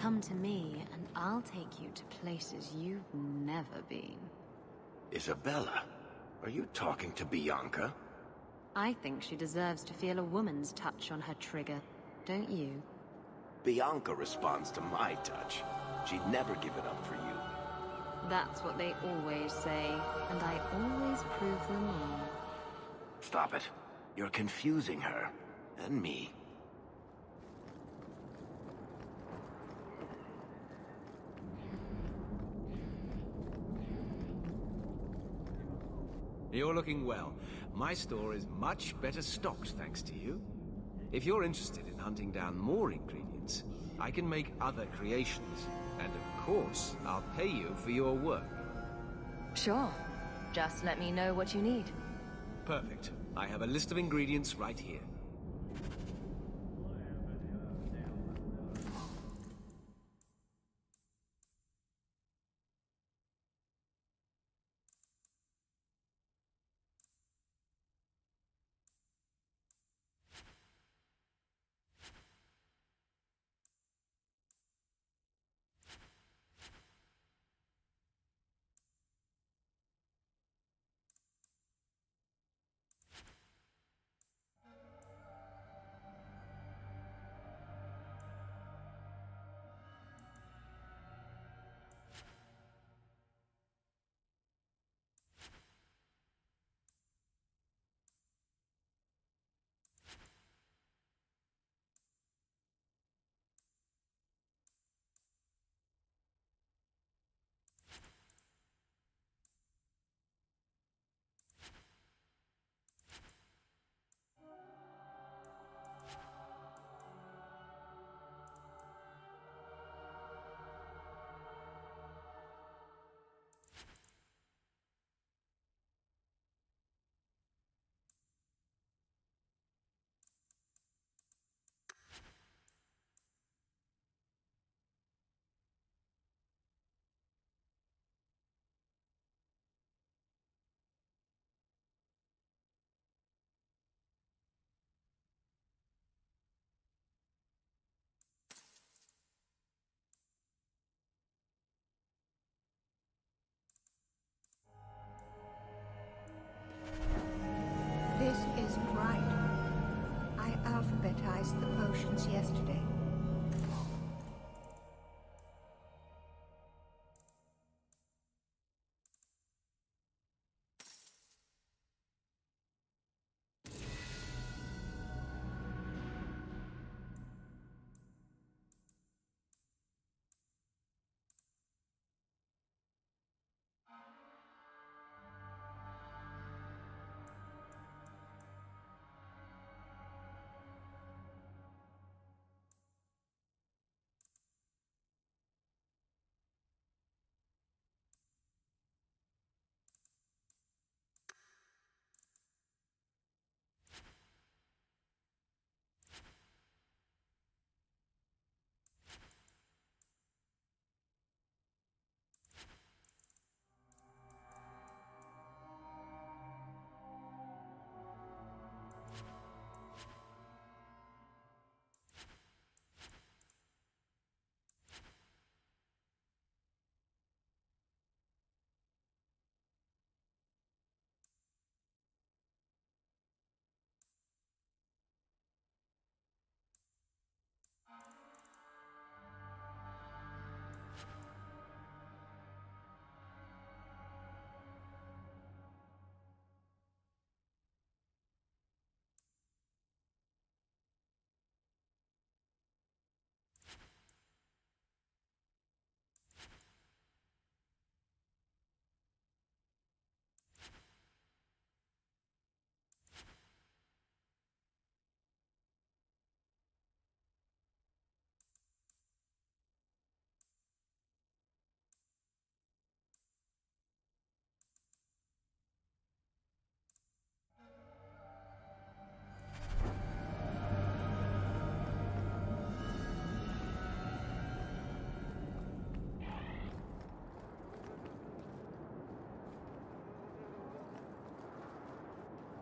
Come to me, and I'll take you to places you've never been. Isabella, are you talking to Bianca? I think she deserves to feel a woman's touch on her trigger, don't you? Bianca responds to my touch. She'd never give it up for you. That's what they always say, and I always prove them wrong. Stop it. You're confusing her. And me. You're looking well. My store is much better stocked thanks to you. If you're interested in hunting down more ingredients, I can make other creations. And of course, I'll pay you for your work. Sure. Just let me know what you need. Perfect. I have a list of ingredients right here. This is bright. I alphabetized the potions yesterday.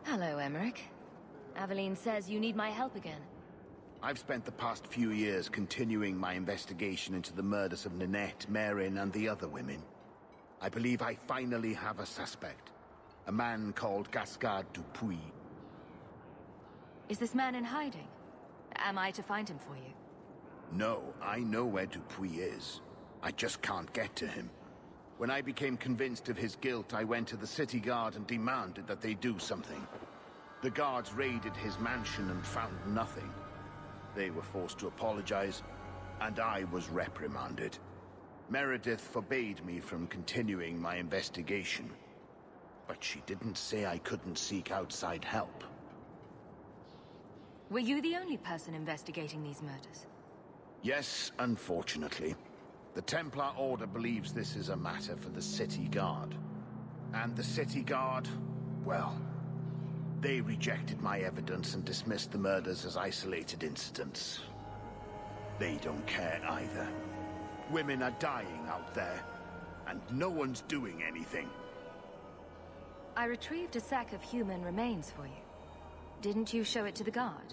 Hello, Emmerich. Aveline says you need my help again. I've spent the past few years continuing my investigation into the murders of Ninette, Marin, and the other women. I believe I finally have a suspect. A man called Gascard Dupuis. Is this man in hiding? Am I to find him for you? No, I know where Dupuis is. I just can't get to him. When I became convinced of his guilt, I went to the city guard and demanded that they do something. The guards raided his mansion and found nothing. They were forced to apologize, and I was reprimanded. Meredith forbade me from continuing my investigation. But she didn't say I couldn't seek outside help. Were you the only person investigating these murders? Yes, unfortunately. The Templar Order believes this is a matter for the City Guard. And the City Guard, well, they rejected my evidence and dismissed the murders as isolated incidents. They don't care either. Women are dying out there, and no one's doing anything. I retrieved a sack of human remains for you. Didn't you show it to the guard?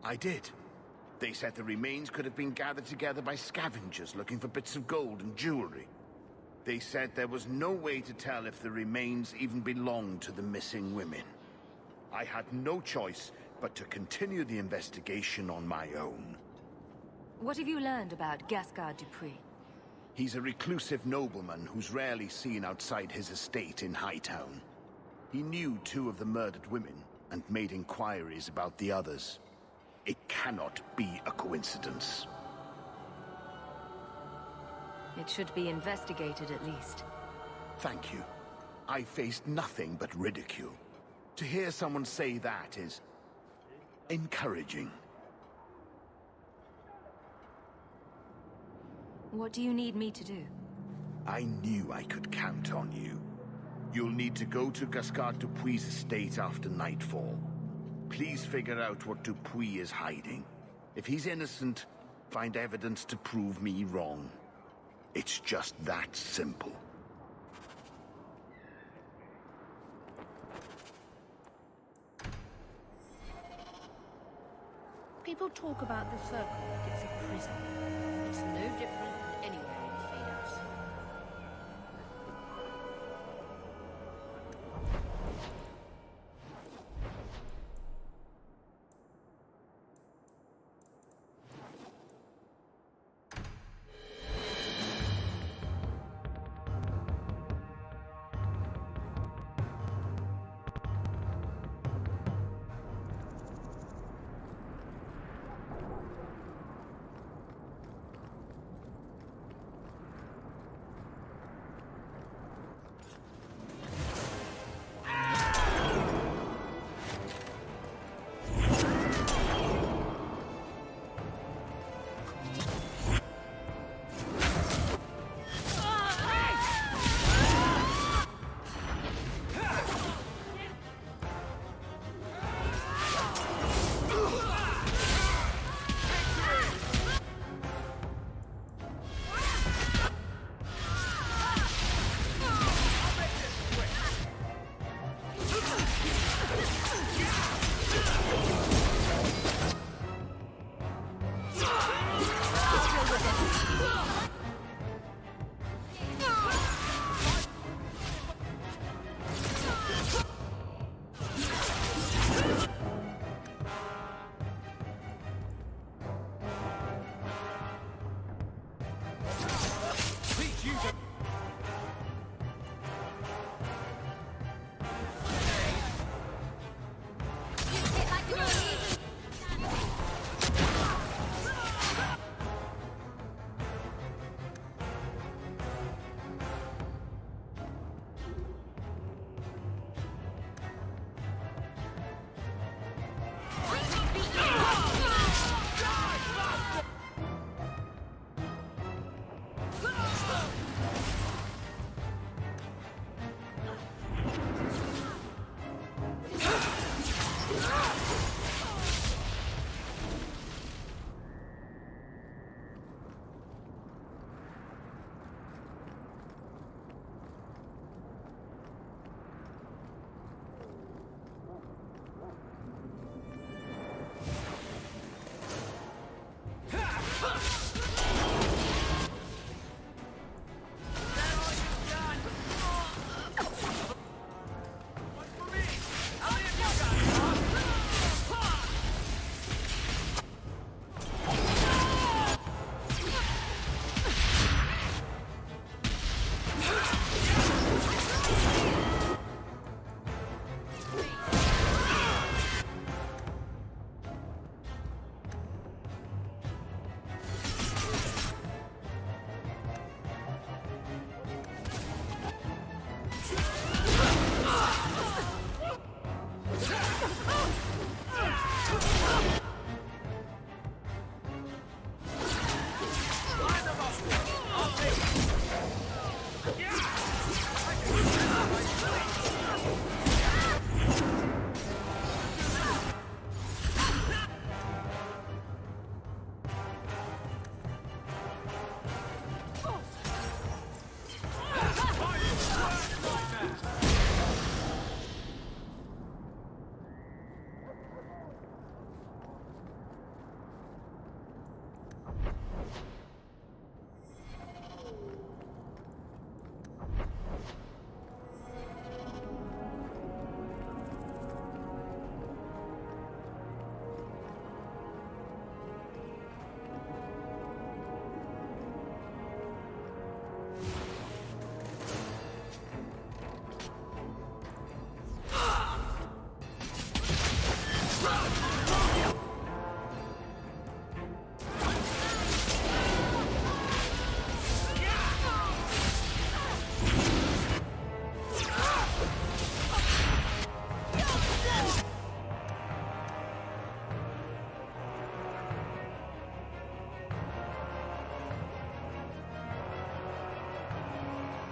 I did. They said the remains could have been gathered together by scavengers looking for bits of gold and jewelry. They said there was no way to tell if the remains even belonged to the missing women. I had no choice but to continue the investigation on my own. What have you learned about Gascard Dupuis? He's a reclusive nobleman who's rarely seen outside his estate in Hightown. He knew 2 of the murdered women and made inquiries about the others. It cannot be a coincidence. It should be investigated at least. Thank you. I faced nothing but ridicule. To hear someone say that is encouraging. What do you need me to do? I knew I could count on you. You'll need to go to Gascard Dupuis' estate after nightfall. Please figure out what Dupuis is hiding. If he's innocent, find evidence to prove me wrong. It's just that simple. People talk about the Circle like it's a prison. It's no different than anywhere in Phaedos.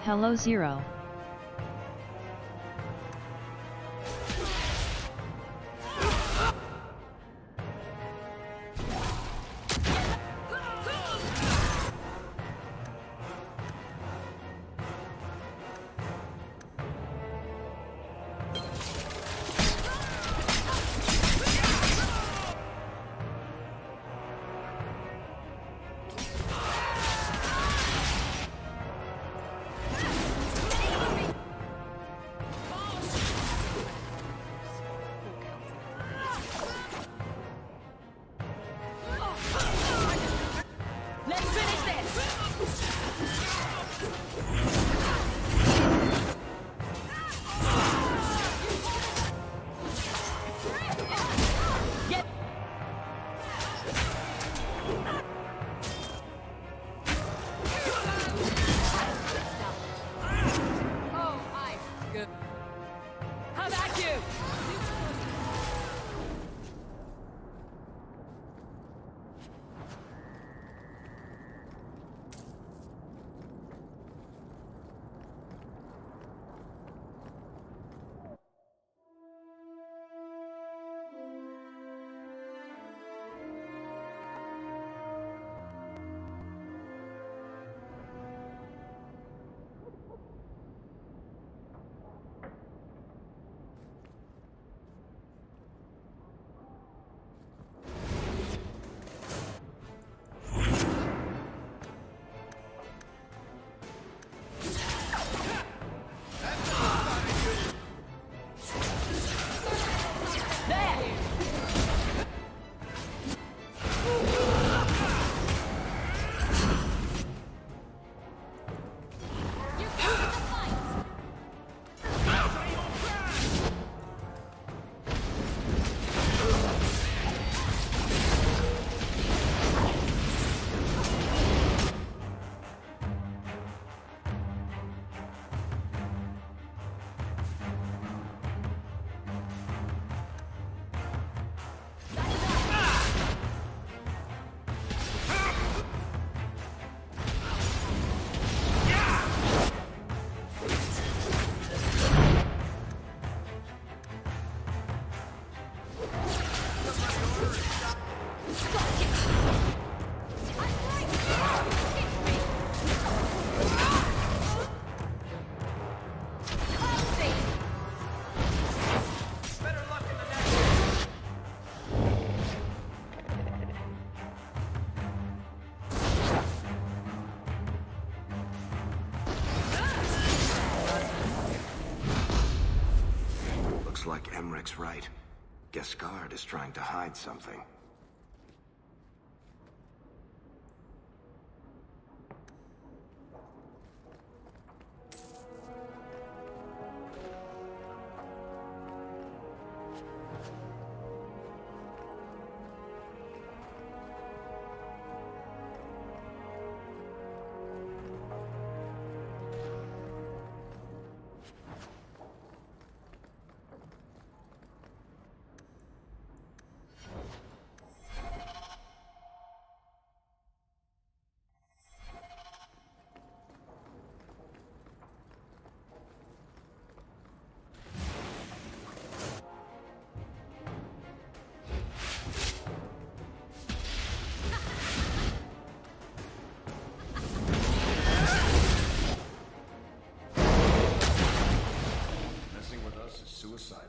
Hello Zero. Like Emmeric's right. Gascard is trying to hide something. Suicidal.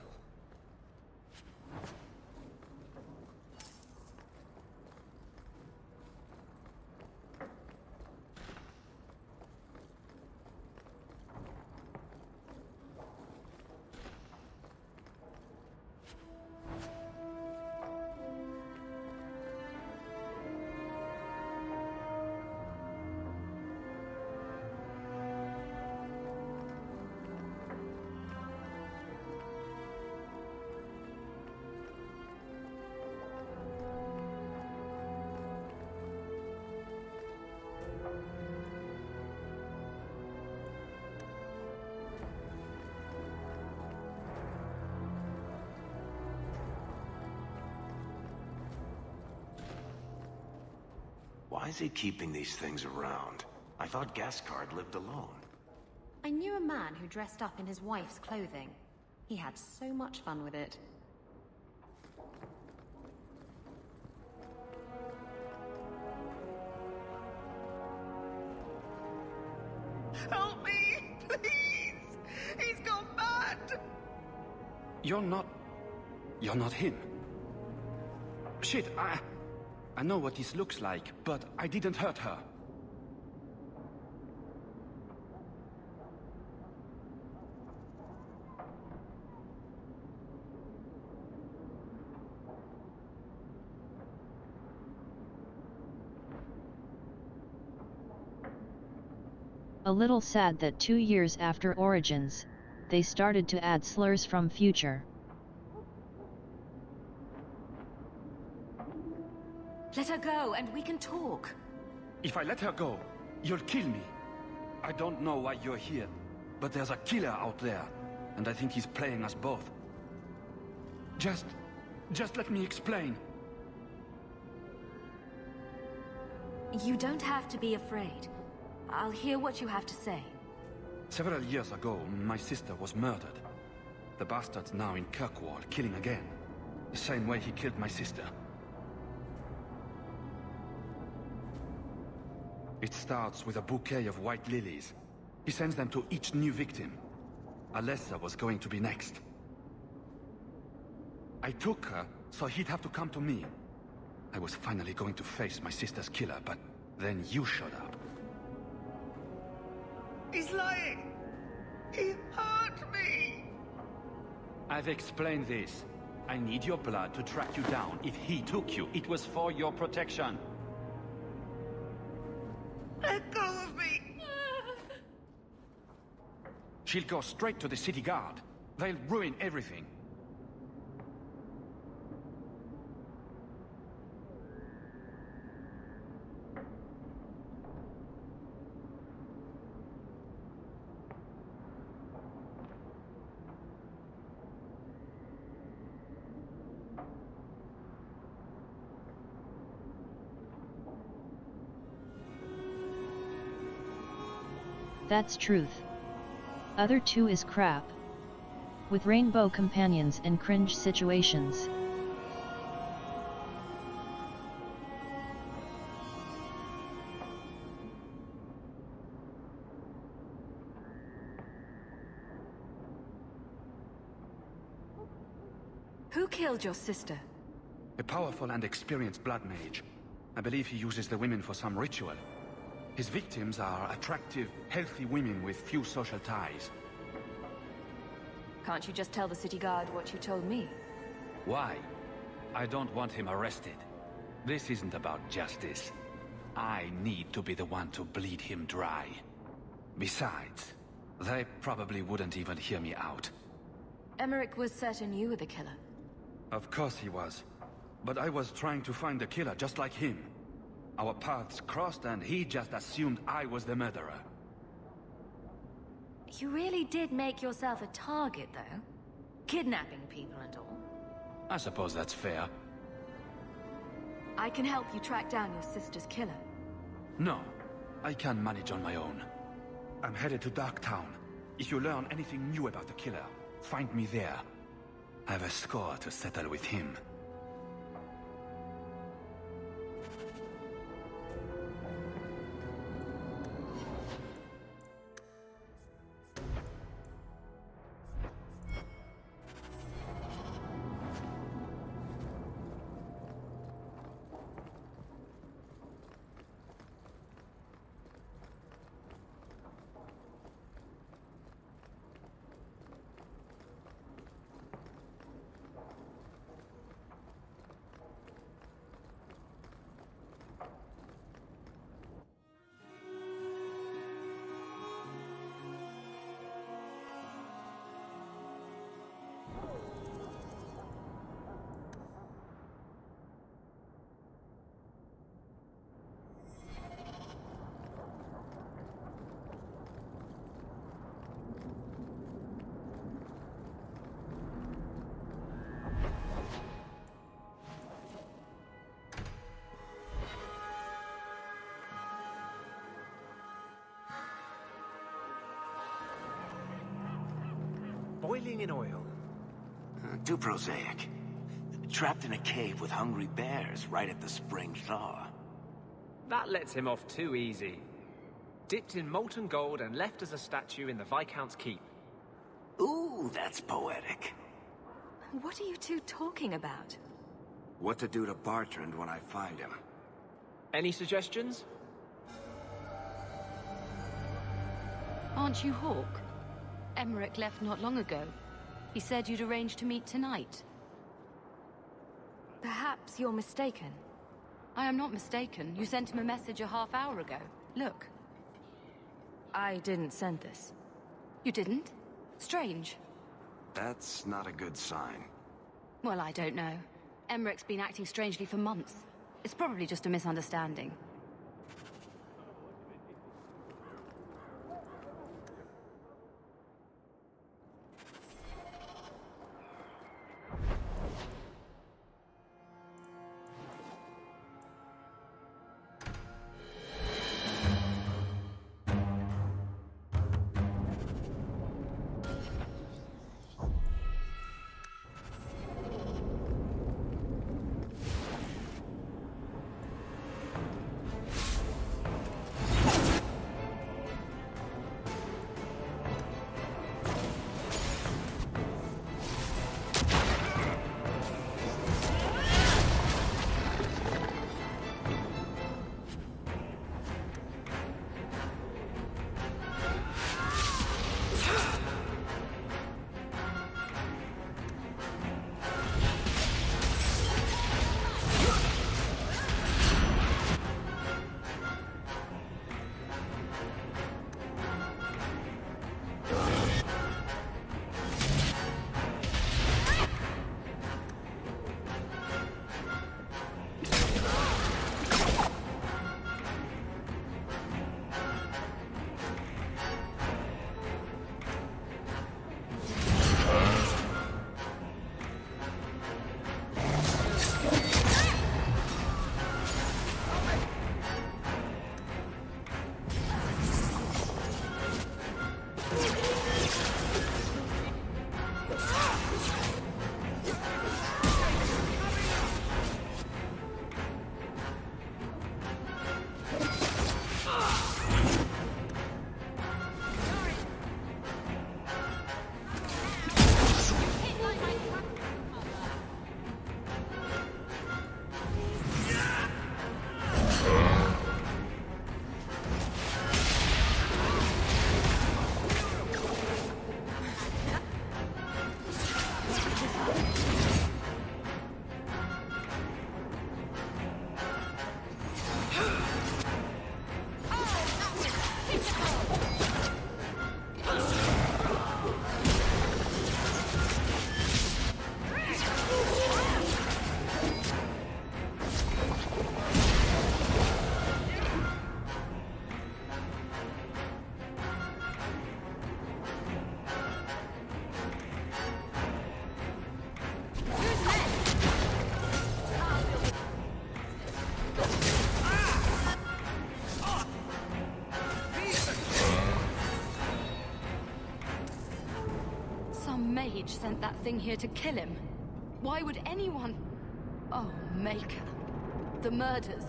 Why is he keeping these things around? I thought Gascard lived alone. I knew a man who dressed up in his wife's clothing. He had so much fun with it. Help me, please! He's gone mad! You're not him. Shit, I know what this looks like, but I didn't hurt her. A little sad that 2 years after Origins, they started to add slurs from Future. Let her go, and we can talk. If I let her go, you'll kill me. I don't know why you're here, but there's a killer out there, and I think he's playing us both. Just let me explain. You don't have to be afraid. I'll hear what you have to say. Several years ago, my sister was murdered. The bastard's now in Kirkwall, killing again. The same way he killed my sister. It starts with a bouquet of white lilies. He sends them to each new victim. Alessa was going to be next. I took her, so he'd have to come to me. I was finally going to face my sister's killer, but then you showed up. He's lying! He hurt me! I've explained this. I need your blood to track you down. If he took you, it was for your protection. Let go of me! She'll go straight to the city guard. They'll ruin everything. That's truth. Other 2 is crap. With rainbow companions and cringe situations. Who killed your sister? A powerful and experienced blood mage. I believe he uses the women for some ritual. His victims are attractive, healthy women with few social ties. Can't you just tell the city guard what you told me? Why? I don't want him arrested. This isn't about justice. I need to be the one to bleed him dry. Besides, they probably wouldn't even hear me out. Emmerich was certain you were the killer. Of course he was. But I was trying to find the killer just like him. Our paths crossed and he just assumed I was the murderer. You really did make yourself a target, though. Kidnapping people and all. I suppose that's fair. I can help you track down your sister's killer. No, I can manage on my own. I'm headed to Darktown. If you learn anything new about the killer, find me there. I have a score to settle with him. boiling in oil. Too prosaic. Trapped in a cave with hungry bears right at the spring thaw. That lets him off too easy. Dipped in molten gold and left as a statue in the Viscount's keep. Ooh, that's poetic. What are you two talking about? What to do to Bartrand when I find him. Any suggestions? Aren't you Hawk? Emmerich left not long ago. He said you'd arranged to meet tonight. Perhaps you're mistaken. I am not mistaken. You sent him a message a half hour ago. Look. I didn't send this. You didn't? Strange. That's not a good sign. Well, I don't know. Emmerich's been acting strangely for months. It's probably just a misunderstanding. Mage sent that thing here to kill him. Why would anyone... Oh, Maker. The murders.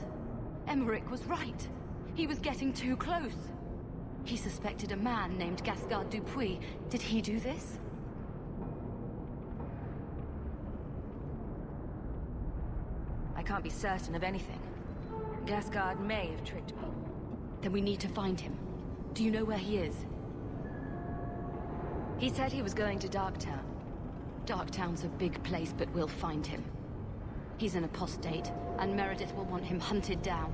Emmerich was right. He was getting too close. He suspected a man named Gascard Dupuis. Did he do this? I can't be certain of anything. Gascard may have tricked me. Then we need to find him. Do you know where he is? He said he was going to Darktown. Darktown's a big place, but we'll find him. He's an apostate, and Meredith will want him hunted down.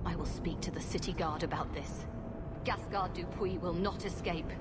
I will speak to the city guard about this. Gascard Dupuis will not escape.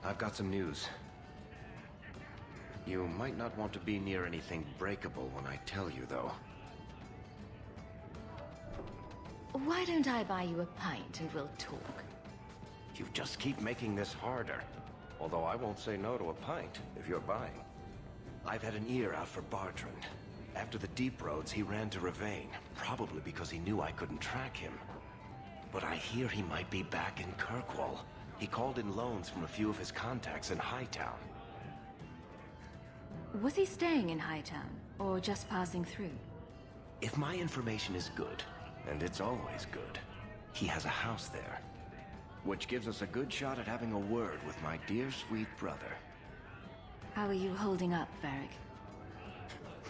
I've got some news. You might not want to be near anything breakable when I tell you, though. Why don't I buy you a pint and we'll talk? You just keep making this harder. Although I won't say no to a pint, if you're buying. I've had an ear out for Bartrand. After the deep roads, he ran to Ravane, probably because he knew I couldn't track him. But I hear he might be back in Kirkwall. He called in loans from a few of his contacts in Hightown. Was he staying in Hightown, or just passing through? If my information is good, and it's always good, he has a house there. Which gives us a good shot at having a word with my dear sweet brother. How are you holding up, Varric?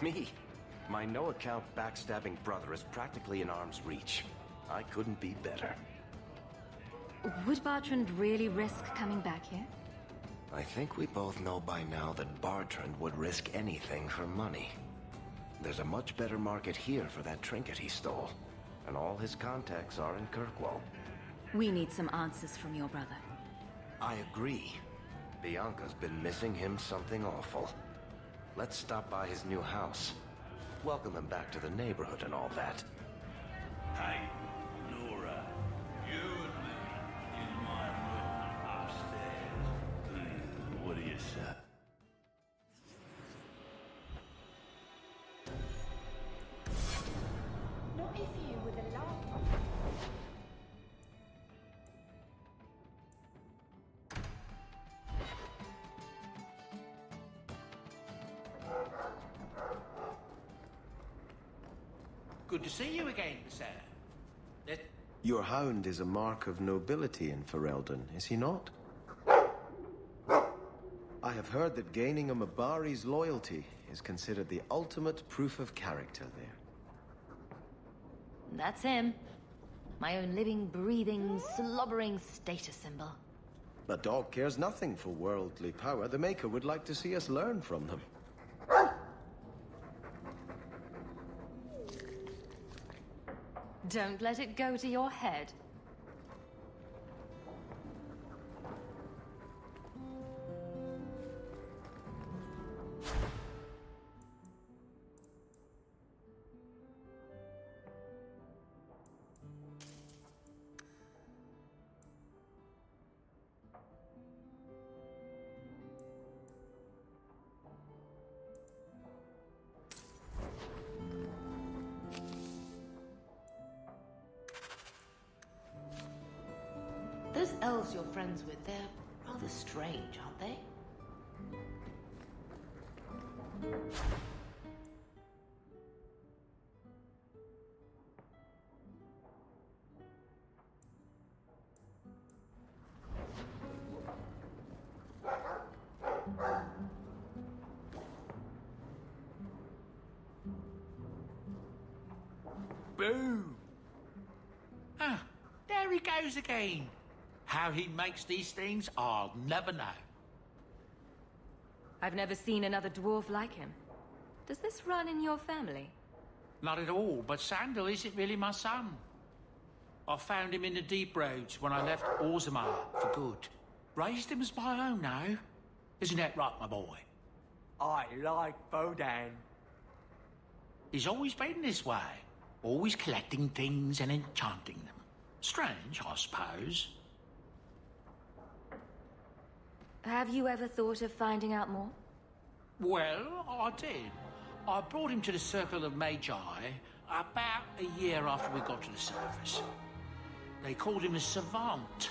Me? My no-account backstabbing brother is practically in arm's reach. I couldn't be better. Would Bartrand really risk coming back here? I think we both know by now that Bartrand would risk anything for money. There's a much better market here for that trinket he stole. And all his contacts are in Kirkwall. We need some answers from your brother. I agree. Bianca's been missing him something awful. Let's stop by his new house. Welcome him back to the neighborhood and all that. Hey, Nora, you and me in my room upstairs. What do you say? Not if you were the last. Good to see you again, sir. Your hound is a mark of nobility in Ferelden, is he not? I have heard that gaining a Mabari's loyalty is considered the ultimate proof of character there. That's him. My own living, breathing, slobbering status symbol. A dog cares nothing for worldly power. The Maker would like to see us learn from them. Don't let it go to your head. Those elves you're friends with, they're rather strange, aren't they? Boom! Ah, there he goes again. How he makes these things, I'll never know. I've never seen another dwarf like him. Does this run in your family? Not at all, but Sandal isn't really my son. I found him in the deep roads when I left Orzammar for good. Raised him as my own now. Isn't that right, my boy? I like Bodan. He's always been this way. Always collecting things and enchanting them. Strange, I suppose. Have you ever thought of finding out more? Well, I did. I brought him to the Circle of Magi about a year after we got to the surface. They called him a savant,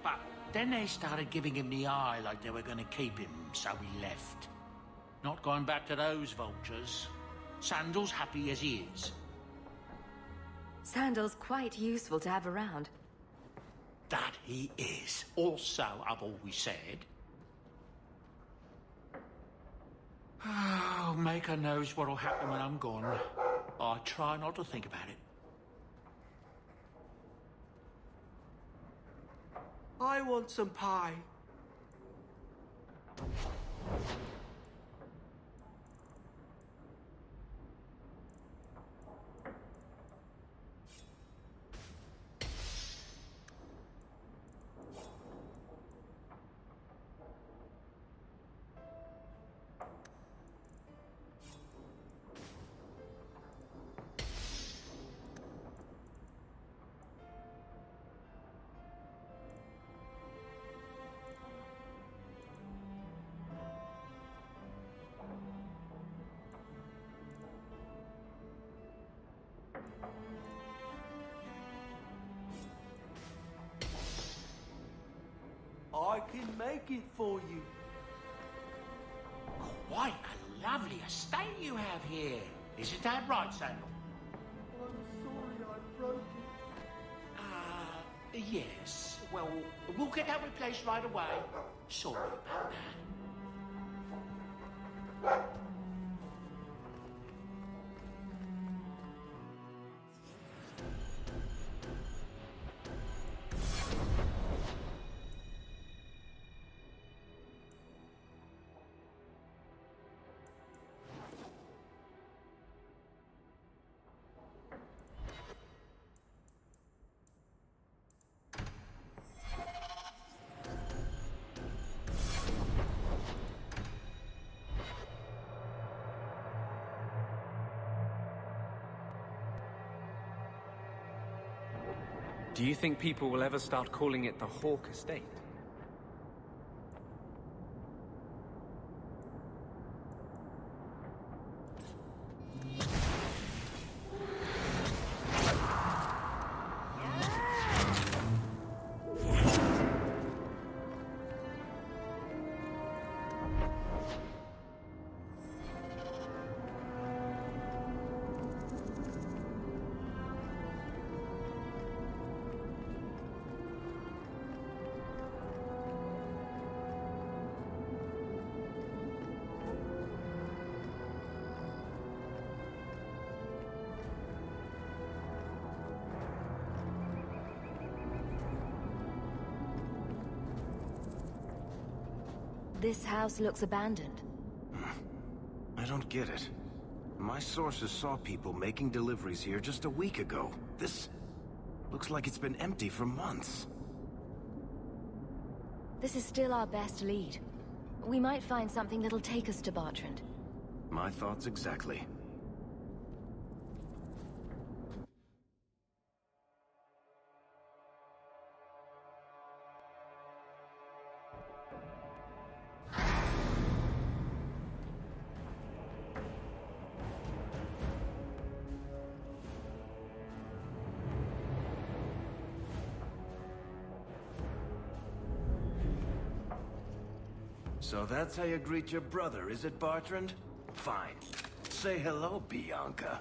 but then they started giving him the eye like they were going to keep him, so he left. Not going back to those vultures. Sandal's happy as he is. Sandal's quite useful to have around. That he is. Also, I've always said. Oh, Maker knows what'll happen when I'm gone. I try not to think about it. I want some pie. I can make it for you. Quite a lovely estate you have here. Isn't that right, Samuel? I'm sorry I broke it. Yes. Well, we'll get that replaced right away. Sorry about that. Do you think people will ever start calling it the Hawk Estate? This house looks abandoned. I don't get it. My sources saw people making deliveries here just a week ago. This looks like it's been empty for months. This is still our best lead. We might find something that'll take us to Bartrand. My thoughts exactly. So that's how you greet your brother, is it, Bartrand? Fine. Say hello, Bianca.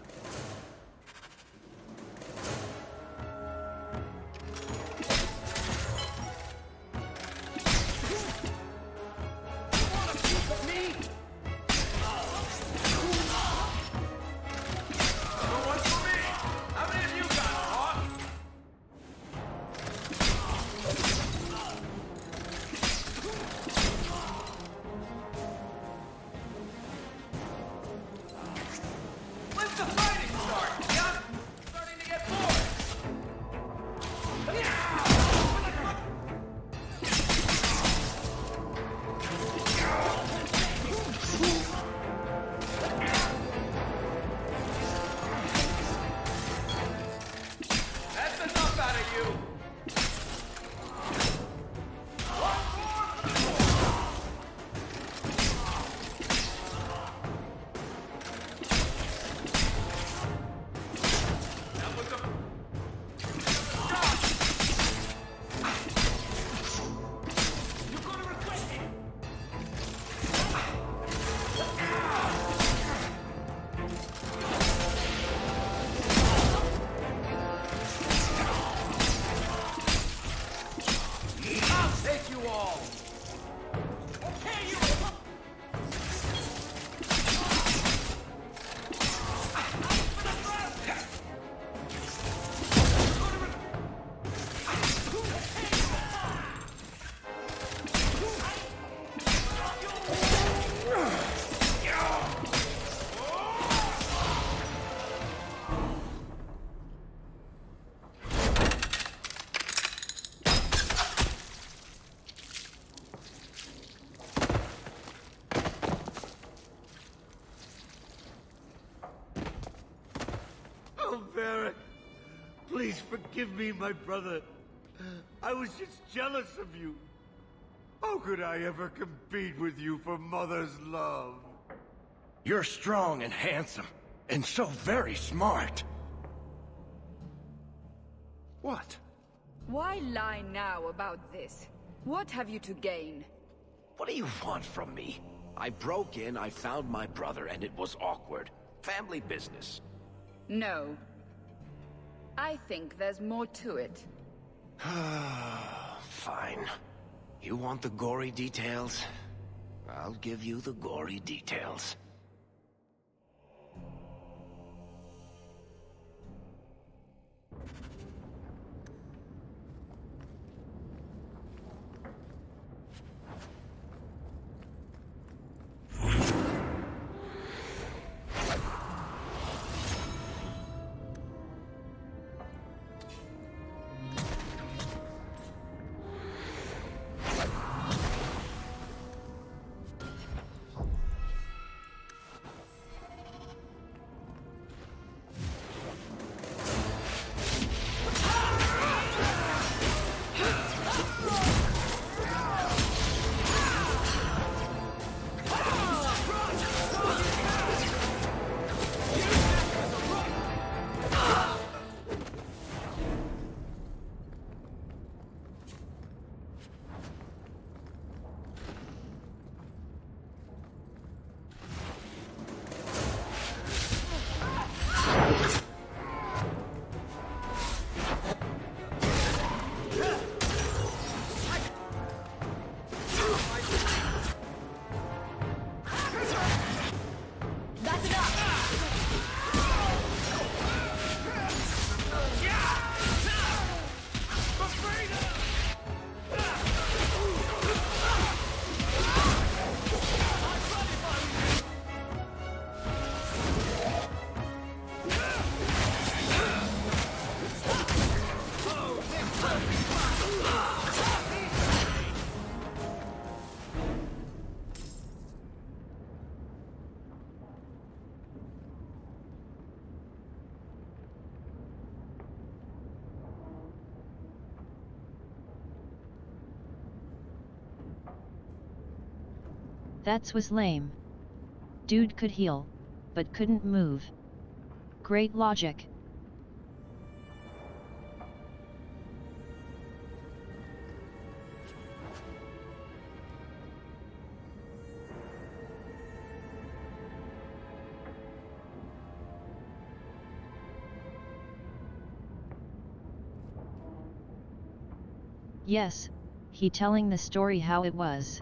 Please forgive me, my brother. I was just jealous of you. How could I ever compete with you for Mother's love? You're strong and handsome, and so very smart. What? Why lie now about this? What have you to gain? What do you want from me? I broke in, I found my brother, and it was awkward. Family business. No. I think there's more to it. Fine. You want the gory details? I'll give you the gory details. That was lame. Dude could heal, but couldn't move. Great logic. Yes, he telling the story how it was.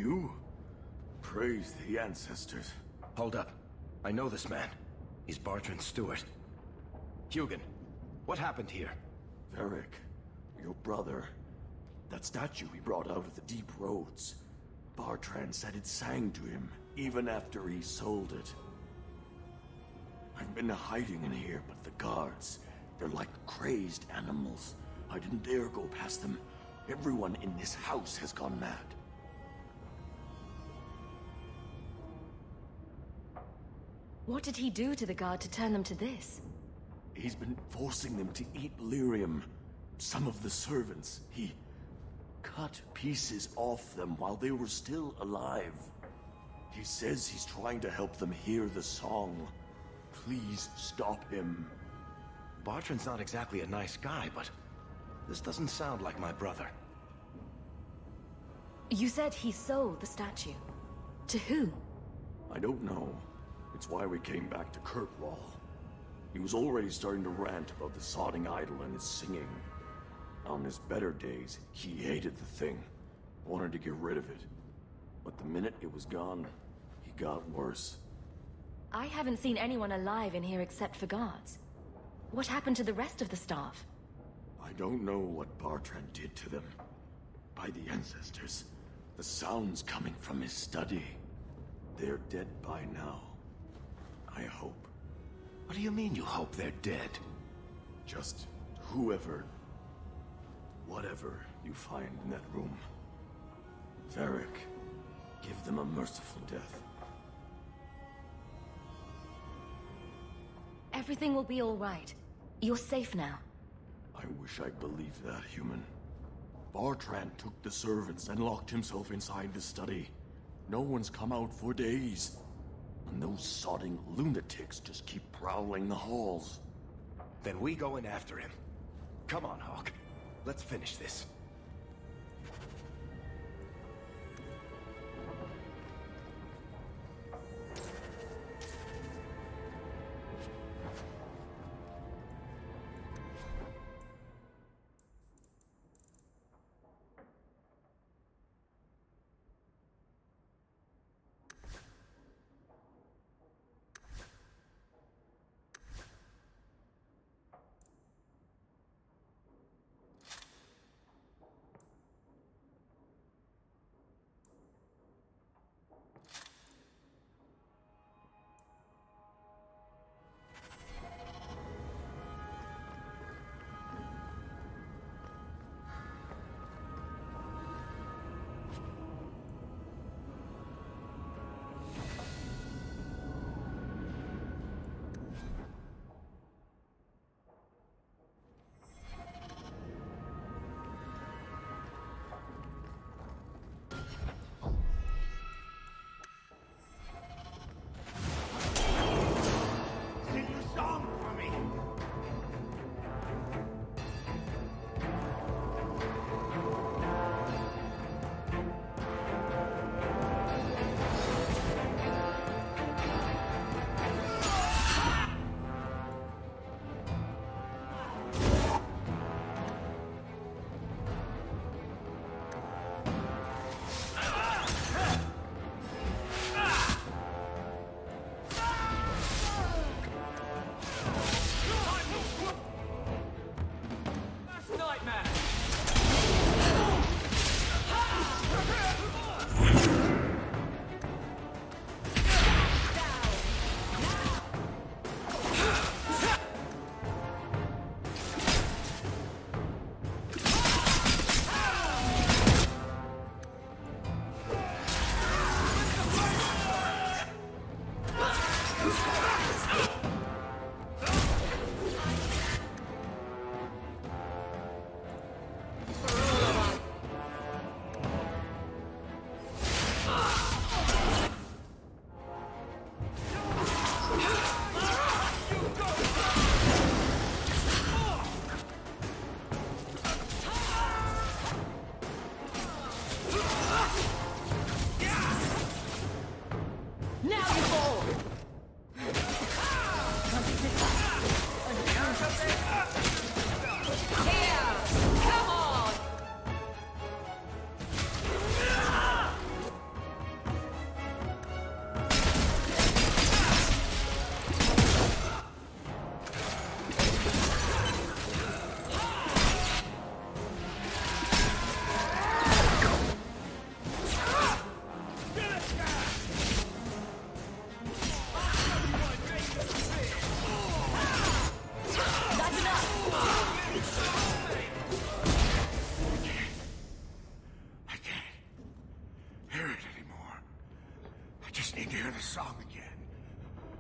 You? Praise the ancestors. Hold up. I know this man. He's Bartran's steward. Hugin, what happened here? Varric, your brother. That statue he brought out of the deep roads. Bartran said it sang to him, even after he sold it. I've been hiding in here, but the guards, they're like crazed animals. I didn't dare go past them. Everyone in this house has gone mad. What did he do to the guard to turn them to this? He's been forcing them to eat lyrium. Some of the servants, he cut pieces off them while they were still alive. He says he's trying to help them hear the song. Please stop him. Bartran's not exactly a nice guy, but this doesn't sound like my brother. You said he sold the statue. To who? I don't know. It's why we came back to Kirkwall. He was already starting to rant about the sodding idol and his singing. On his better days, he hated the thing. Wanted to get rid of it. But the minute it was gone, he got worse. I haven't seen anyone alive in here except for guards. What happened to the rest of the staff? I don't know what Bartran did to them. By the ancestors, the sounds coming from his study. They're dead by now. I hope. What do you mean you hope they're dead? Just whoever, whatever you find in that room. Varric, give them a merciful death. Everything will be all right. You're safe now. I wish I believed that, human. Bartran took the servants and locked himself inside the study. No one's come out for days. And those sodding lunatics just keep prowling the halls. Then we go in after him. Come on, Hawk. Let's finish this.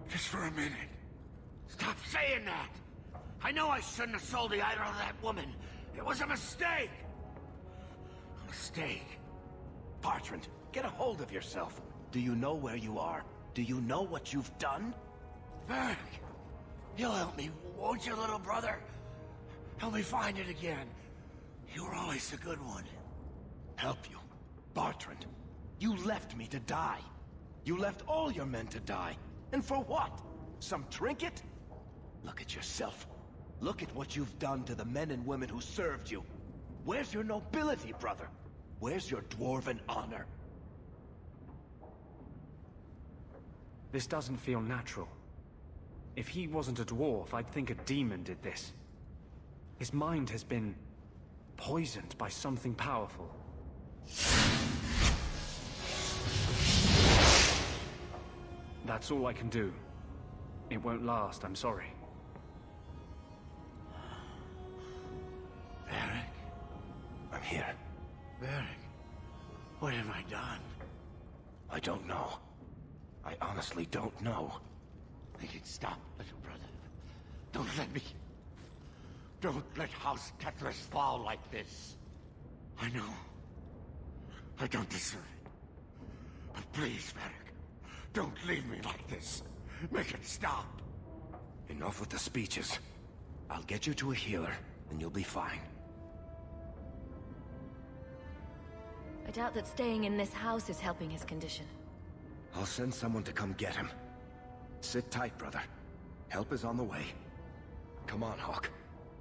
Just for a minute. Stop saying that! I know I shouldn't have sold the idol to that woman. It was a mistake! A mistake. Bertrand, get a hold of yourself. Do you know where you are? Do you know what you've done? Varric, you'll help me, won't you, little brother? Help me find it again. You were always a good one. Help you? Bertrand, you left me to die. You left all your men to die. And for what? Some trinket? Look at yourself. Look at what you've done to the men and women who served you. Where's your nobility, brother? Where's your dwarven honor? This doesn't feel natural. If he wasn't a dwarf, I'd think a demon did this. His mind has been poisoned by something powerful. That's all I can do. It won't last, I'm sorry. Varric? I'm here. Varric, what have I done? I don't know. I honestly don't know. Make it stop, little brother. Don't let House Tethras fall like this. I know. I don't deserve it. But please, Varric, don't leave me like this. Make it stop. Enough with the speeches. I'll get you to a healer, and you'll be fine. I doubt that staying in this house is helping his condition. I'll send someone to come get him. Sit tight, brother. Help is on the way. Come on, Hawk.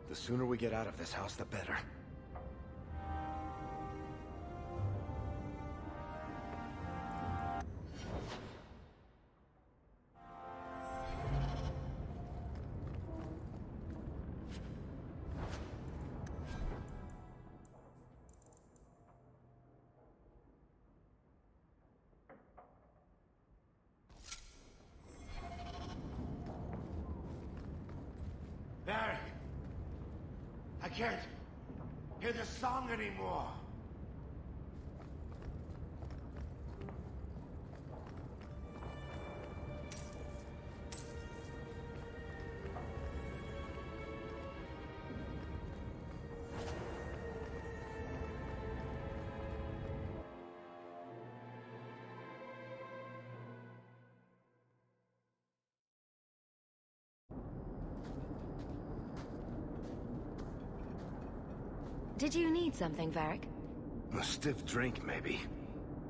The sooner we get out of this house, the better. Varric! I can't hear the song anymore. Did you need something, Varric? A stiff drink, maybe.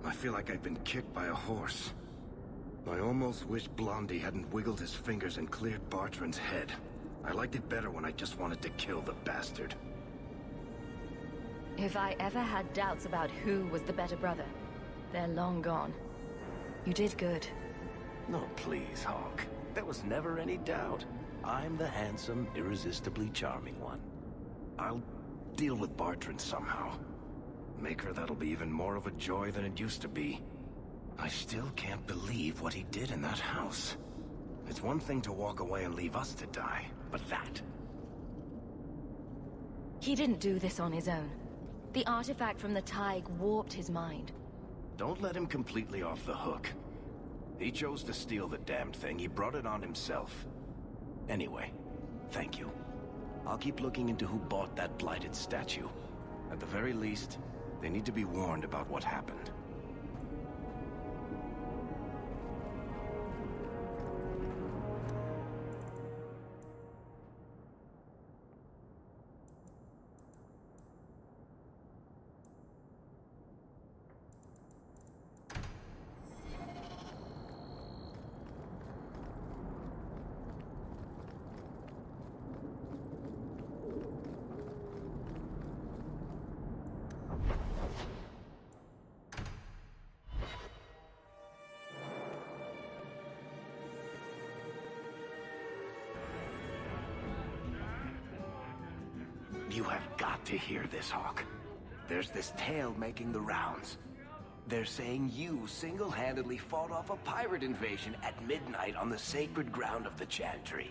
I feel like I've been kicked by a horse. I almost wish Blondie hadn't wiggled his fingers and cleared Bertrand's head. I liked it better when I just wanted to kill the bastard. If I ever had doubts about who was the better brother, they're long gone. You did good. No, please, Hawk. There was never any doubt. I'm the handsome, irresistibly charming one. I'll deal with Bertrand somehow. Make her that'll be even more of a joy than it used to be. I still can't believe what he did in that house. It's one thing to walk away and leave us to die, but that... He didn't do this on his own. The artifact from the Tig warped his mind. Don't let him completely off the hook. He chose to steal the damned thing. He brought it on himself. Anyway, thank you. I'll keep looking into who bought that blighted statue. At the very least, they need to be warned about what happened. You have got to hear this, Hawk. There's this tale making the rounds. They're saying you single-handedly fought off a pirate invasion at midnight on the sacred ground of the Chantry.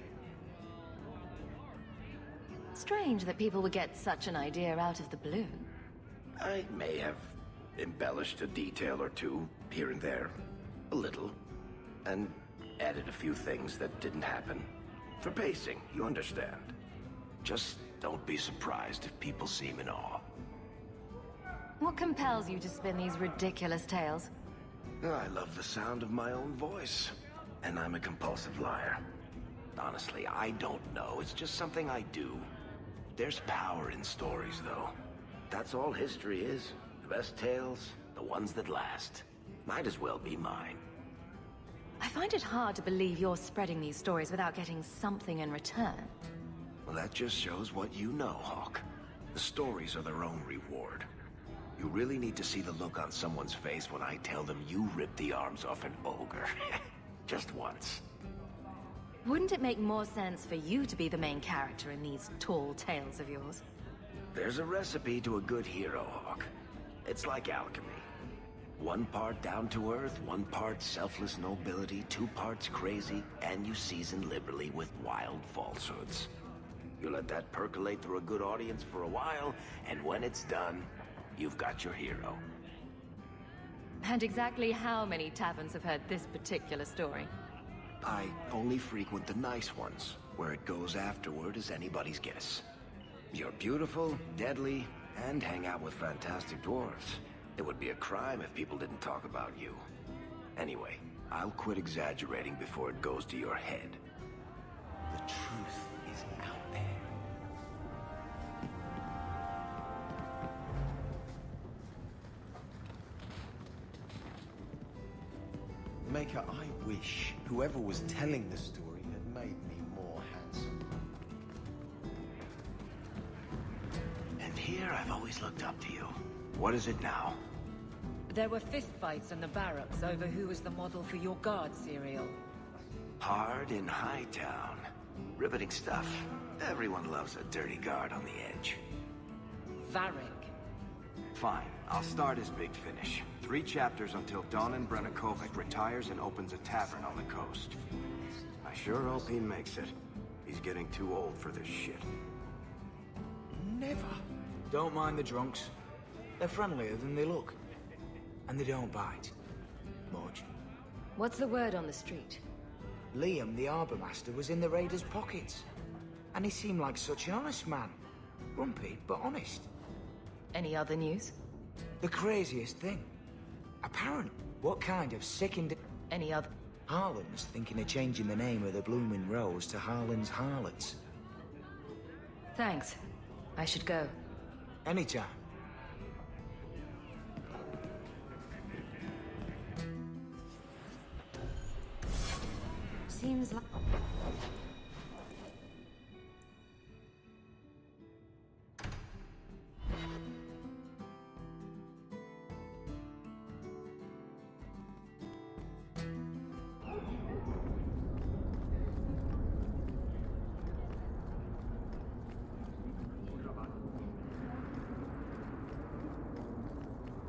Strange that people would get such an idea out of the blue. I may have embellished a detail or two, here and there. A little. And Added a few things that didn't happen. For pacing, you understand. Just don't be surprised if people seem in awe. What compels you to spin these ridiculous tales? I love the sound of my own voice. And I'm a compulsive liar. Honestly, I don't know. It's just something I do. There's power in stories, though. That's all history is. The best tales, the ones that last. Might as well be mine. I find it hard to believe you're spreading these stories without getting something in return. Well, that just shows what you know, Hawk. The stories are their own reward. You really need to see the look on someone's face when I tell them you ripped the arms off an ogre. Just once. Wouldn't it make more sense for you to be the main character in these tall tales of yours? There's a recipe to a good hero, Hawk. It's like alchemy. One part down to earth, one part selfless nobility, 2 parts crazy, and you season liberally with wild falsehoods. You let that percolate through a good audience for a while, and when it's done, you've got your hero. And exactly how many taverns have heard this particular story? I only frequent the nice ones. Where it goes afterward is anybody's guess. You're beautiful, deadly, and hang out with fantastic dwarves. It would be a crime if people didn't talk about you. Anyway, I'll quit exaggerating before it goes to your head. The truth is out there. Maker, I wish whoever was telling the story had made me more handsome. And here I've always looked up to you. What is it now? There were fistfights in the barracks over who was the model for your guard cereal. Hard in Hightown. Riveting stuff. Everyone loves a dirty guard on the edge. Varric. Fine, I'll start as Big Finish. 3 chapters until Donan Brennakovic retires and opens a tavern on the coast. I sure hope he makes it. He's getting too old for this shit. Never. Don't mind the drunks. They're friendlier than they look. And they don't bite. Much. What's the word on the street? Liam, the Harbour Master, was in the raiders' pockets. And he seemed like such an honest man. Grumpy, but honest. Any other news? The craziest thing. Apparent. What kind of sickened... Any other... Harlan's thinking of changing the name of the Blooming Rose to Harlan's Harlots. Thanks. I should go. Anytime. Seems like...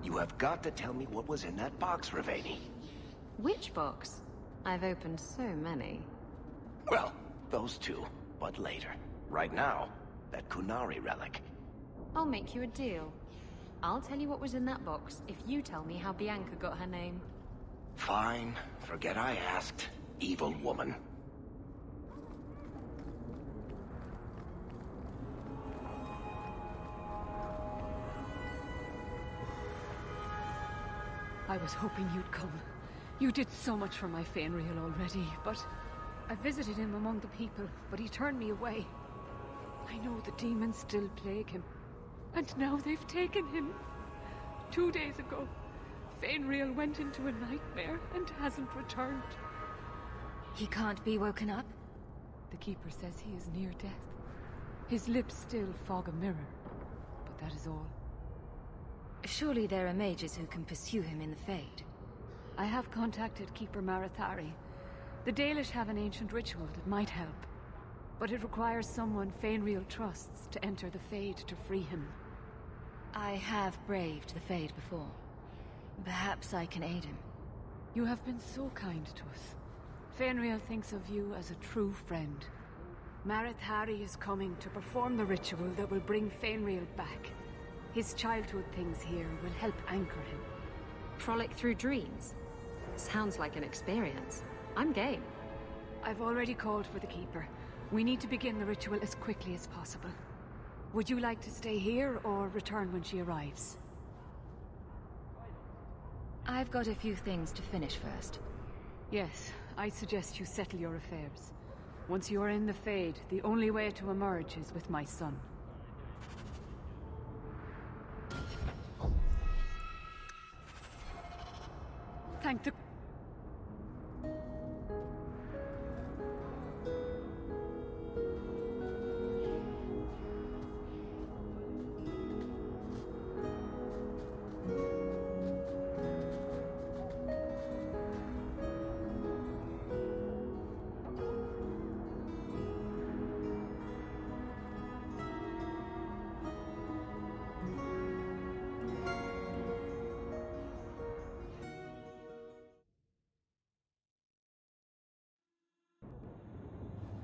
You have got to tell me what was in that box, Ravani. Which box? I've opened so many. Well, those 2, but later. Right now, that Kunari relic. I'll make you a deal. I'll tell you what was in that box if you tell me how Bianca got her name. Fine. Forget I asked. Evil woman. I was hoping you'd come. You did so much for my Fainreal already, but... I visited him among the people, but he turned me away. I know the demons still plague him. And now they've taken him. 2 days ago, Fainreal went into a nightmare and hasn't returned. He can't be woken up? The Keeper says he is near death. His lips still fog a mirror, but that is all. Surely there are mages who can pursue him in the Fade. I have contacted Keeper Marathari. The Dalish have an ancient ritual that might help. But it requires someone Fainreal trusts to enter the Fade to free him. I have braved the Fade before. Perhaps I can aid him. You have been so kind to us. Fainreal thinks of you as a true friend. Marathari is coming to perform the ritual that will bring Fainreal back. His childhood things here will help anchor him. Frolic through dreams? Sounds like an experience. I'm game. I've already called for the Keeper. We need to begin the ritual as quickly as possible. Would you like to stay here or return when she arrives? I've got a few things to finish first. Yes, I suggest you settle your affairs. Once you are in the Fade, the only way to emerge is with my son. Thank the...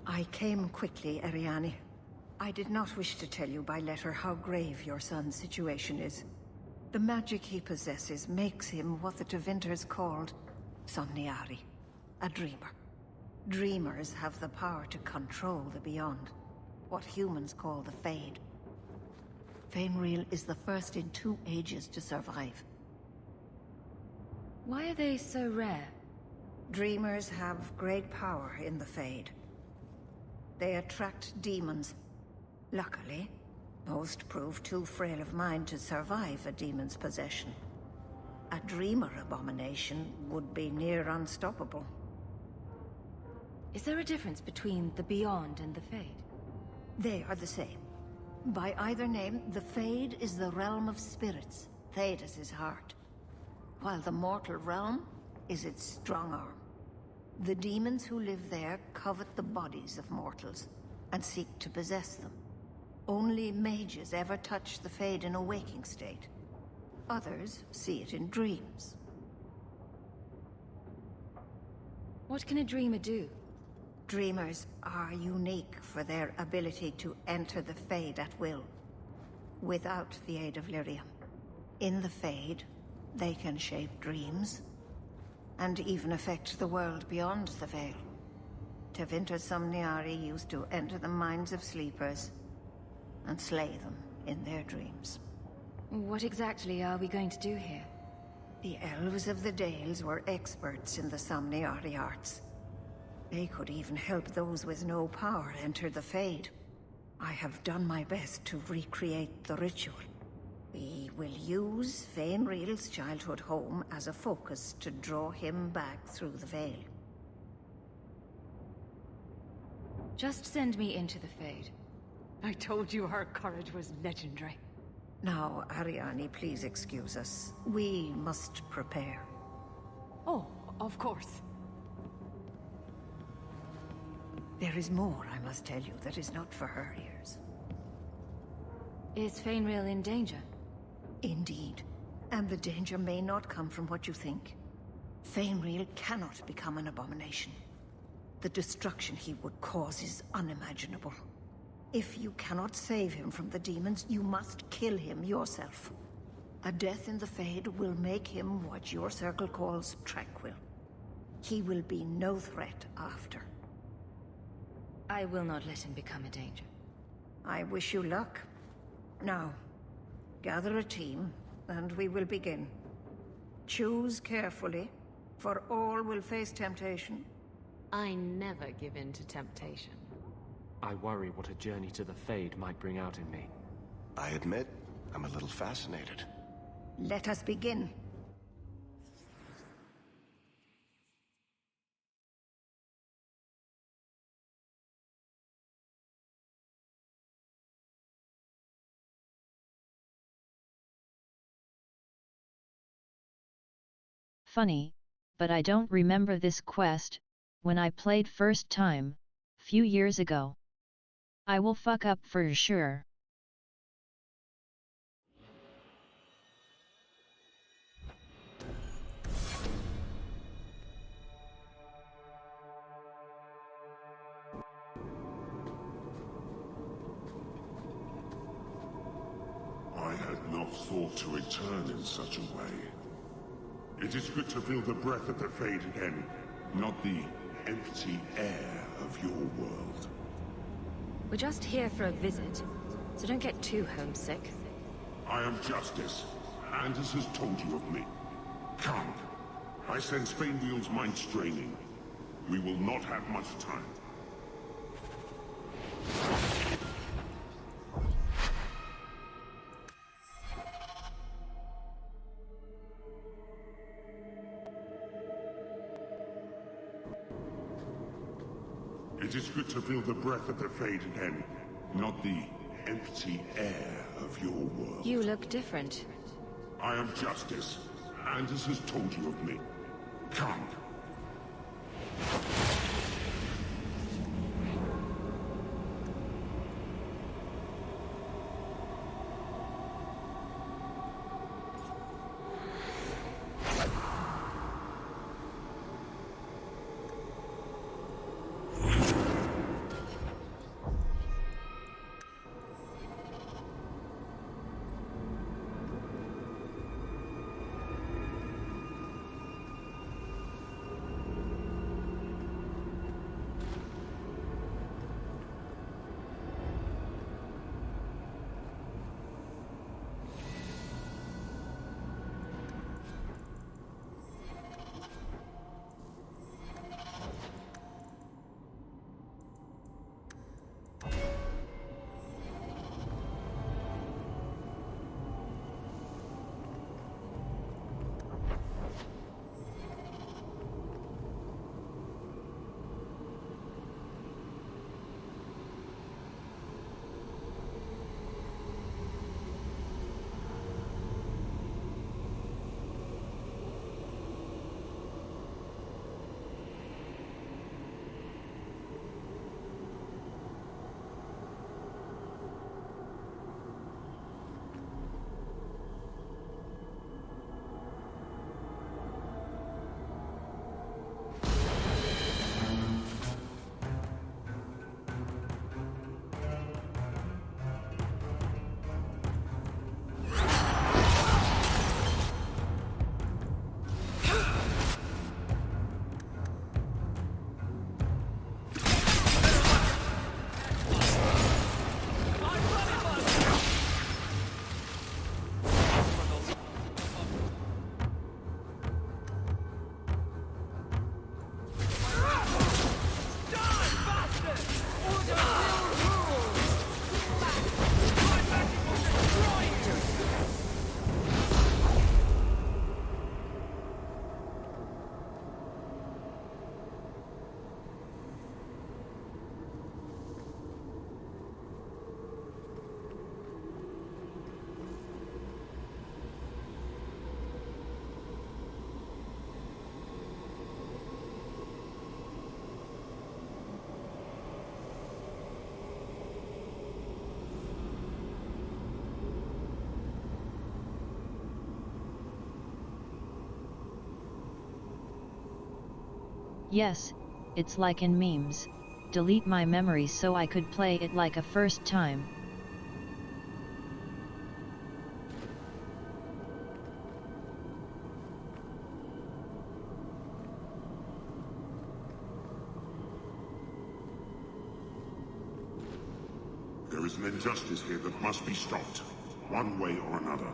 I came quickly, Ariane. I did not wish to tell you by letter how grave your son's situation is. The magic he possesses makes him what the Tevinters called Somniari, a dreamer. Dreamers have the power to control the beyond, what humans call the Fade. Fainreal is the first in 2 ages to survive. Why are they so rare? Dreamers have great power in the Fade. They attract demons. Luckily, most prove too frail of mind to survive a demon's possession. A dreamer abomination would be near unstoppable. Is there a difference between the Beyond and the Fade? They are the same. By either name, the Fade is the realm of spirits, Thedas' heart, while the mortal realm is its strong arm. The demons who live there covet the bodies of mortals and seek to possess them. Only mages ever touch the Fade in a waking state. Others see it in dreams. What can a dreamer do? Dreamers are unique for their ability to enter the Fade at will, without the aid of lyrium. In the Fade, they can shape dreams, and even affect the world beyond the Veil. Tevinter Somniari used to enter the minds of sleepers and slay them in their dreams. What exactly are we going to do here? The elves of the Dales were experts in the Somniari arts. They could even help those with no power enter the Fade. I have done my best to recreate the ritual. We will use Fainreal's childhood home as a focus to draw him back through the Veil. Just send me into the Fade. I told you her courage was legendary. Now, Ariane, please excuse us. We must prepare. Oh, of course. There is more I must tell you that is not for her ears. Is Fainreal in danger? Indeed. And the danger may not come from what you think. Fainreal cannot become an abomination. The destruction he would cause is unimaginable. If you cannot save him from the demons, you must kill him yourself. A death in the Fade will make him what your circle calls tranquil. He will be no threat after. I will not let him become a danger. I wish you luck. Now, gather a team, and we will begin. Choose carefully, for all will face temptation. I never give in to temptation. I worry what a journey to the Fade might bring out in me. I admit, I'm a little fascinated. Let us begin. Funny, but I don't remember this quest, when I played first time, few years ago. I will fuck up for sure. I had not thought to return in such a way. It is good to feel the breath of the Fade again, not the empty air We're just here for a visit, so don't get too homesick. I am Justice. Anders has told you of me. Come. I sense Fainwheel's mind straining. We will not have much time. It is good to feel the breath of the Fade again, not the empty air of your world. You look different. I am Justice. Anders has told you of me. Come. Yes, it's like in memes. Delete my memories so I could play it like a first time. There is an injustice here that must be stopped, one way or another.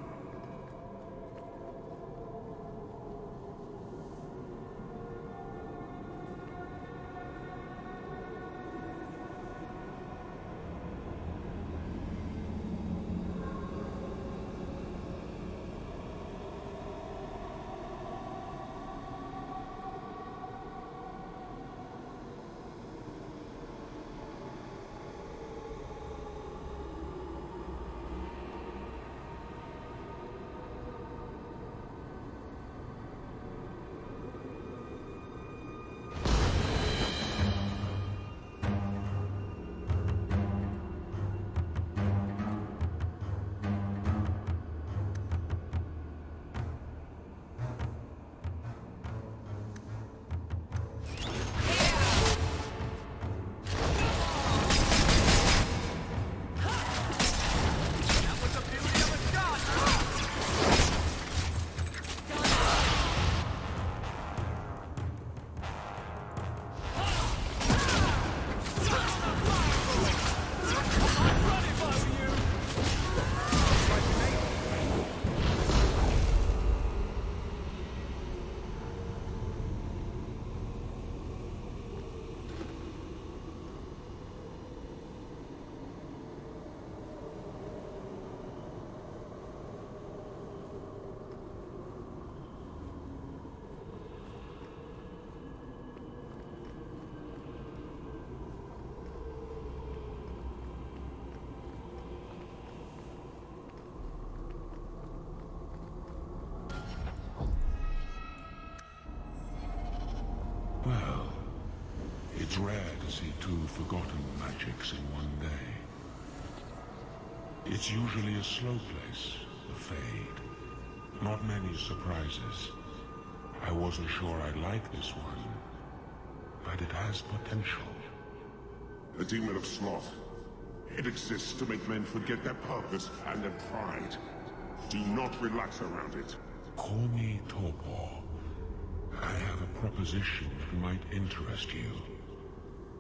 rare to see two forgotten magics in one day. It's usually a slow place, the Fade. Not many surprises. I wasn't sure I'd like this one, but it has potential. A demon of sloth. It exists to make men forget their purpose and their pride. Do not relax around it. Call me Torpor. I have a proposition that might interest you.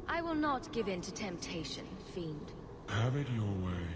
I will not give in to temptation, fiend. Have it your way.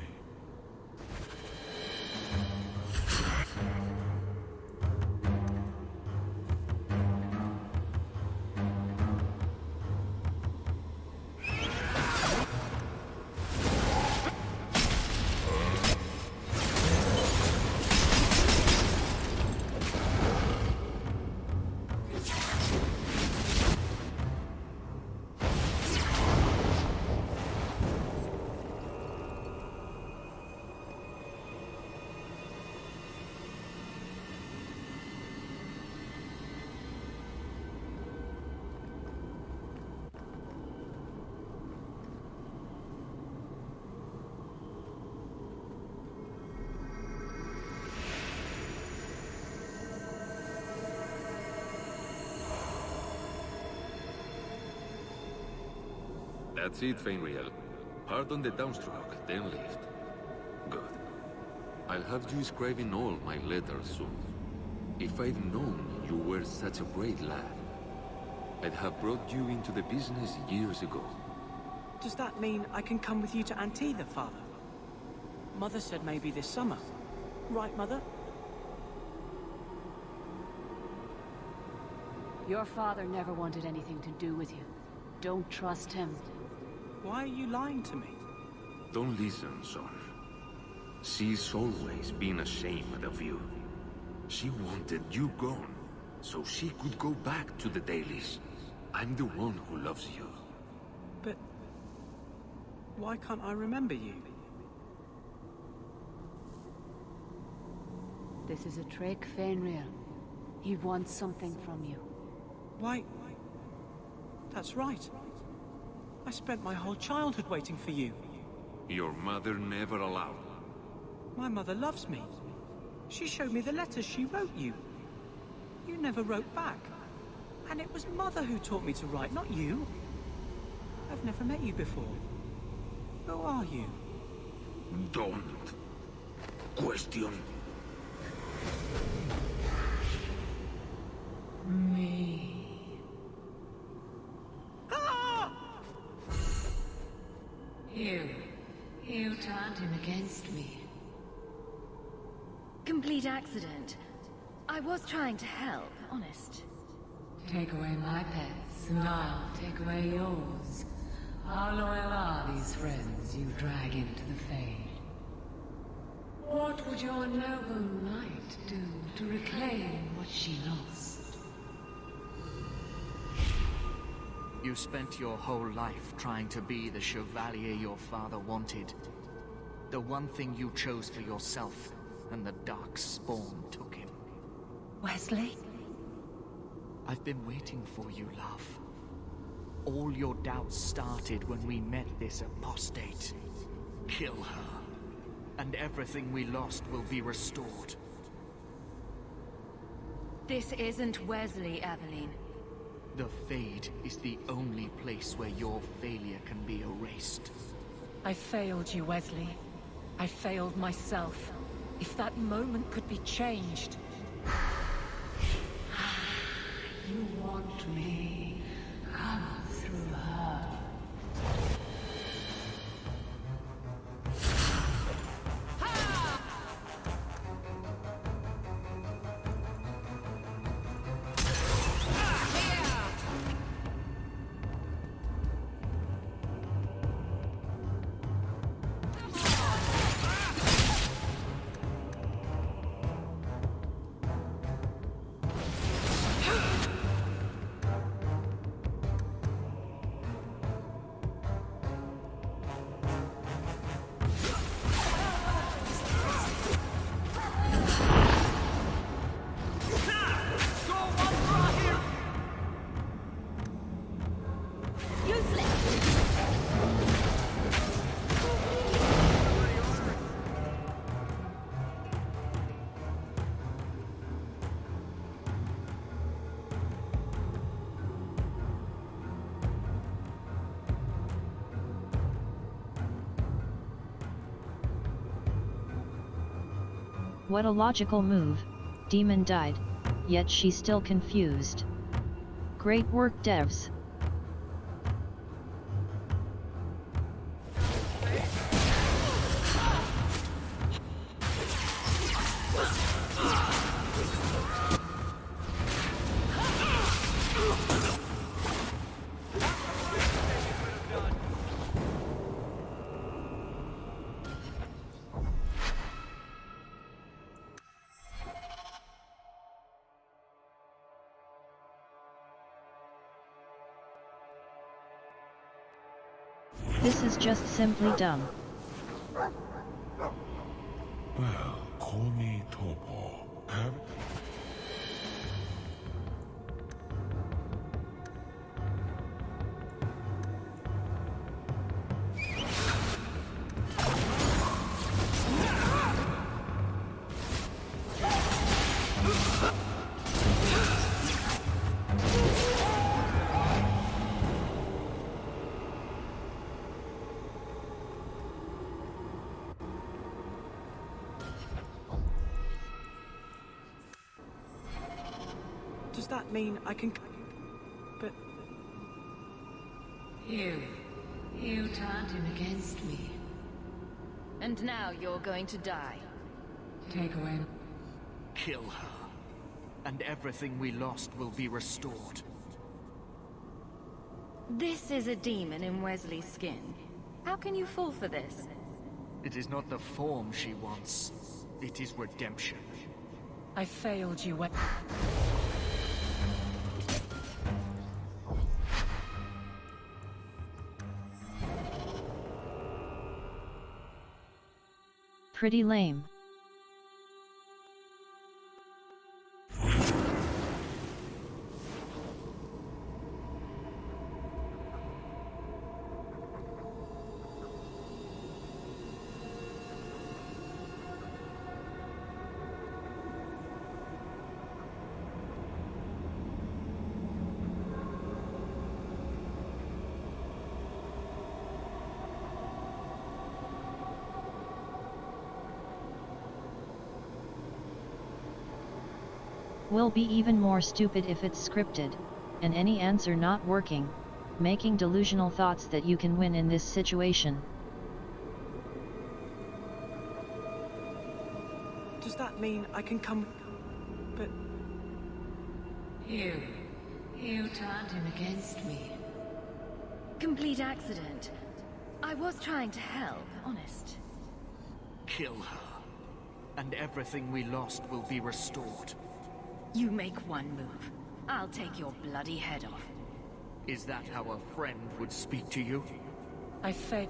That's it, Fenriel. Hard on the downstroke, then lift. Good. I'll have you scribing all my letters soon. If I'd known you were such a brave lad, I'd have brought you into the business years ago. Does that mean I can come with you to Antitha, Father? Mother said maybe this summer. Right, Mother? Your father never wanted anything to do with you. Don't trust him. Why are you lying to me? Don't listen, son. She's always been ashamed of you. She wanted you gone, so she could go back to the dailies. I'm the one who loves you. But... why can't I remember you? This is a trick, Fenrir. He wants something from you. Why... that's right. I spent my whole childhood waiting for you. Your mother never allowed. My mother loves me. She showed me the letters she wrote you. You never wrote back. And it was Mother who taught me to write, not you. I've never met you before. Who are you? Don't question me. You turned him against me. Complete accident. I was trying to help, honest. Take away my pets, and I'll take away yours. How loyal are these friends you drag into the Fade? What would your noble knight do to reclaim what she lost? You spent your whole life trying to be the chevalier your father wanted. The one thing you chose for yourself, and the dark spawn took him. Wesley? I've been waiting for you, love. All your doubts started when we met this apostate. Kill her, and everything we lost will be restored. This isn't Wesley, Aveline. The Fade is the only place where your failure can be erased. I failed you, Wesley. I failed myself. If that moment could be changed... You want me? Come through her. What a logical move. Demon died, yet she's still confused. Great work, devs. This is just simply dumb. Well, call me Topo. Have... Does that mean I can... But... You turned him against me. And now you're going to die. Take away... Kill her, and everything we lost will be restored. This is a demon in Wesley's skin. How can you fall for this? It is not the form she wants. It is redemption. I failed you when... Pretty lame. Will be even more stupid if it's scripted, and any answer not working, making delusional thoughts that you can win in this situation. Does that mean I can come... But... You turned him against me. Complete accident. I was trying to help, honest. Kill her, and everything we lost will be restored. You make one move, I'll take your bloody head off. Is that how a friend would speak to you? I failed.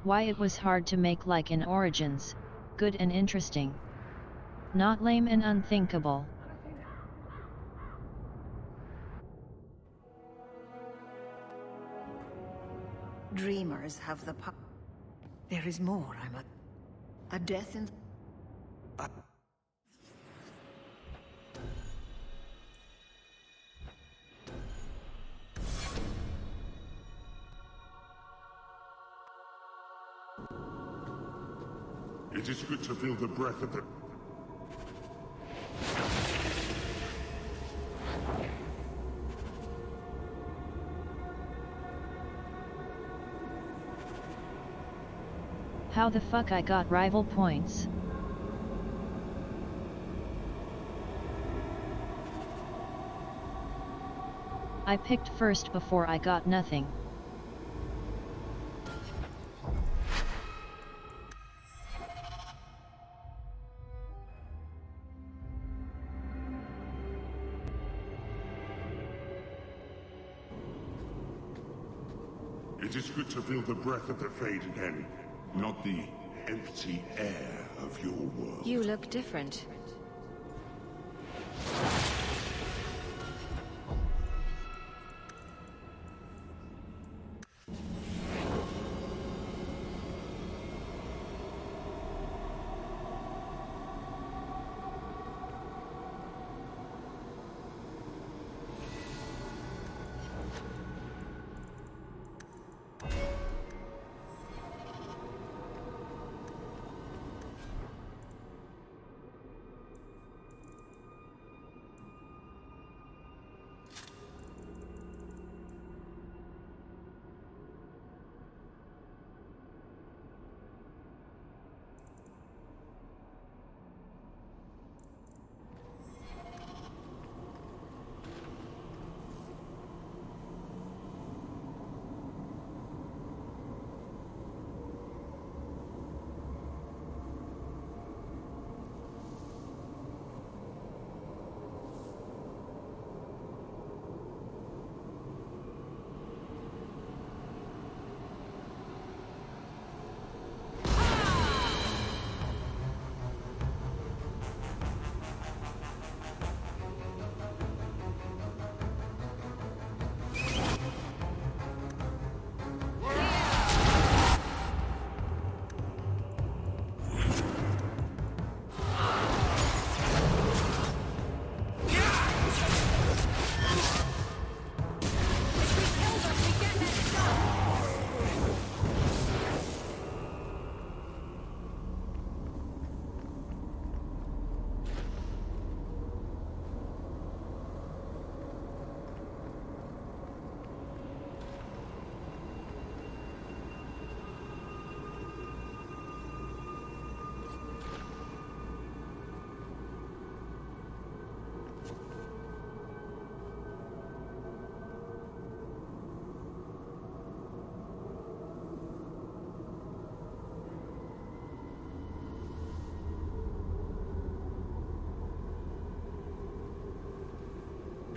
Why it was hard to make like in Origins, good and interesting. Not lame and unthinkable. Dreamers have the power. There is more, a death in... It is good to feel the breath of the... How the fuck I got rival points? I picked first before I got nothing. It is good to feel the breath of the Fade again, not the empty air of your world. You look different.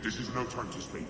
This is no time to speak.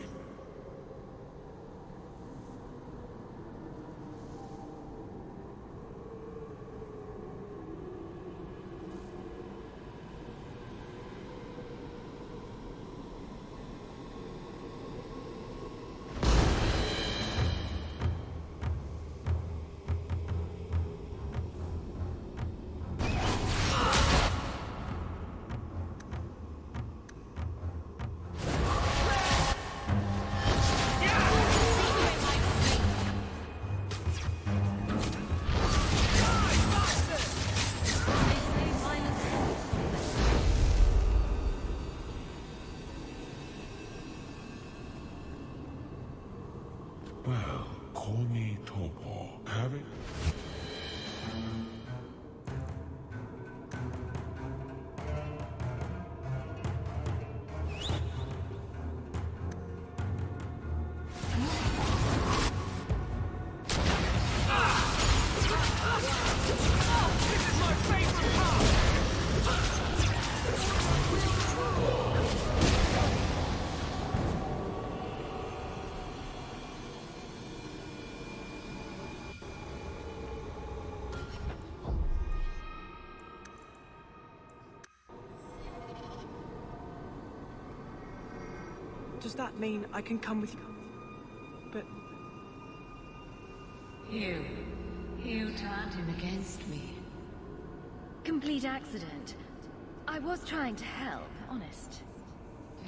does that mean I can come with you? But... You turned him against me. Complete accident. I was trying to help, honest.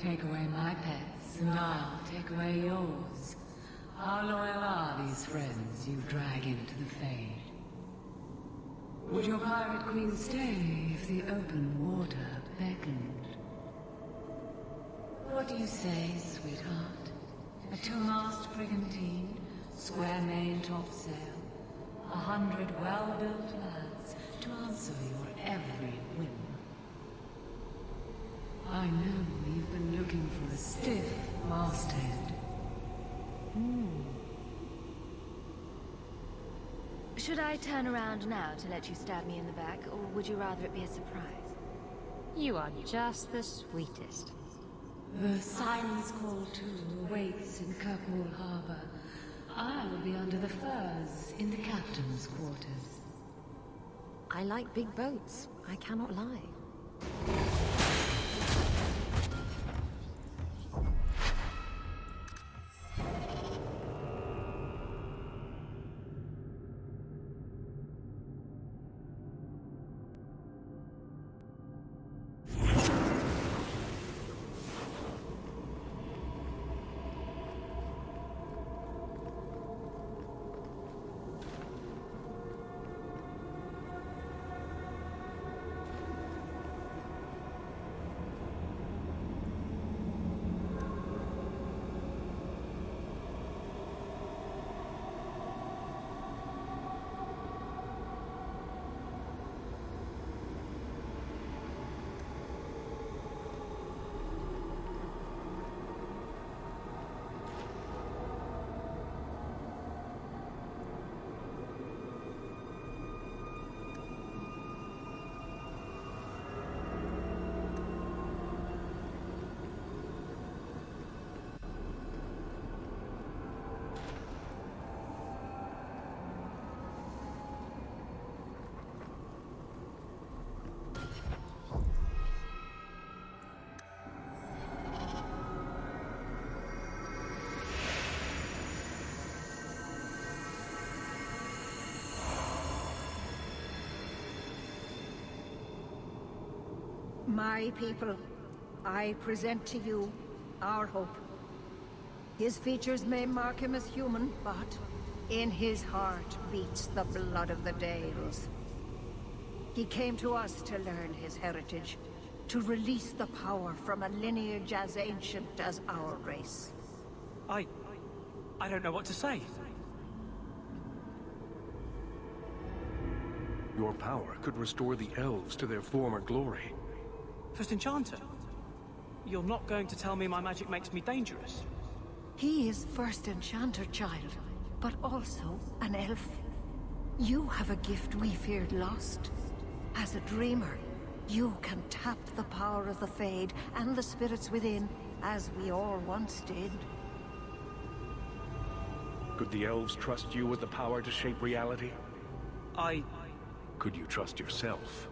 Take away my pets, and I'll take away yours. How loyal are these friends you drag into the Fade? Would your pirate queen stay if the open water beckoned? What do you say, sweetheart? A two-mast brigantine, square main topsail, 100 well-built lads to answer your every whim. I know you've been looking for a stiff masthead. Should I turn around now to let you stab me in the back, or would you rather it be a surprise? You are just the sweetest. The Siren's Call 2 awaits in Kirkwall Harbor. I will be under the firs in the captain's quarters. I like big boats, I cannot lie. My people, I present to you our hope. His features may mark him as human, but in his heart beats the blood of the Dales. He came to us to learn his heritage, to release the power from a lineage as ancient as our race. I don't know what to say. Your power could restore the elves to their former glory. First Enchanter, you're not going to tell me my magic makes me dangerous? He is First Enchanter, child, but also an elf. You have a gift we feared lost. As a dreamer, you can tap the power of the Fade and the spirits within, as we all once did. Could the elves trust you with the power to shape reality? Could you trust yourself?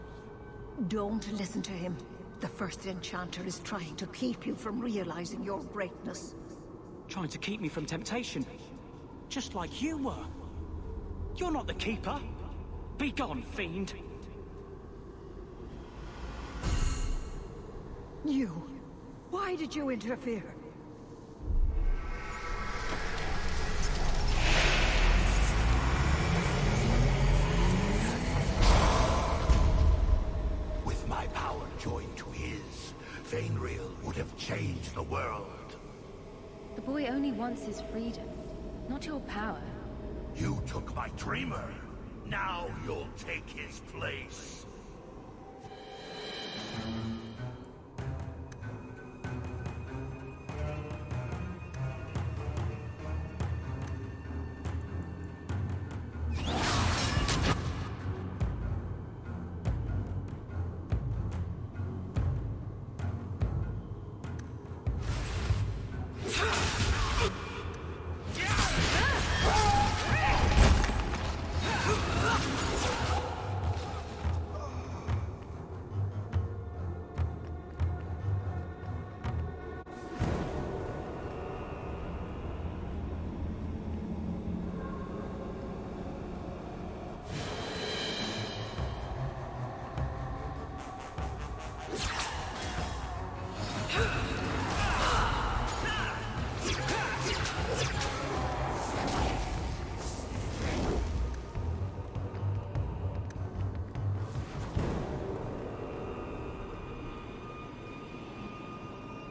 Don't listen to him. The First Enchanter is trying to keep you from realizing your greatness. Trying to keep me from temptation? Just like you were. You're not the Keeper. Be gone, fiend. You. Why did you interfere? With my power joined to his, Fainreal would have changed the world. The boy only wants his freedom, not your power. You took my dreamer. Now you'll take his place.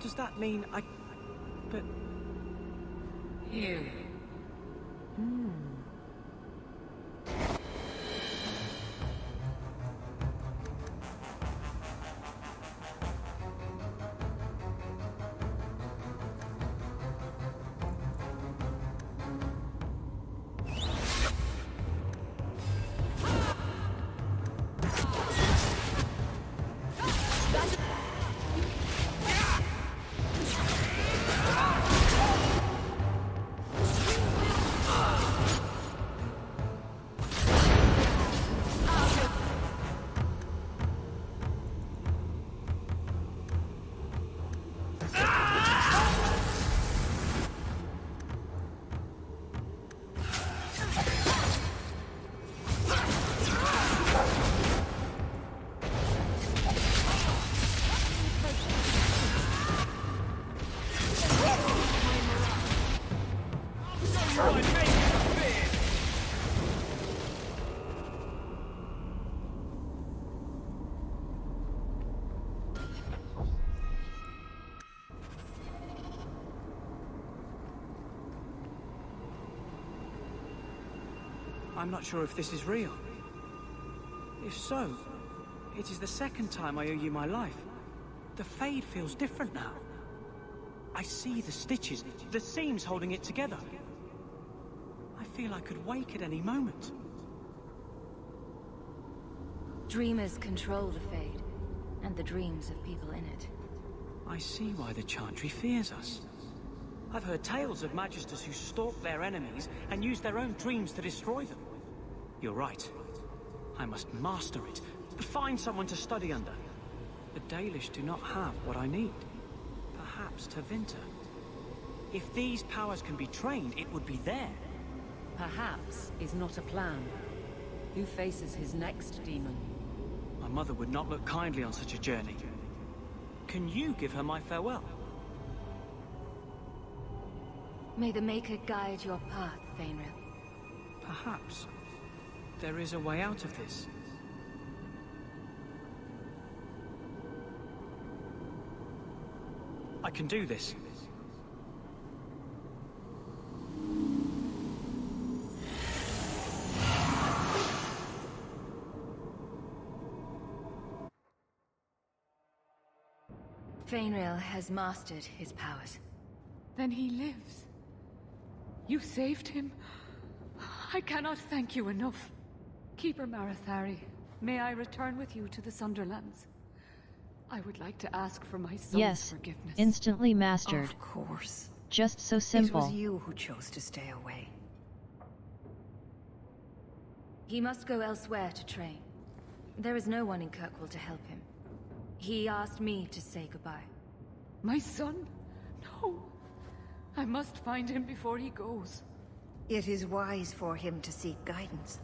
Does that mean I... But... You. I'm not sure if this is real. If so, it is the second time I owe you my life. The Fade feels different now. I see the stitches, the seams holding it together. I feel I could wake at any moment. Dreamers control the Fade, and the dreams of people in it. I see why the Chantry fears us. I've heard tales of Magisters who stalk their enemies and use their own dreams to destroy them. You're right. I must master it. Find someone to study under. The Dalish do not have what I need. Perhaps Tevinter. If these powers can be trained, it would be there. Perhaps is not a plan. Who faces his next demon? My mother would not look kindly on such a journey. Can you give her my farewell? May the Maker guide your path, Fainril. Perhaps. There is a way out of this. I can do this. Fainril has mastered his powers. Then he lives. You saved him. I cannot thank you enough. Keeper Marathari, may I return with you to the Sunderlands? I would like to ask for my son's forgiveness. Instantly mastered. Of course. Just so simple. It was you who chose to stay away. He must go elsewhere to train. There is no one in Kirkwall to help him. He asked me to say goodbye. My son? No. I must find him before he goes. It is wise for him to seek guidance.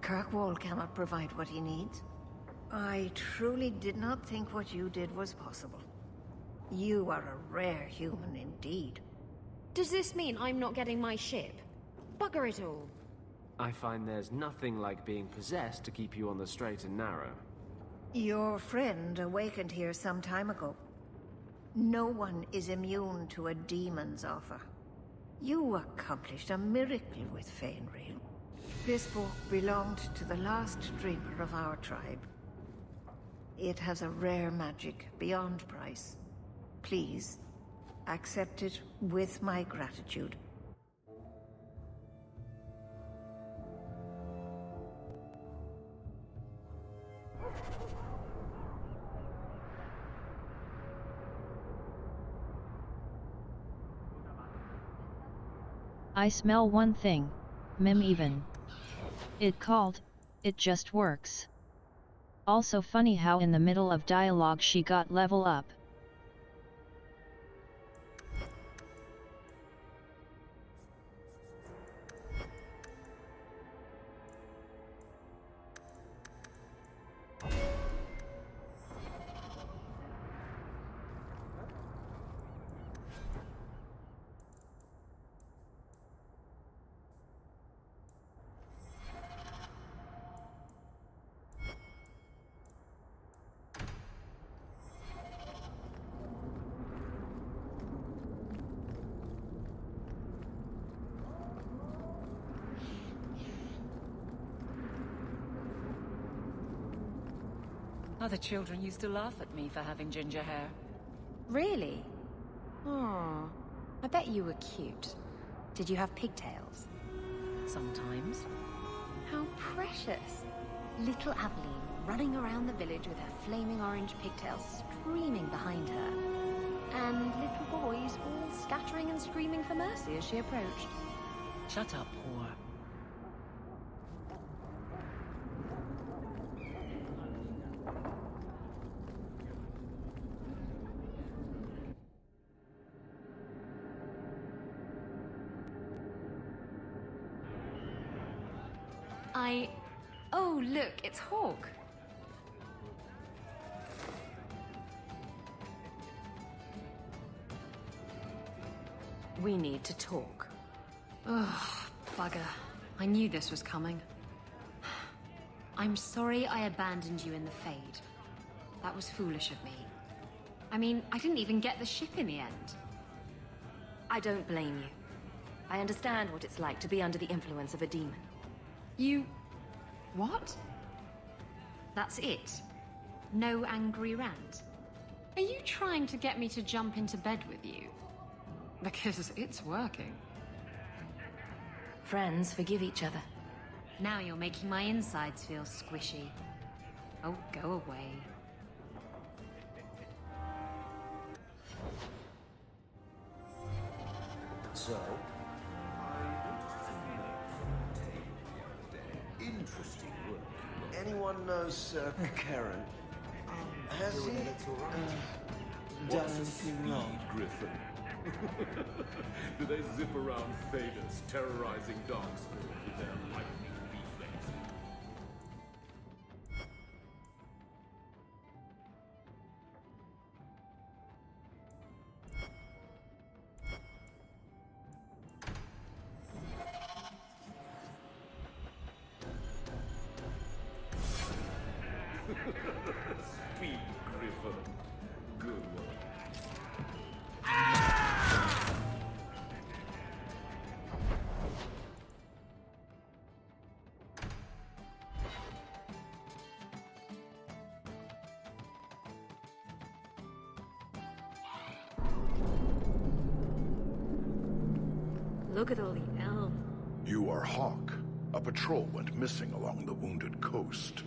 Kirkwall cannot provide what he needs. I truly did not think what you did was possible. You are a rare human indeed. Does this mean I'm not getting my ship? Bugger it all. I find there's nothing like being possessed to keep you on the straight and narrow. Your friend awakened here some time ago. No one is immune to a demon's offer. You accomplished a miracle with Fainril. This book belonged to the last dreamer of our tribe. It has a rare magic beyond price. Please, accept it with my gratitude. I smell one thing. Mim even. It called, it just works. Also funny how in the middle of dialogue she got level up. Other children used to laugh at me for having ginger hair. Really? Oh, I bet you were cute. Did you have pigtails? Sometimes. How precious. Little Aveline running around the village with her flaming orange pigtails streaming behind her. And little boys all scattering and screaming for mercy as she approached. Shut up, whore. Oh, look, it's Hawk. We need to talk. Ugh, bugger. I knew this was coming. I'm sorry I abandoned you in the Fade. That was foolish of me. I mean, I didn't even get the ship in the end. I don't blame you. I understand what it's like to be under the influence of a demon. You... what? That's it? No angry rant? Are you trying to get me to jump into bed with you? Because it's working. Friends forgive each other. Now you're making my insides feel squishy. Oh, go away. So? Interesting work. Anyone knows Karen? Has he done anything wrong? Griffin. Do they zip around faders, terrorizing Darkspawn with their lightning reflex? Speed, Griffin. Good one. Look at all the elves. You are Hawk. A patrol went missing along the wounded coast.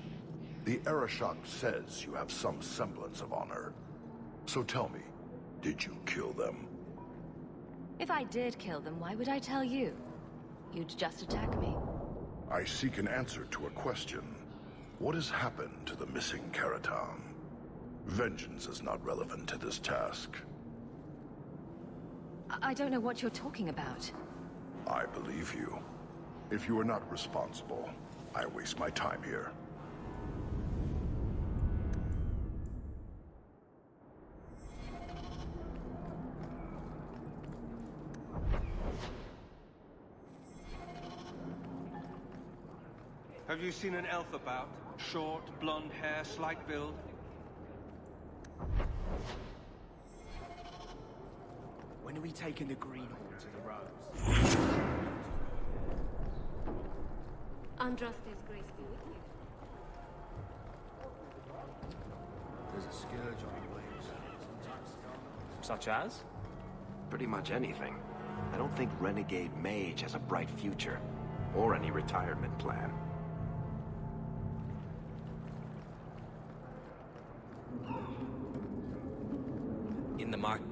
The Arashok says you have some semblance of honor. So tell me, did you kill them? If I did kill them, why would I tell you? You'd just attack me. I seek an answer to a question. What has happened to the missing Karatam? Vengeance is not relevant to this task. I don't know what you're talking about. I believe you. If you are not responsible, I waste my time here. Have you seen an elf about? Short, blonde hair, slight build? When are we taking the greenhorn to the Rose? Andraste's grace be with you. There's a scourge on the waves. Such as? Pretty much anything. I don't think Renegade Mage has a bright future. Or any retirement plan. In the market.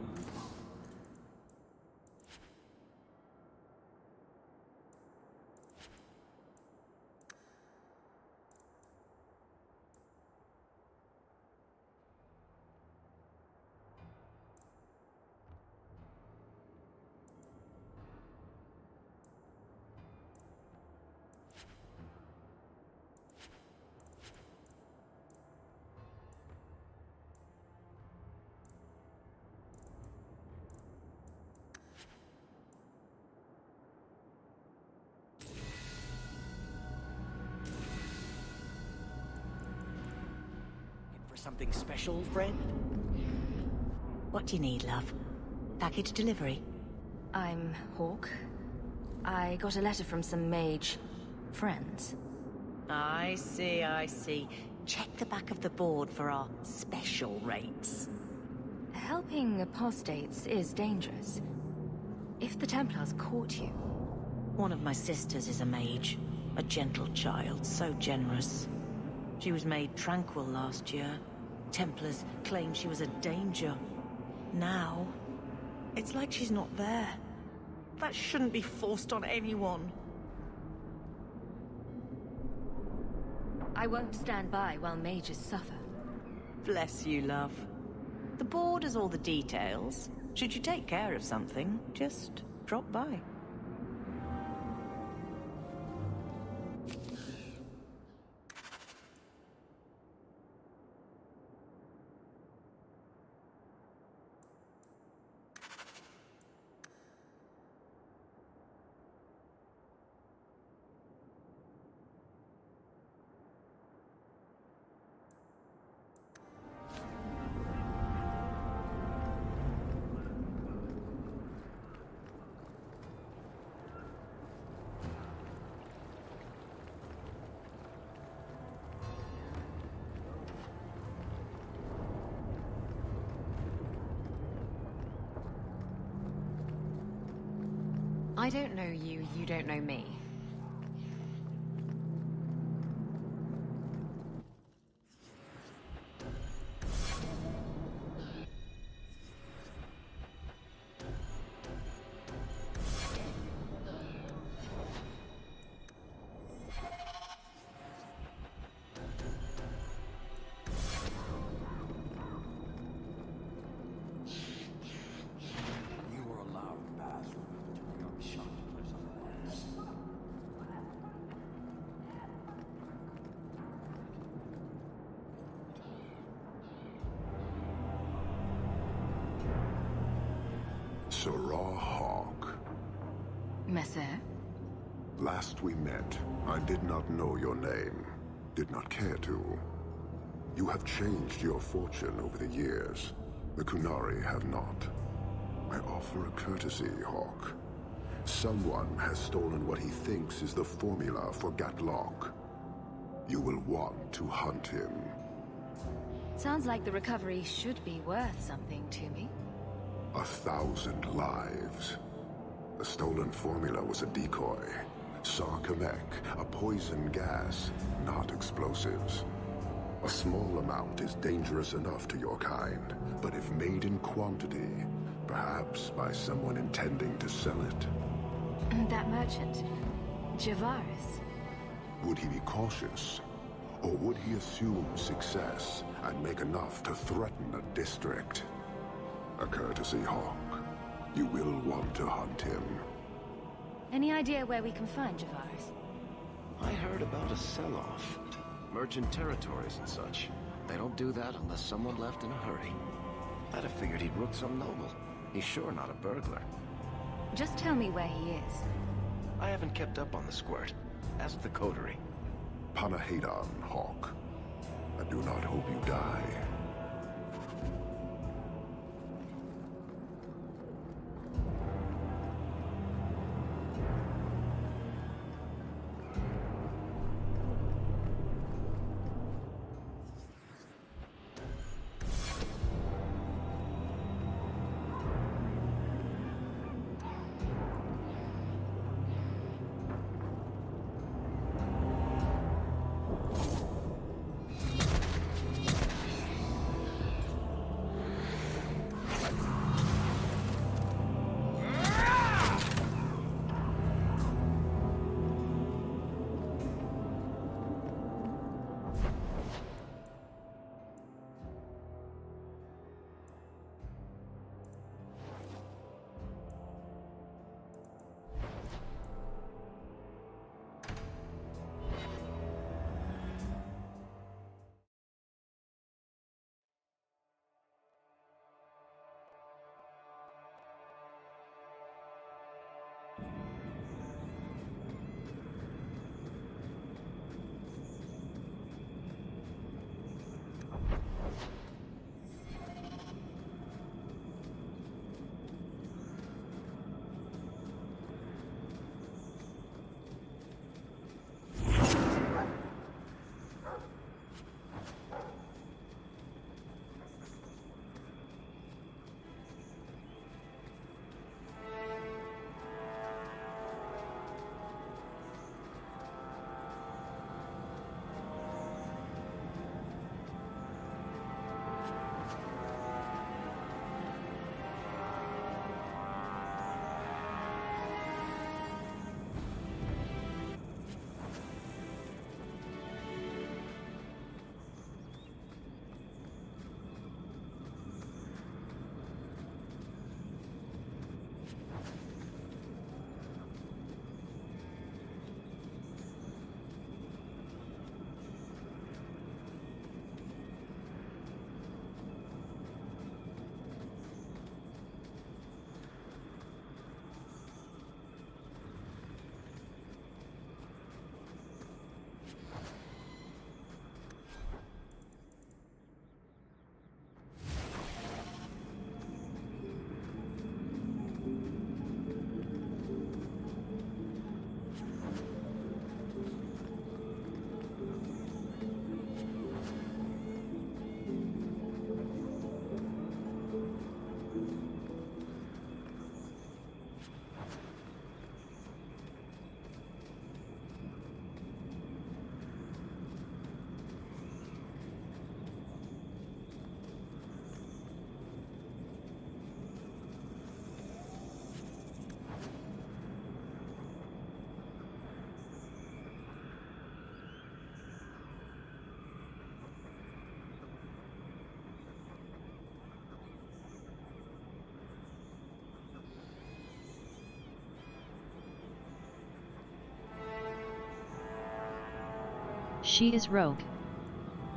Something special, friend? What do you need, love? Package delivery? I'm Hawk. I got a letter from some mage friends. I see, I see. Check the back of the board for our special rates. Helping apostates is dangerous. If the Templars caught you... One of my sisters is a mage. A gentle child, so generous. She was made tranquil last year. Templars claimed she was a danger. Now, it's like she's not there. That shouldn't be forced on anyone. I won't stand by while mages suffer. Bless you, love. The board has all the details. Should you take care of something, just drop by. I don't know you, you don't know me. Sirrah Hawk. Messer? Last we met, I did not know your name. Did not care to. You have changed your fortune over the years. The Kunari have not. I offer a courtesy, Hawk. Someone has stolen what he thinks is the formula for Gatlock. You will want to hunt him. Sounds like the recovery should be worth something to me. 1,000 lives. The stolen formula was a decoy. Sarkamek, a poison gas, not explosives. A small amount is dangerous enough to your kind, but if made in quantity, perhaps by someone intending to sell it. That merchant, Javaris. Would he be cautious? Or would he assume success and make enough to threaten a district? A courtesy, Hawk. You will want to hunt him. Any idea where we can find Javaris? I heard about a sell-off. Merchant territories and such. They don't do that unless someone left in a hurry. I'd have figured he'd rook some noble. He's sure not a burglar. Just tell me where he is. I haven't kept up on the squirt. Ask the coterie. Panahedon, Hawk. I do not hope you die. she is rogue.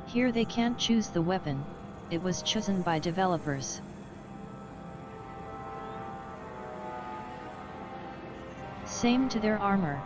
Here they can't choose the weapon, it was chosen by developers. Same to their armor.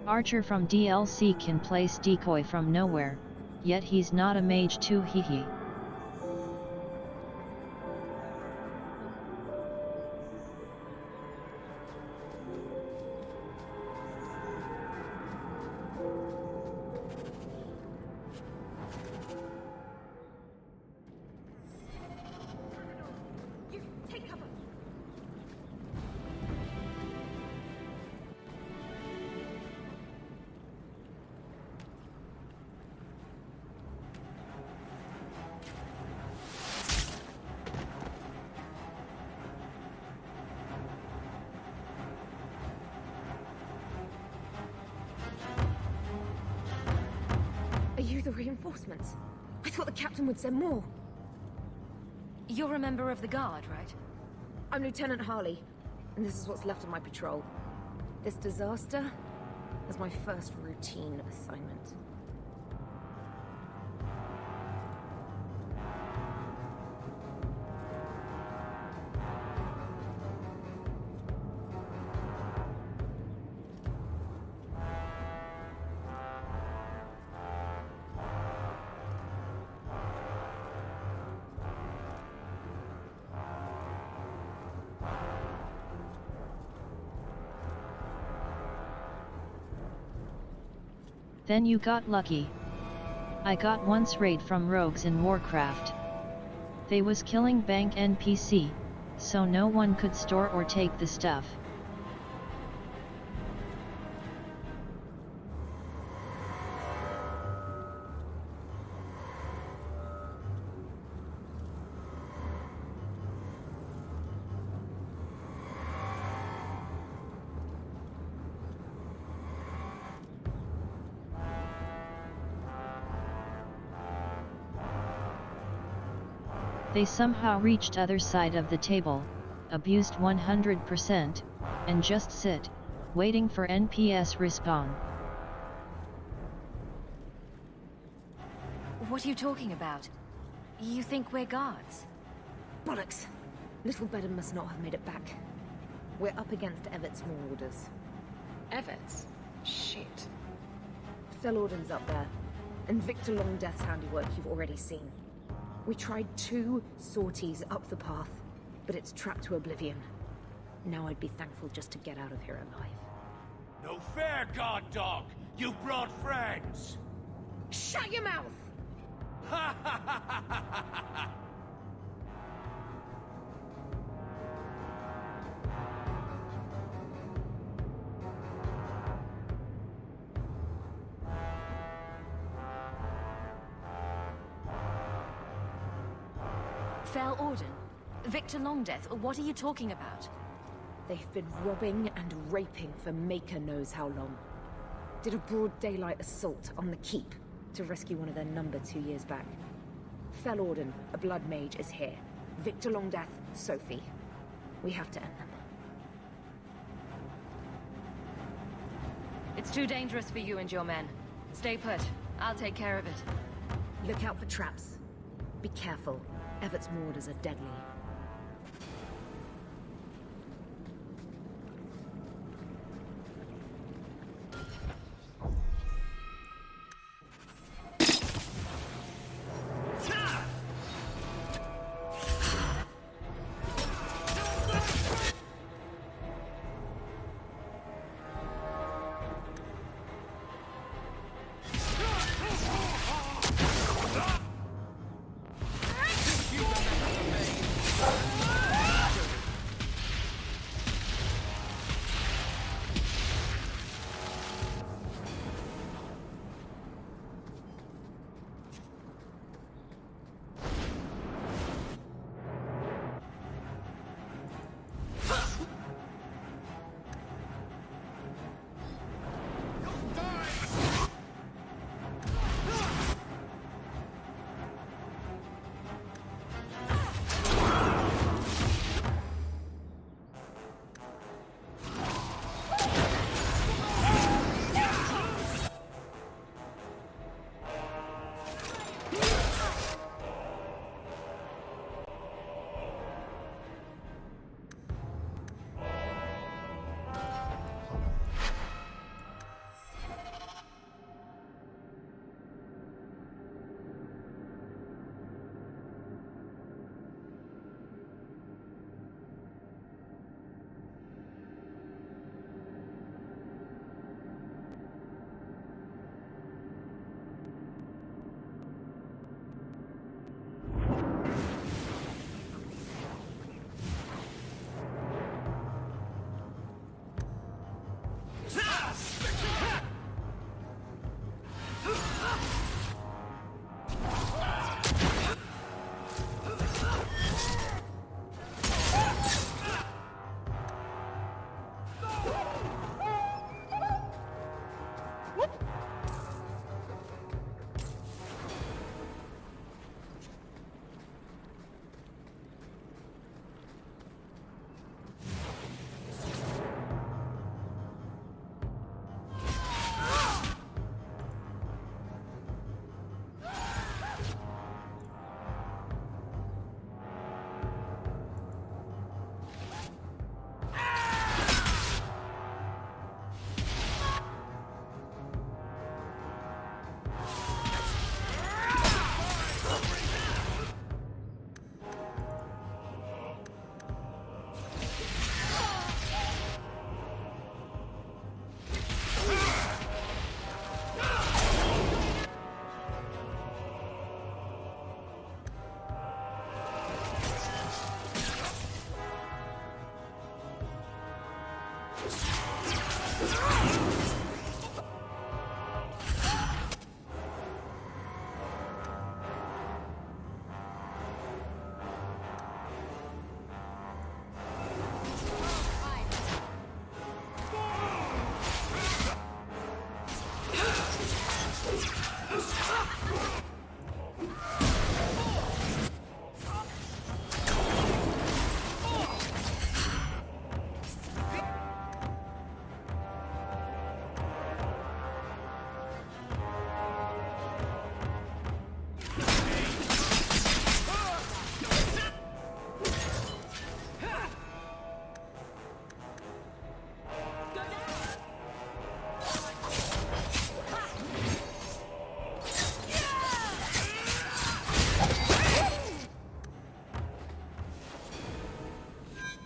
Archer from DLC can place decoy from nowhere, yet he's not a mage too, hehe. Are you the reinforcements? I thought the captain would send more. You're a member of the Guard, right? I'm Lieutenant Harley, and this is what's left of my patrol. This disaster is my first routine assignment. Then you got lucky. I got once raid from rogues in Warcraft. They was killing bank NPC, so no one could store or take the stuff. They somehow reached other side of the table, abused 100%, and just sit, waiting for NPS respawn. What are you talking about? You think we're guards? Bollocks! Little Bedham must not have made it back. We're up against Evert's marauders. Evert's? Shit. Felorden's up there, and Victor Longdeath's handiwork you've already seen. We tried 2 sorties up the path, but it's trapped to oblivion. Now I'd be thankful just to get out of here alive. No fair, guard dog! You brought friends! Shut your mouth! Ha ha ha ha ha ha! Felorden? Victor Longdeath, what are you talking about? They've been robbing and raping for Maker knows how long. did a broad daylight assault on the Keep to rescue one of their number 2 years back. Fellorden, a blood mage, is here. Victor Longdeath, Sophie. We have to end them. It's too dangerous for you and your men. Stay put. I'll take care of it. Look out for traps. Be careful. Everett's mortars are deadly.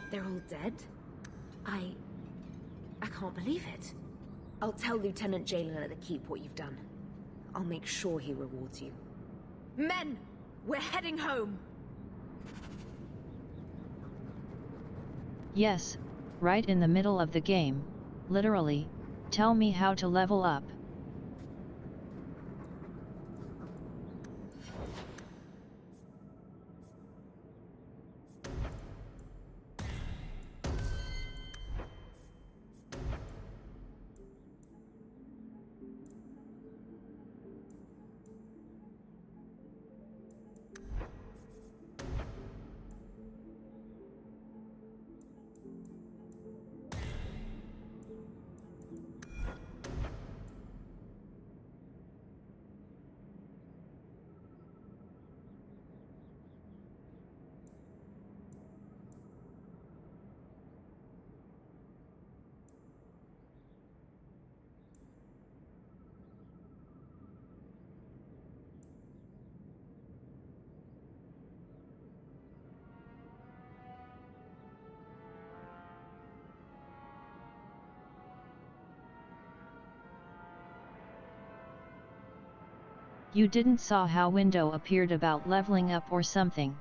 They're all dead? I can't believe it. I'll tell Lieutenant Jalen at the Keep what you've done. I'll make sure he rewards you. Men! We're heading home! Yes, right in the middle of the game, literally. Tell me how to level up. You didn't saw how window appeared about leveling up or something?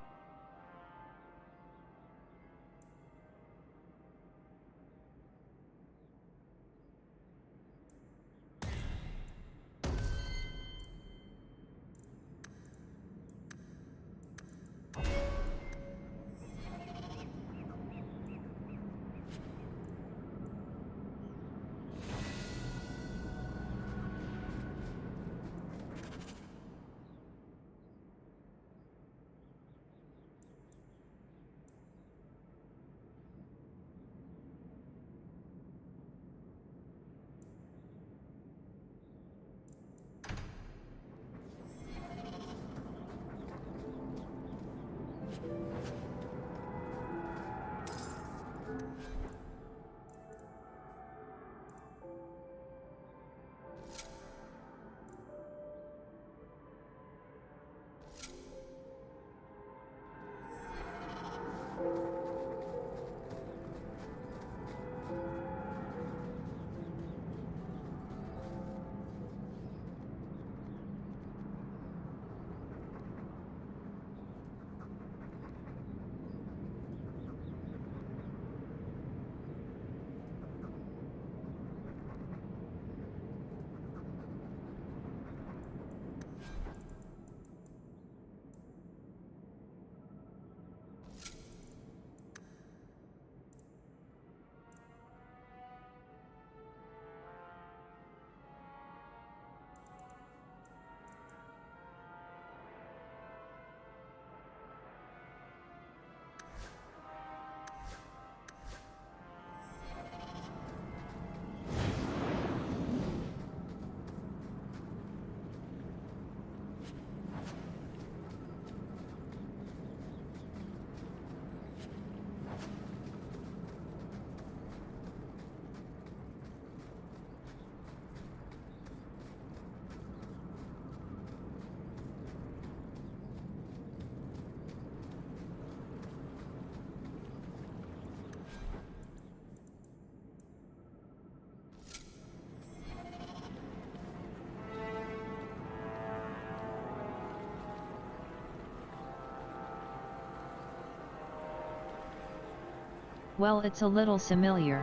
Well, it's a little familiar.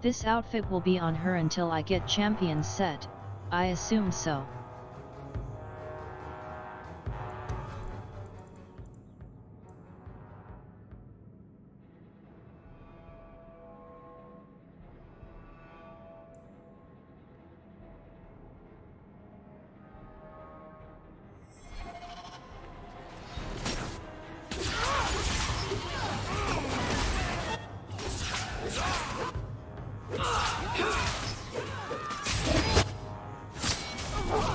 This outfit will be on her until I get champions set, I assume so. Ah!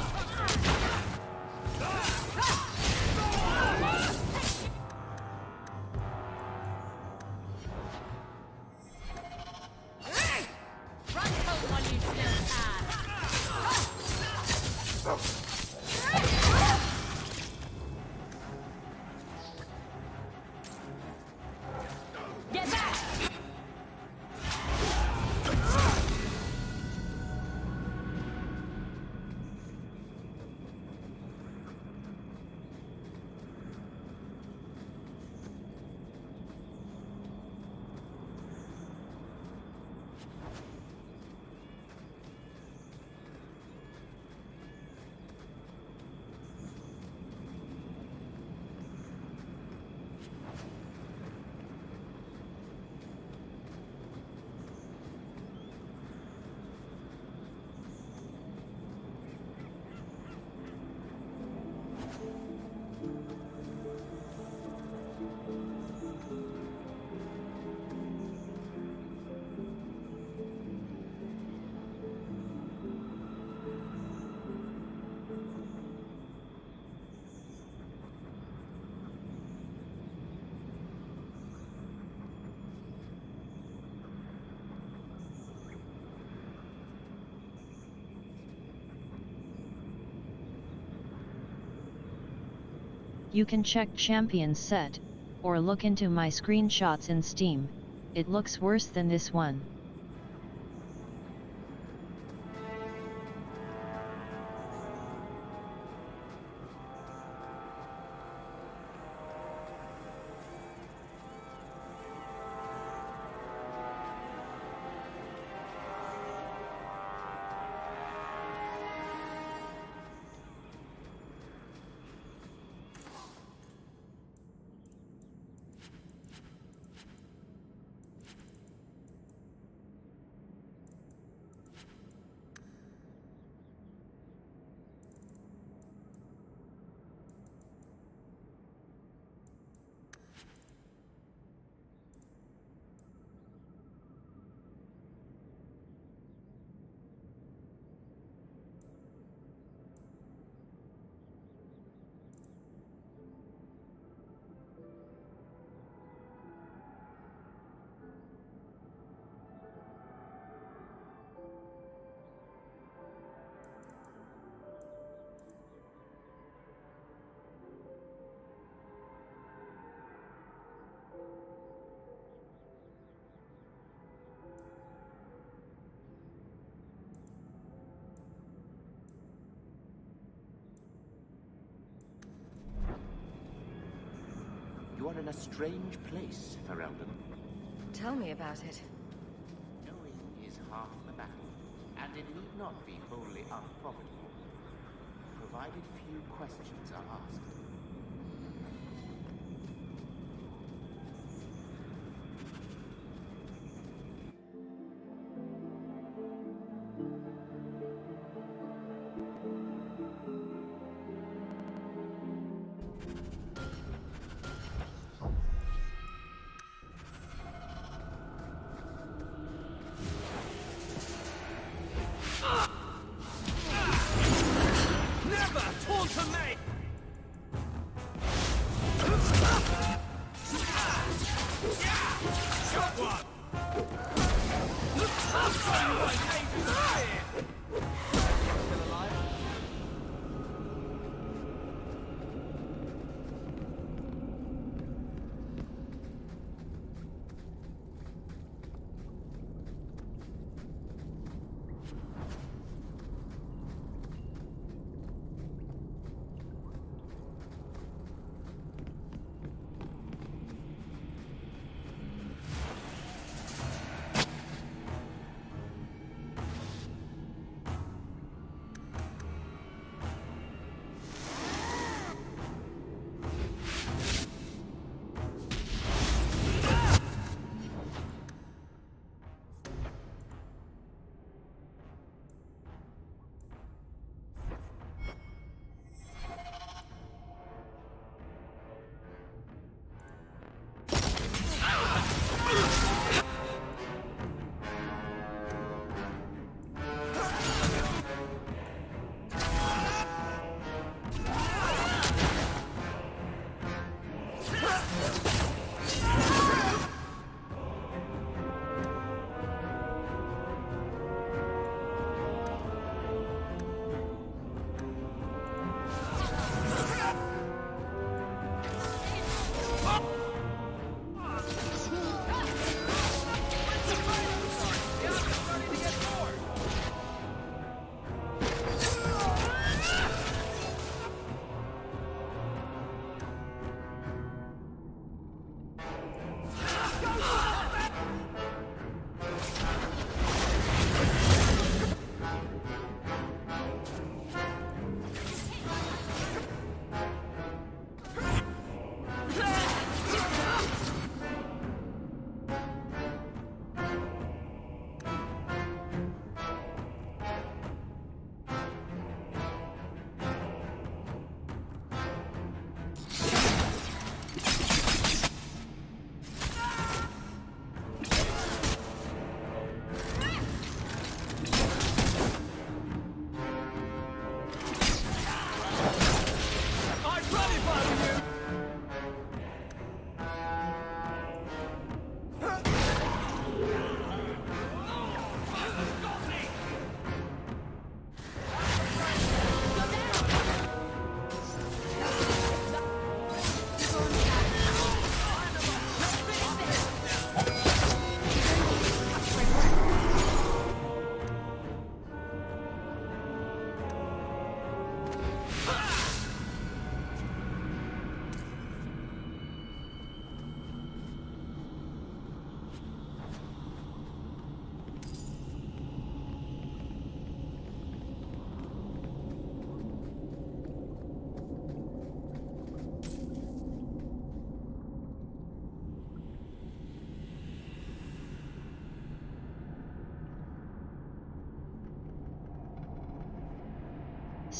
You can check Champions set, or look into my screenshots in Steam. It looks worse than this one. You are in a strange place, Ferelden. Tell me about it. Knowing is half the battle, and it need not be wholly unprofitable, provided few questions are asked. Never taunter me! Shot one! I'll show you what neighbors are here! Still alive?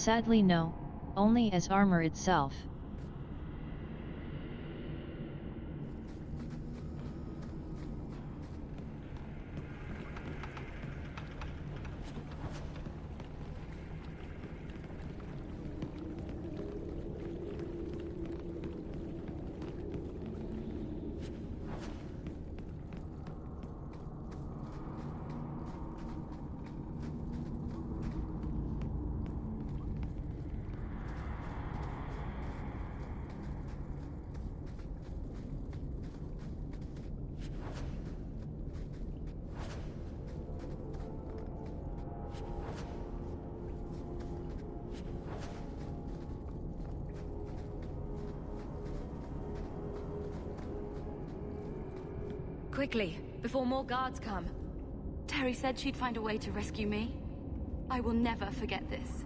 Sadly no, only as armor itself. Quickly, before more guards come. Terry said she'd find a way to rescue me. I will never forget this.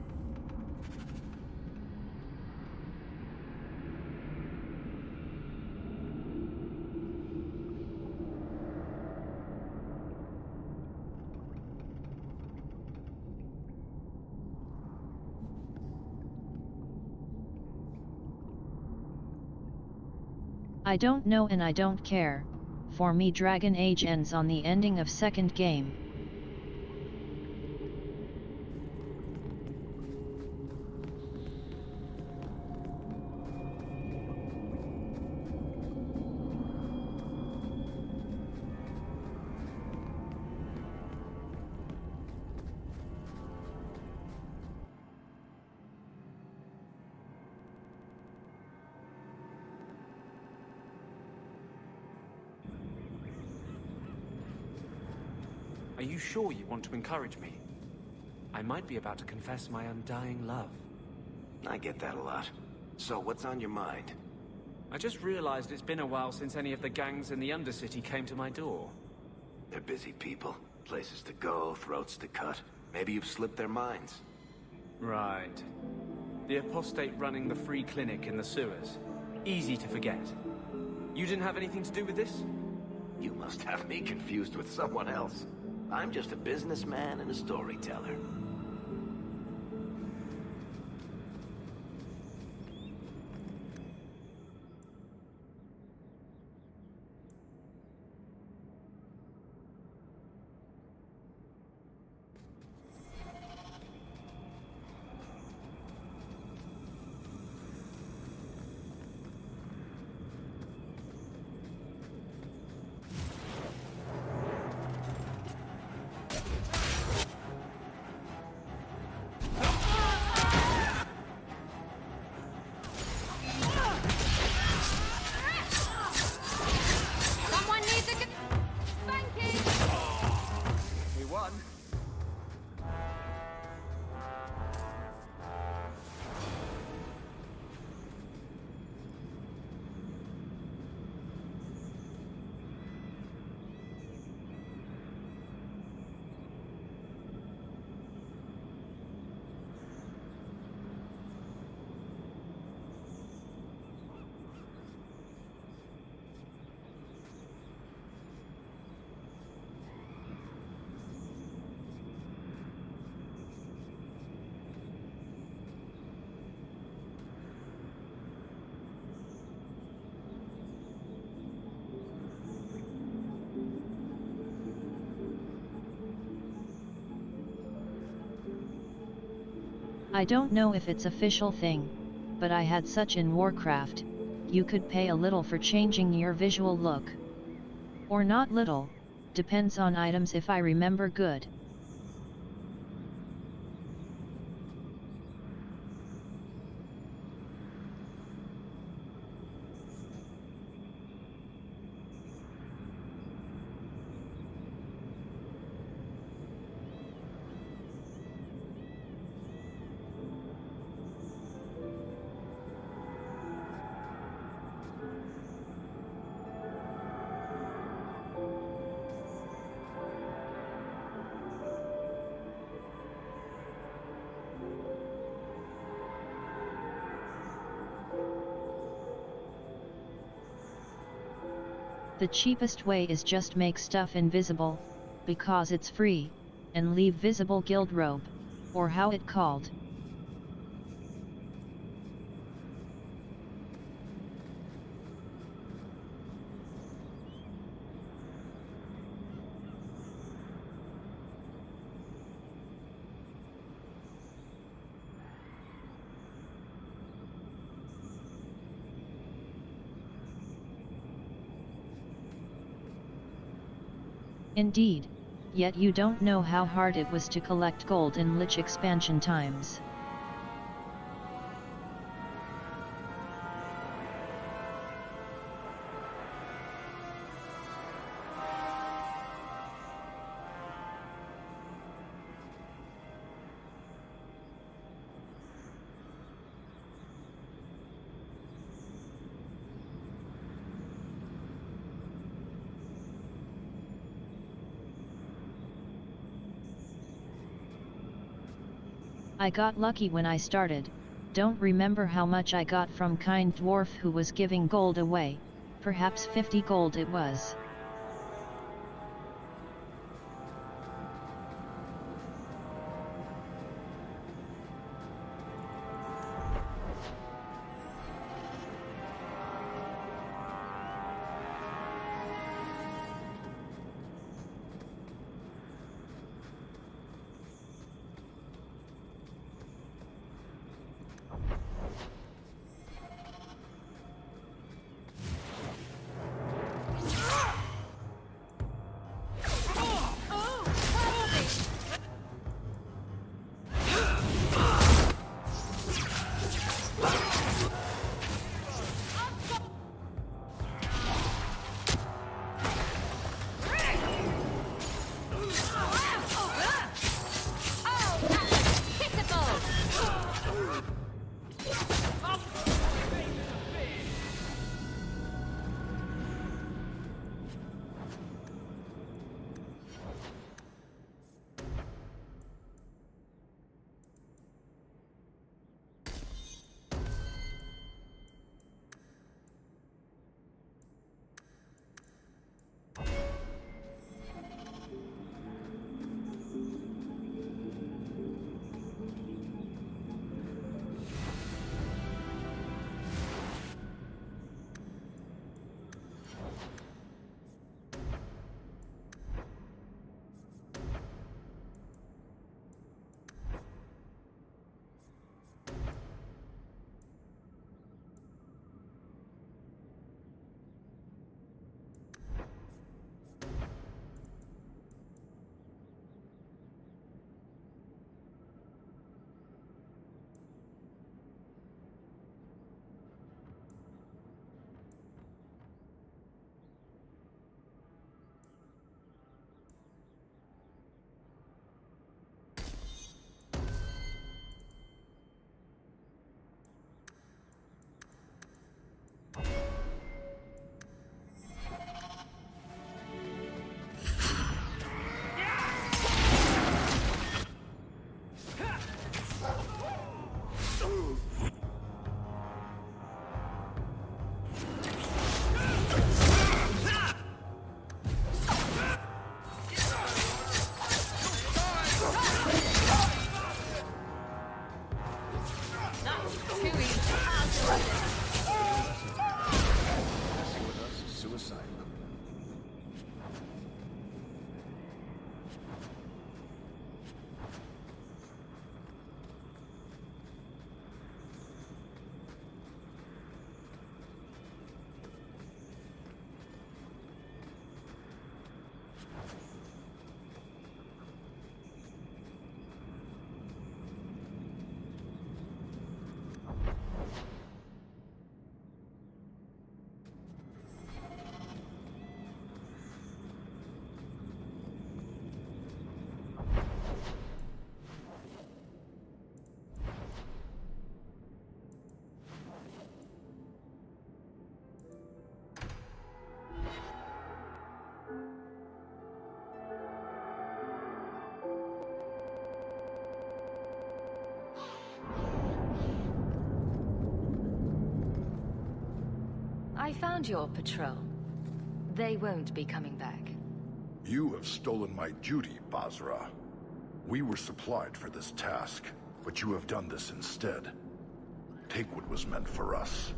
I don't know and I don't care. For me Dragon Age ends on the ending of second game. Are you sure you want to encourage me? I might be about to confess my undying love. I get that a lot. So what's on your mind? I just realized it's been a while since any of the gangs in the Undercity came to my door. They're busy people. Places to go, throats to cut. Maybe you've slipped their minds. Right. The apostate running the free clinic in the sewers. Easy to forget. You didn't have anything to do with this? You must have me confused with someone else. I'm just a businessman and a storyteller. I don't know if it's official thing, but I had such in Warcraft, you could pay a little for changing your visual look. Or not little, depends on items if I remember good. The cheapest way is just make stuff invisible, because it's free, and leave visible guild robe, or how it called. Indeed, yet you don't know how hard it was to collect gold in Lich expansion times. I got lucky when I started, don't remember how much I got from kind dwarf who was giving gold away, perhaps 50 gold it was. I found your patrol. They won't be coming back. You have stolen my duty, Basra. We were supplied for this task, but you have done this instead. Take what was meant for us.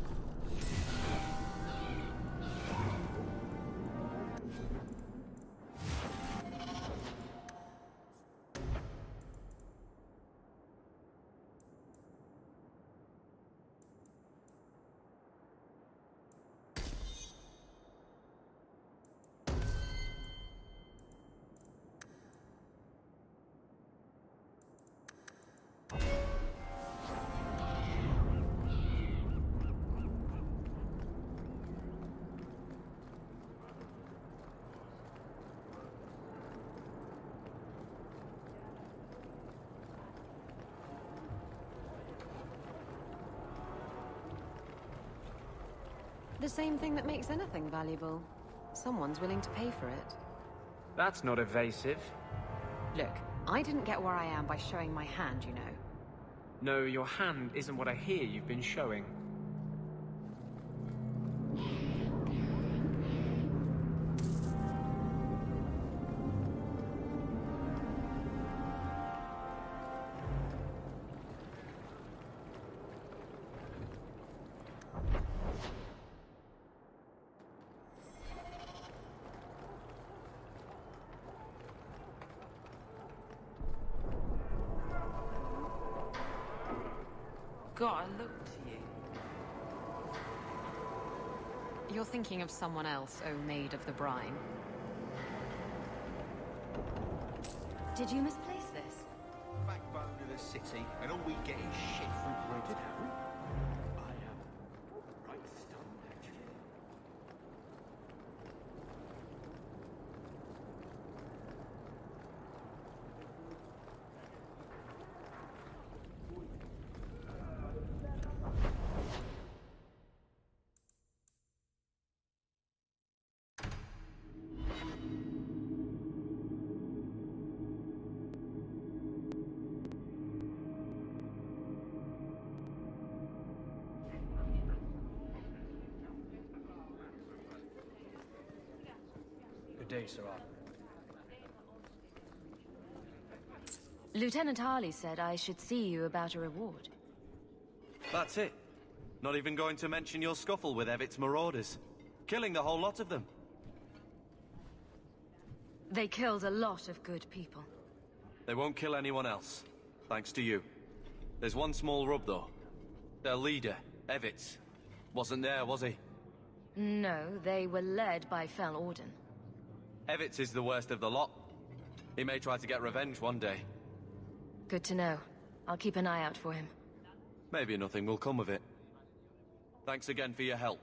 The same thing that makes anything valuable. Someone's willing to pay for it. That's not evasive. Look, I didn't get where I am by showing my hand, you know. No, your hand isn't what I hear you've been showing. God, look to you. You're thinking of someone else, O Maid of the Brine. Did you misplace this? Backbone of the city, and all we get is shit from Bridgetown. I am right stunned, actually. Good day, Sir. Lieutenant Harley said I should see you about a reward. That's it. Not even going to mention your scuffle with Evit's marauders. Killing the whole lot of them. They killed a lot of good people. They won't kill anyone else. Thanks to you. There's one small rub, though. Their leader, Evitz, wasn't there, was he? No, they were led by Fel Orden. Evitz is the worst of the lot. He may try to get revenge one day. Good to know. I'll keep an eye out for him. Maybe nothing will come of it. Thanks again for your help.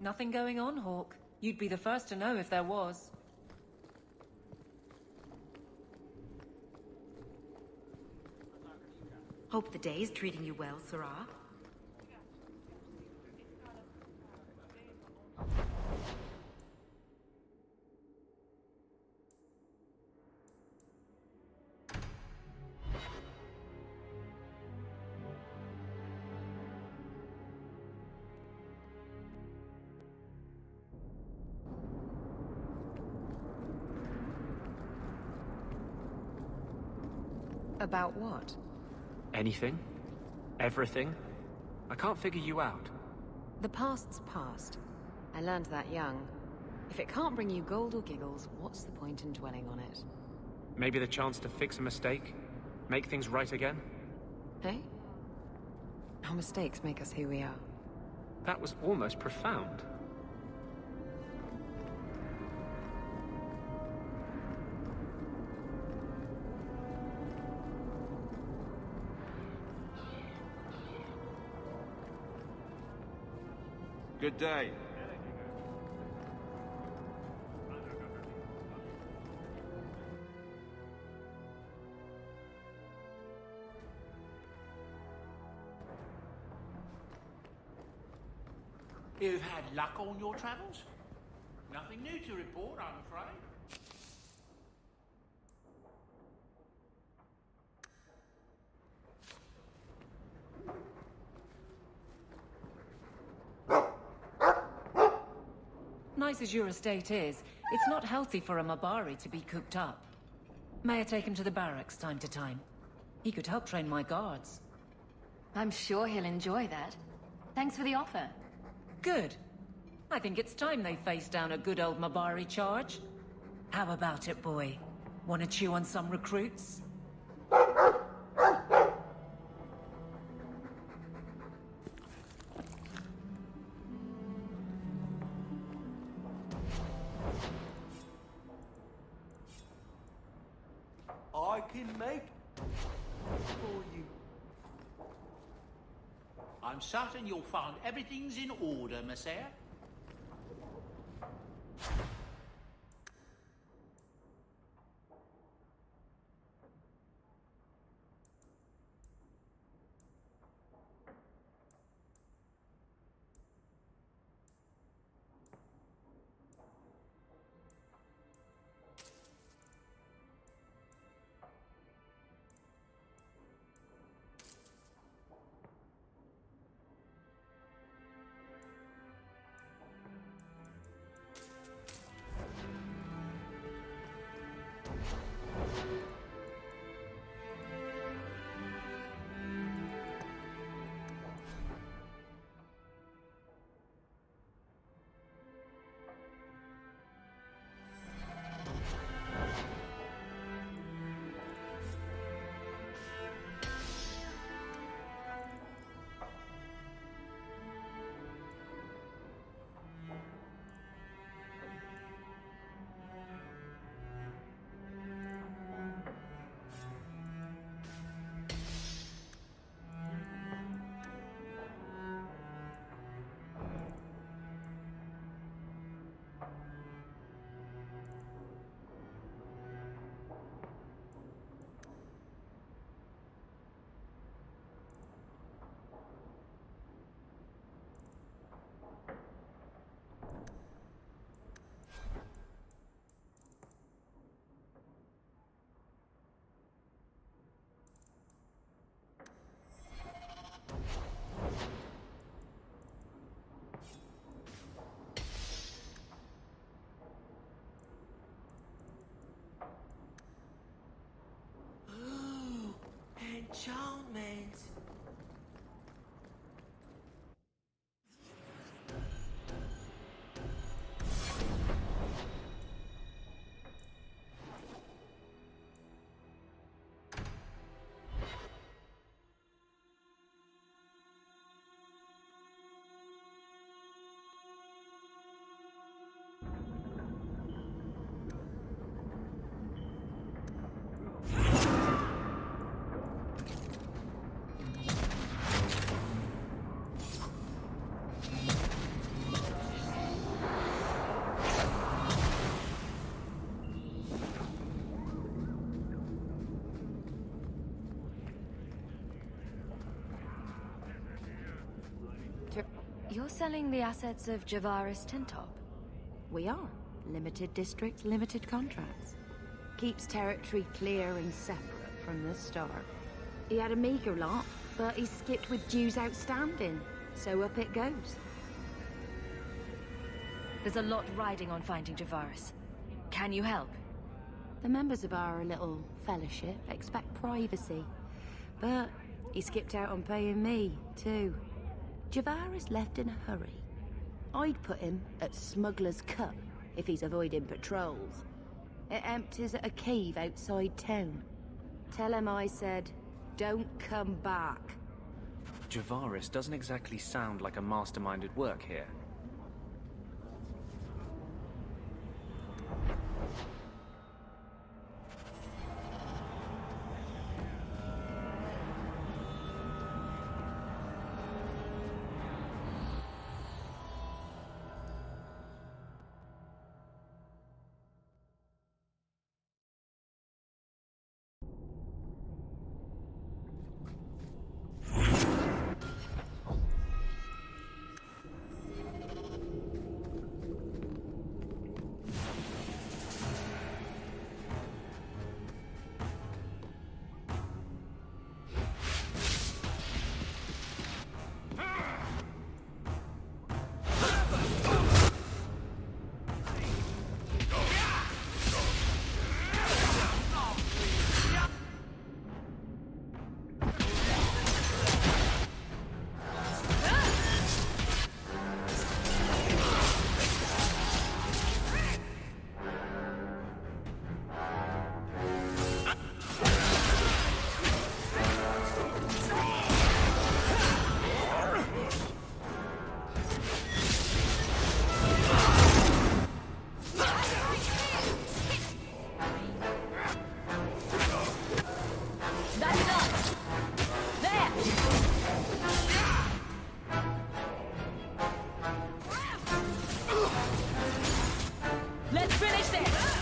Nothing going on, Hawk. You'd be the first to know if there was. Hope the day is treating you well, Sarah. About what? Anything? Everything? I can't figure you out. The past's past. I learned that young. If it can't bring you gold or giggles, what's the point in dwelling on it? Maybe the chance to fix a mistake? Make things right again? Hey? Our mistakes make us who we are. That was almost profound. Good day. You've had luck on your travels? Nothing new to report, I'm afraid. Nice as your estate is, it's not healthy for a Mabari to be cooped up. May I take him to the barracks time to time? He could help train my guards. I'm sure he'll enjoy that. Thanks for the offer. Good. I think it's time they face down a good old Mabari charge. How about it, boy? Want to chew on some recruits? I can make for you. I'm certain you'll find everything's in order, Messiah. Enchantment. You're selling the assets of Javaris Tintop? We are. Limited districts, limited contracts. Keeps territory clear and separate from the start. He had a meager lot, but he skipped with dues outstanding, so up it goes. There's a lot riding on finding Javaris. Can you help? The members of our little fellowship expect privacy, but he skipped out on paying me, too. Javaris left in a hurry. I'd put him at Smuggler's Cut if he's avoiding patrols. It empties at a cave outside town. Tell him I said, don't come back. Javaris doesn't exactly sound like a mastermind at work here. Let's finish this!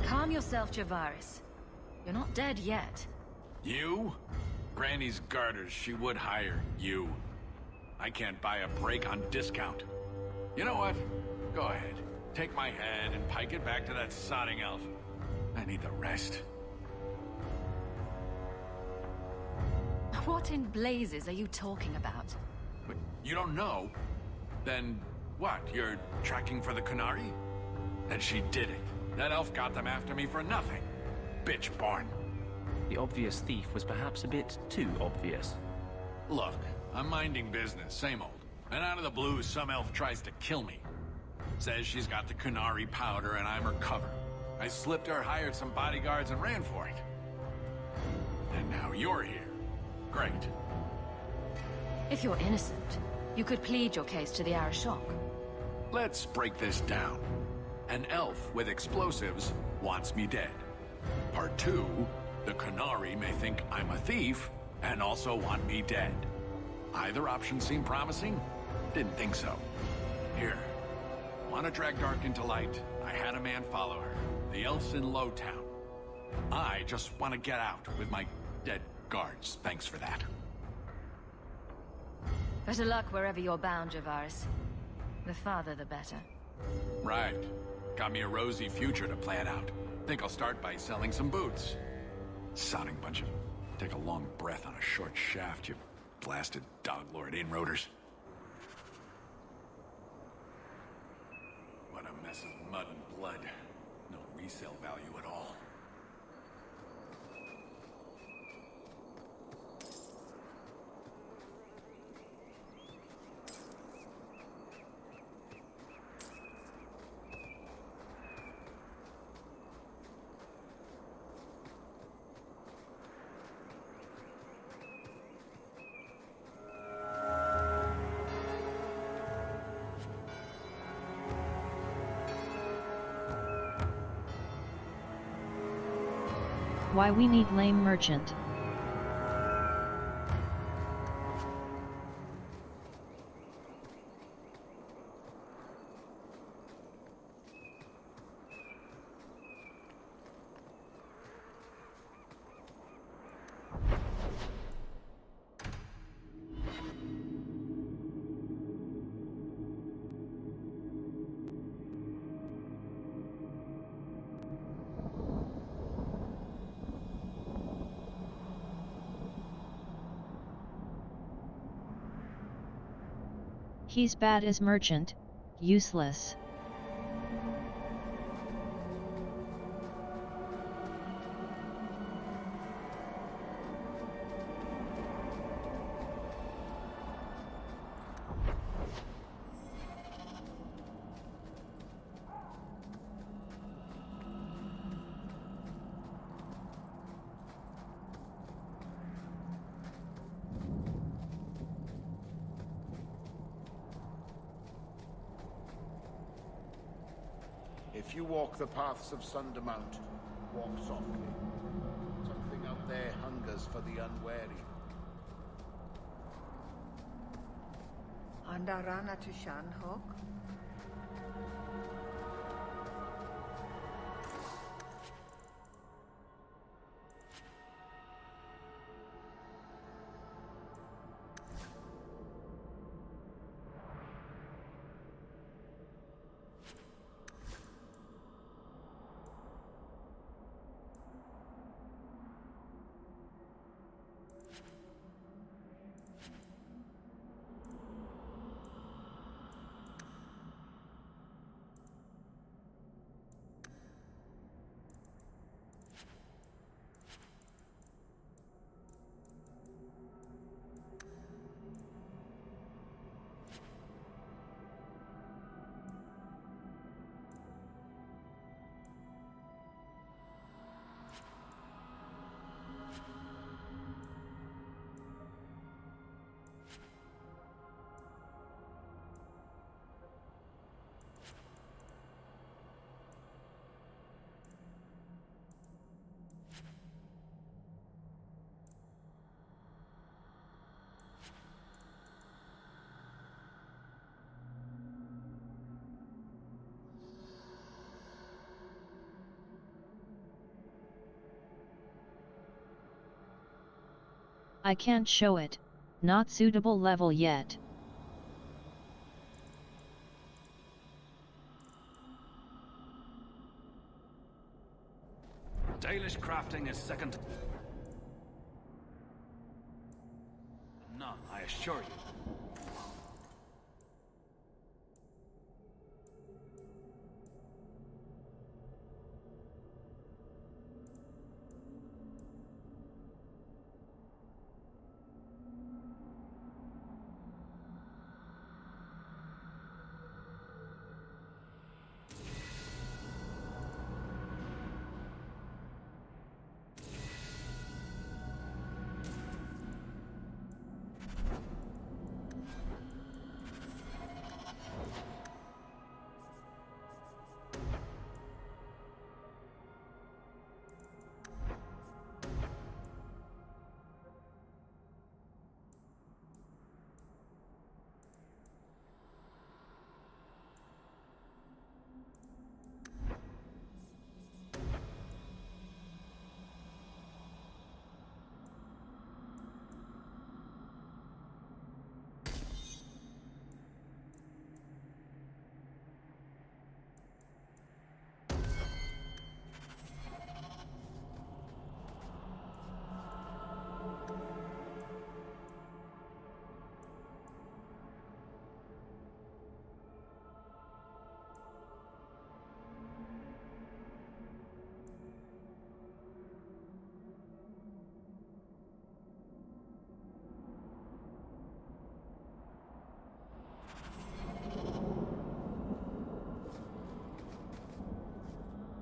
Calm yourself, Javaris. You're not dead yet. You? Granny's garters, she would hire you. I can't buy a break on discount. You know what? Go ahead. Take my head and pike it back to that sodding elf. I need the rest. What in blazes are you talking about? But you don't know? Then what? You're tracking for the Qunari? Then she did it. That elf got them after me for nothing. Bitch born. The obvious thief was perhaps a bit too obvious. Look, I'm minding business, same old. And out of the blue, some elf tries to kill me. Says she's got the Qunari powder and I'm her cover. I slipped her, hired some bodyguards, and ran for it. And now you're here. Great. If you're innocent, you could plead your case to the Arashok. Let's break this down. An elf with explosives wants me dead. Part 2, the Qunari may think I'm a thief and also want me dead. Either option seemed promising? Didn't think so. Here. Want to drag Dark into light? I had a man follow her. The elf's in Lowtown. I just want to get out with my dead guards. Thanks for that. Better luck wherever you're bound, Javaris. The farther, the better. Right. Got me a rosy future to plan out. Think I'll start by selling some boots. Sodding bunch of... Take a long breath on a short shaft, you blasted dog-lord inroaders. What a mess of mud and blood. No resale value at all. Why we need lame merchant. He's bad as merchant, useless. If you walk the paths of Sundermount, walk softly. there hungers for the unwary. Andarana Tushan Hawk. I can't show it, not suitable level yet. Dalish crafting is second. None, I assure you.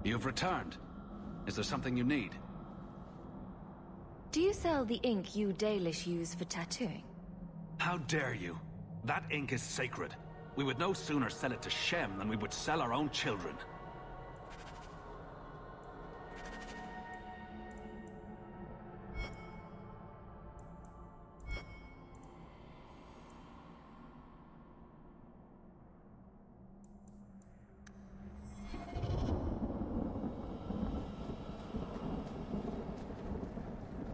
You've returned. Is there something you need? Do you sell the ink you Dalish use for tattooing? How dare you? That ink is sacred. We would no sooner sell it to Shem than we would sell our own children.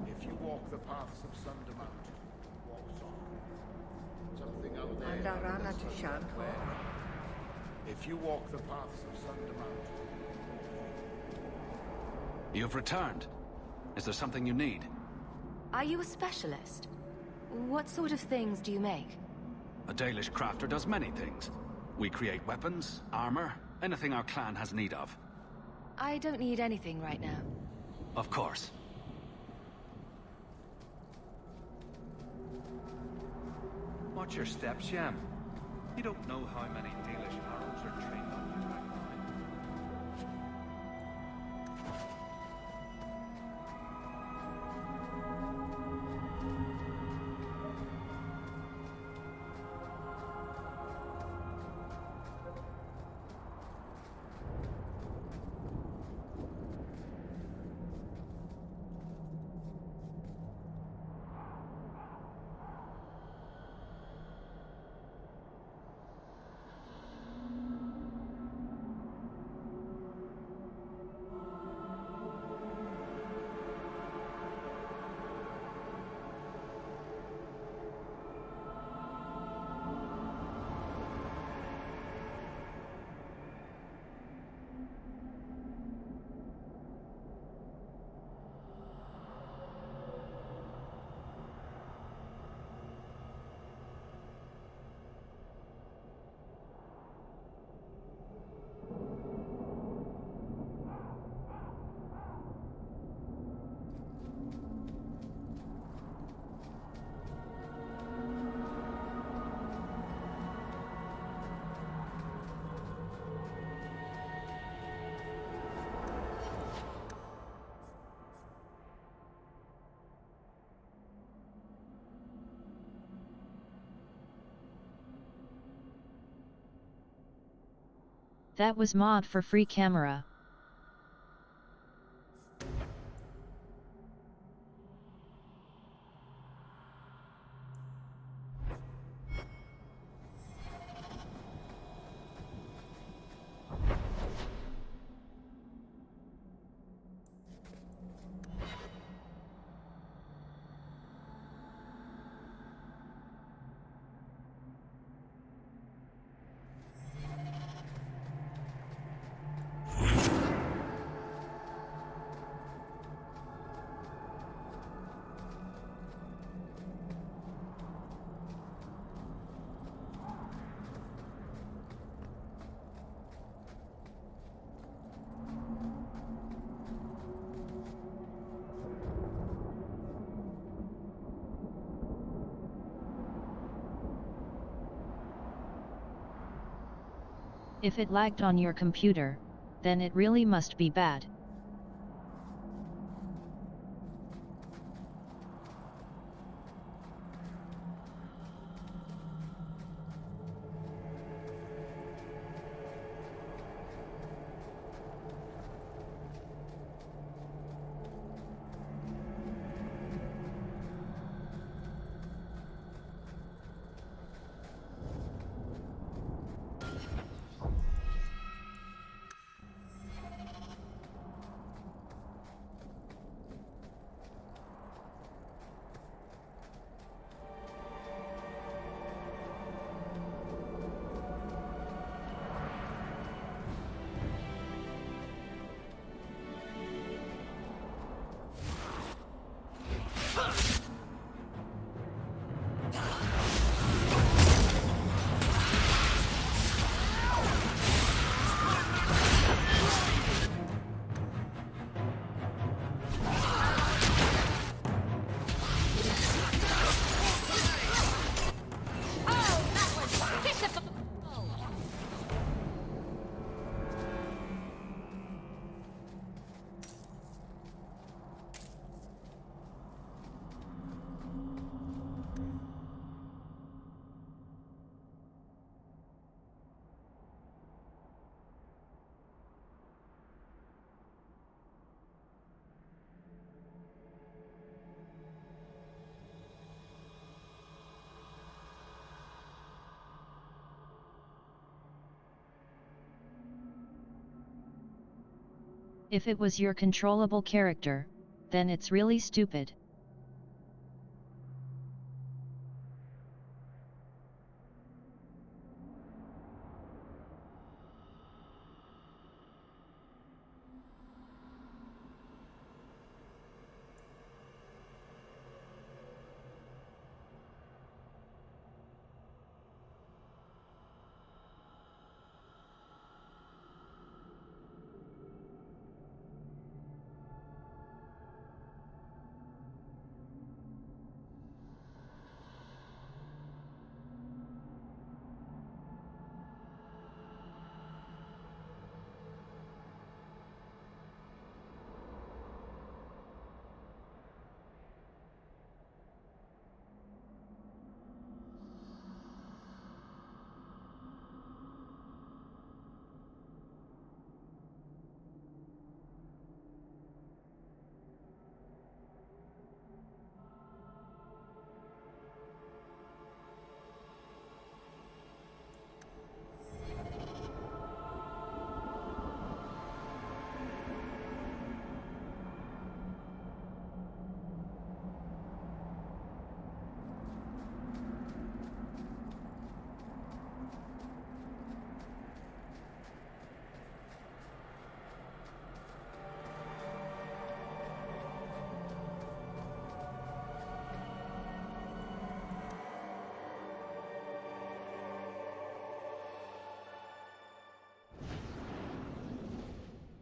If you walk the paths of Sundermount, walk softly. Something out there. Andarana hungers for the Tushan unwary. Hawk. If you walk the paths of Sundermount, You've returned. Is there something you need? Are you a specialist? What sort of things do you make? A Dalish crafter does many things. We create weapons, armor, anything our clan has need of. I don't need anything right now. Of course. Watch your steps, Shem. You don't know how many Dalish arrows are trained on you right now. That was mod for free camera. If it lagged on your computer, then it really must be bad. If it was your controllable character, then it's really stupid.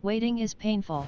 Waiting is painful.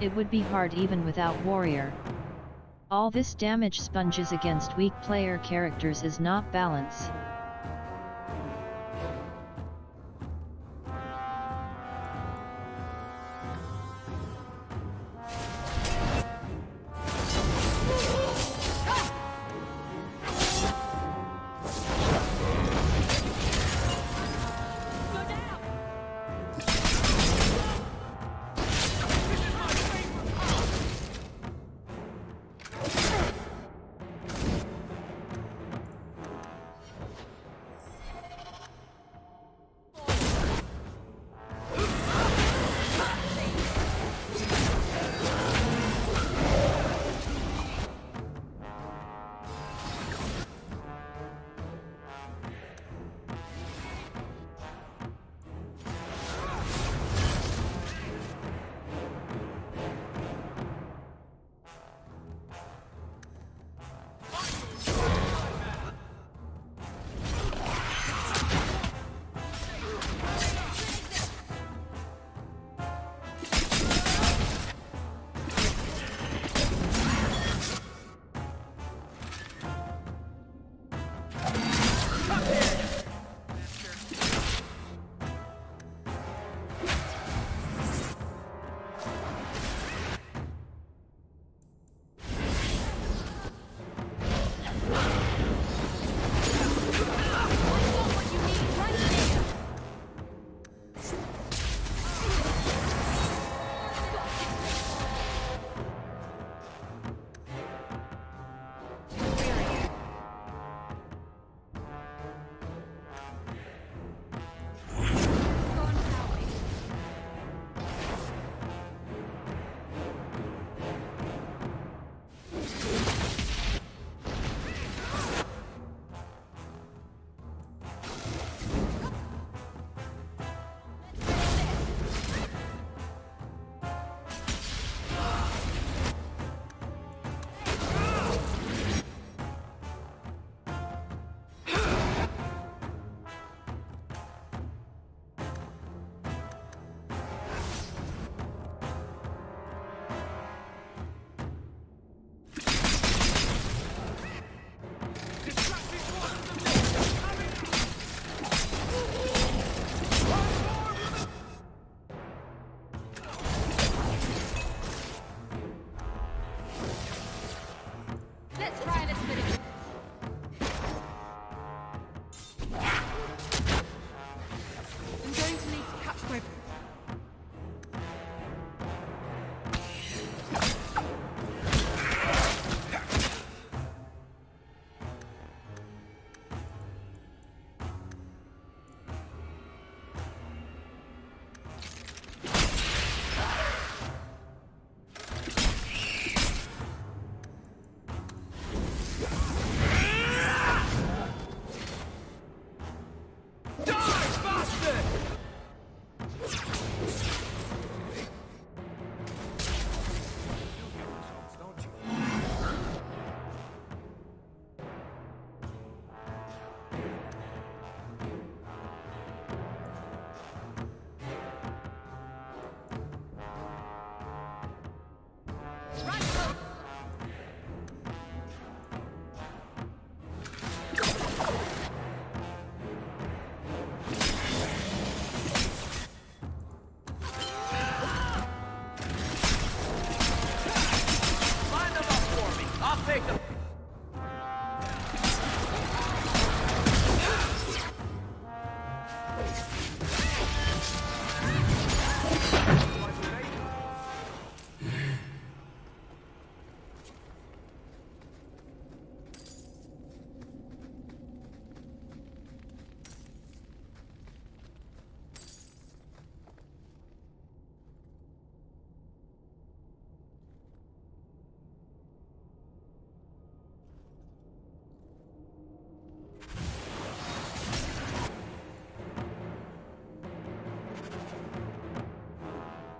It would be hard even without warrior. All this damage sponges against weak player characters is not balance.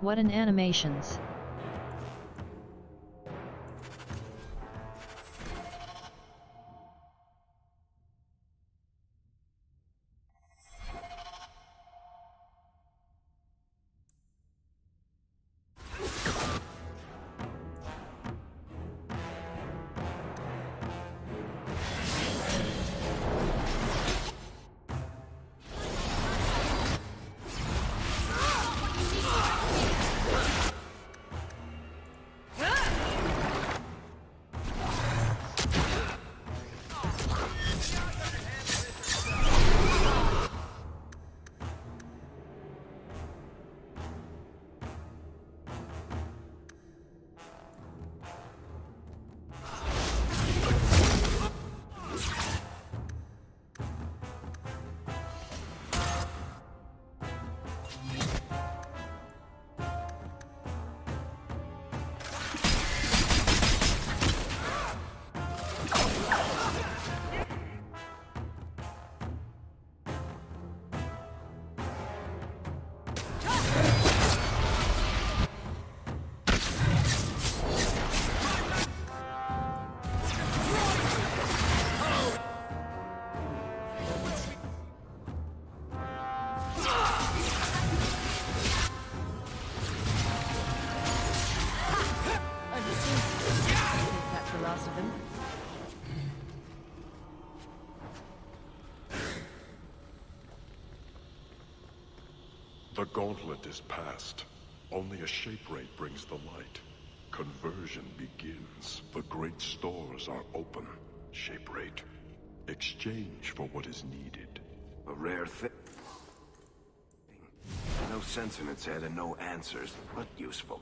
What an animations. them. The gauntlet is past. Only a shape ray brings the light. Conversion begins. The great stores are open. Shape rate. Exchange for what is needed. A rare thing. No sense in its head and no answers, but useful.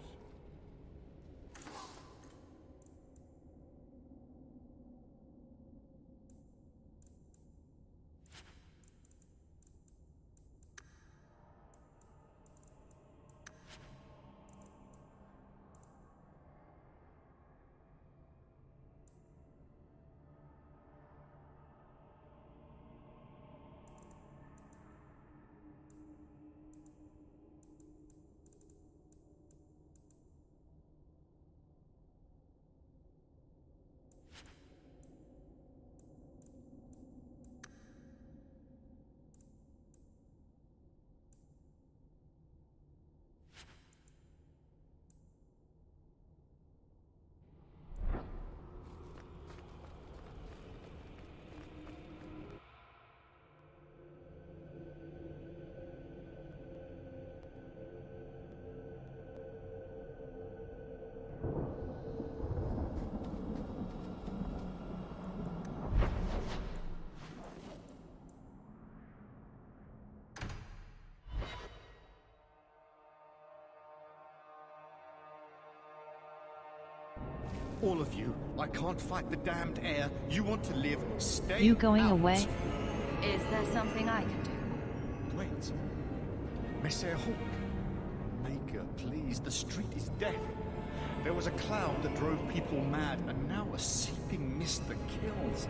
All of you, I can't fight the damned air. You want to live, stay You going out. away? Is there something I can do? Wait. Messiah Hawk. Maker, please, the street is death. There was a cloud that drove people mad, and now a seeping mist that kills.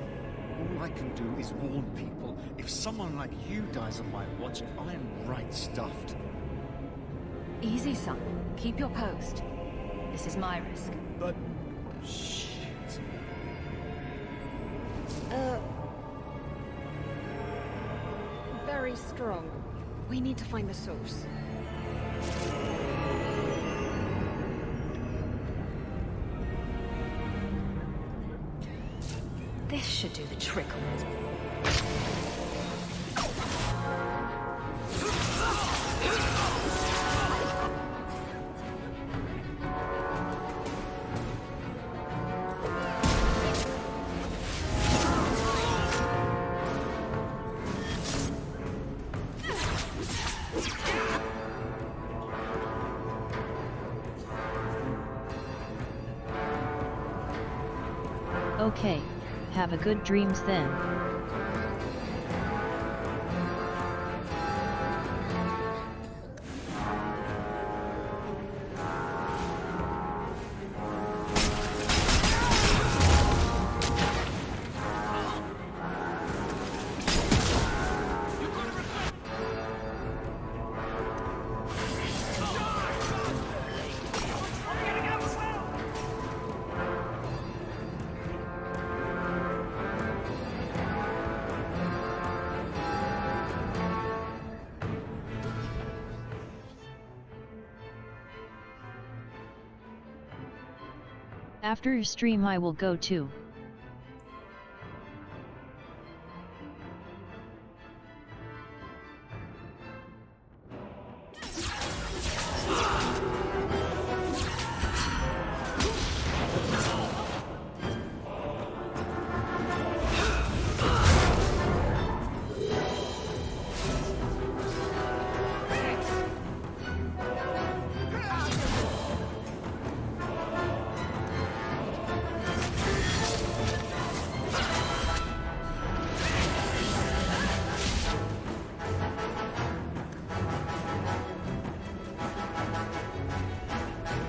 All I can do is warn people. If someone like you dies on my watch, I am right stuffed. Easy, son. Keep your post. This is my risk. But... shit. Very strong. We need to find the source. This should do the trick almost. Okay, have a good dreams then. After your stream I will go too.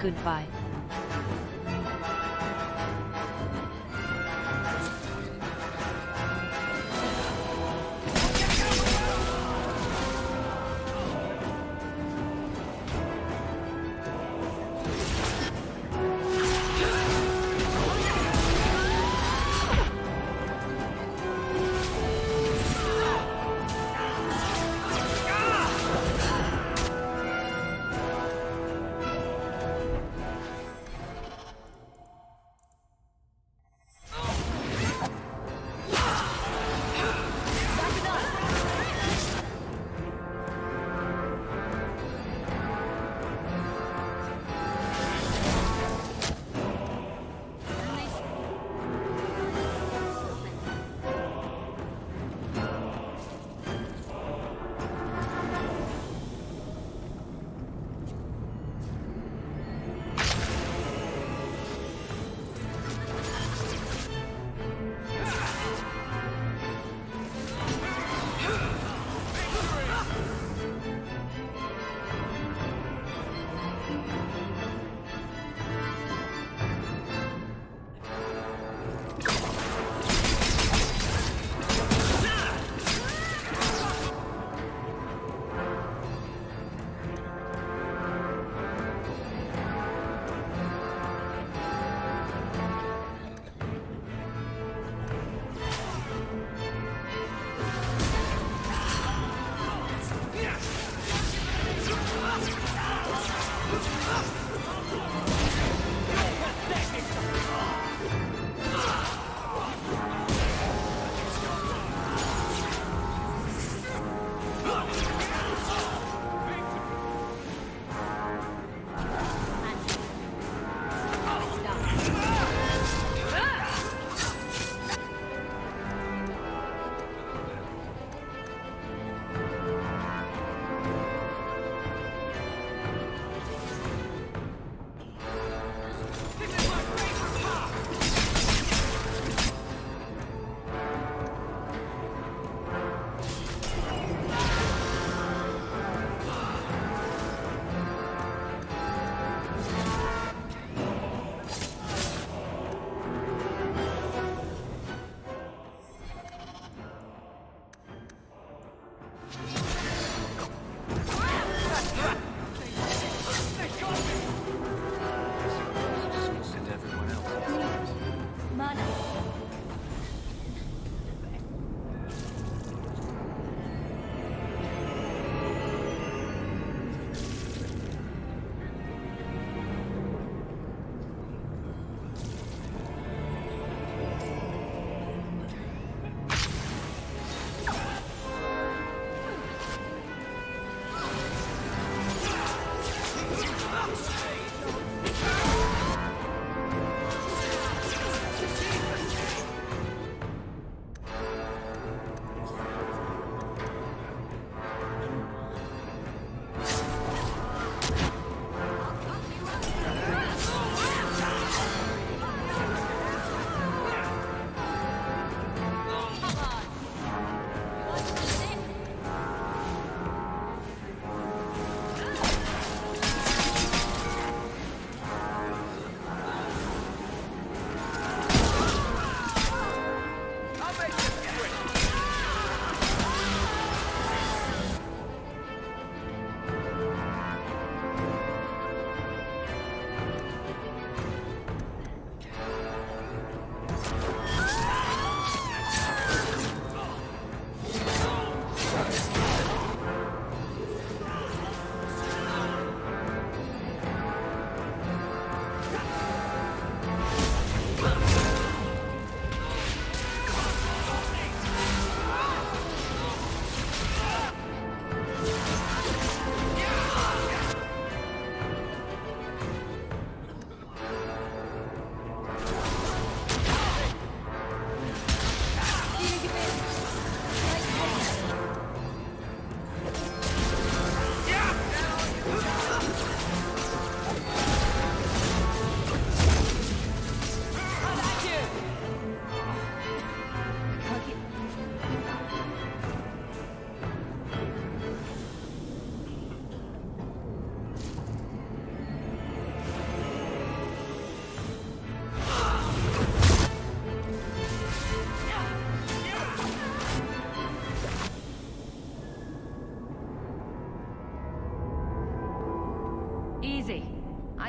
Goodbye.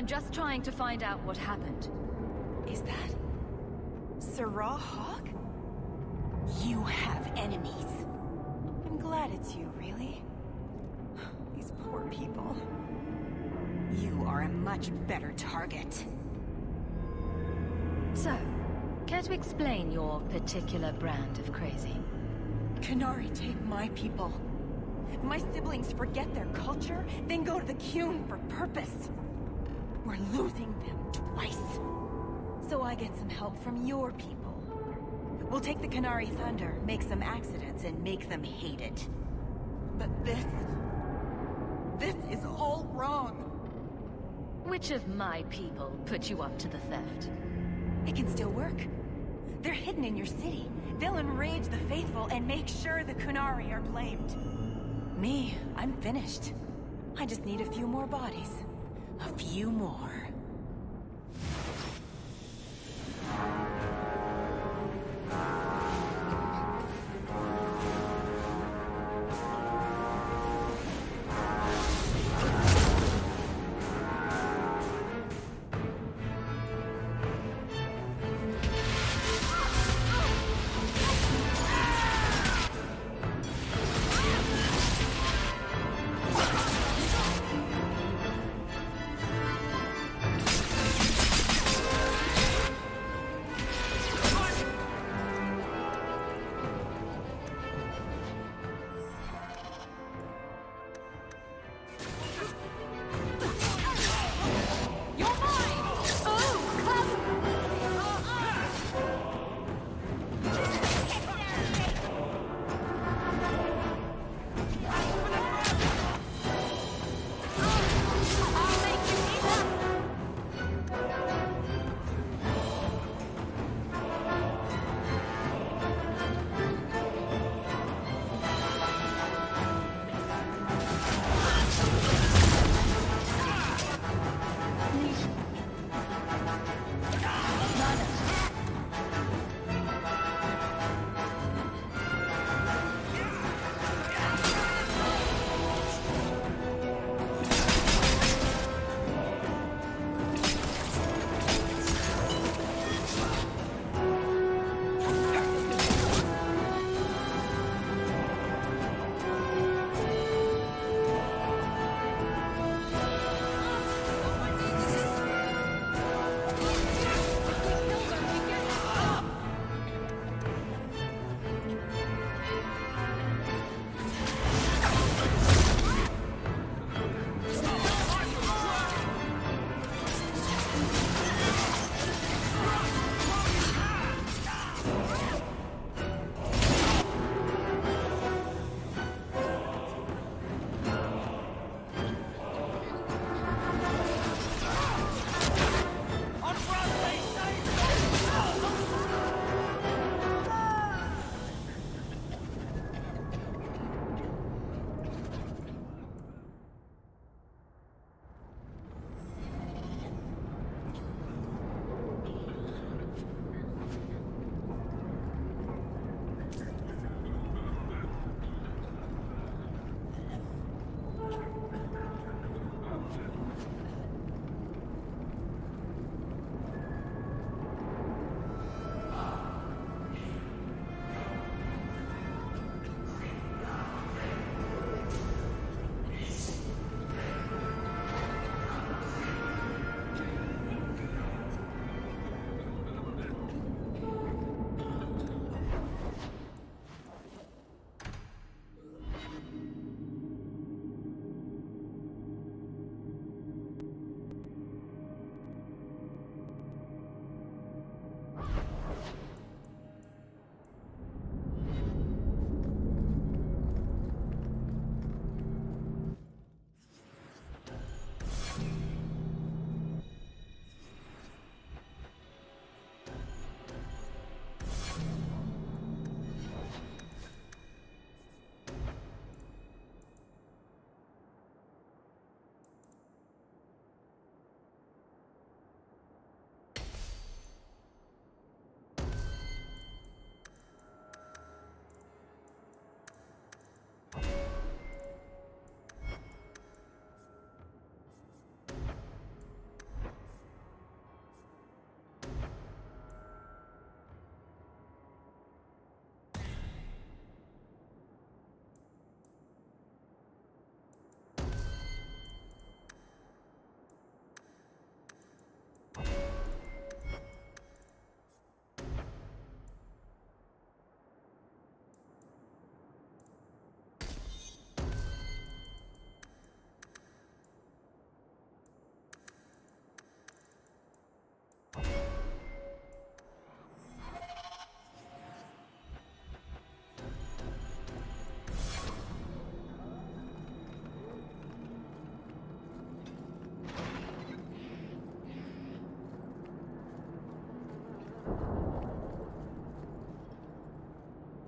I'm just trying to find out what happened. Is that... Sirrah Hawk? You have enemies. I'm glad it's you, really. These poor people. You are a much better target. So, care to explain your particular brand of crazy? Qunari take my people. My siblings forget their culture, then go to the Qun for purpose. We're losing them twice. So I get some help from your people. We'll take the Qunari Thunder, make some accidents, and make them hate it. But this is all wrong. Which of my people put you up to the theft? It can still work. They're hidden in your city. They'll enrage the faithful and make sure the Qunari are blamed. Me, I'm finished. I just need a few more bodies. A few more.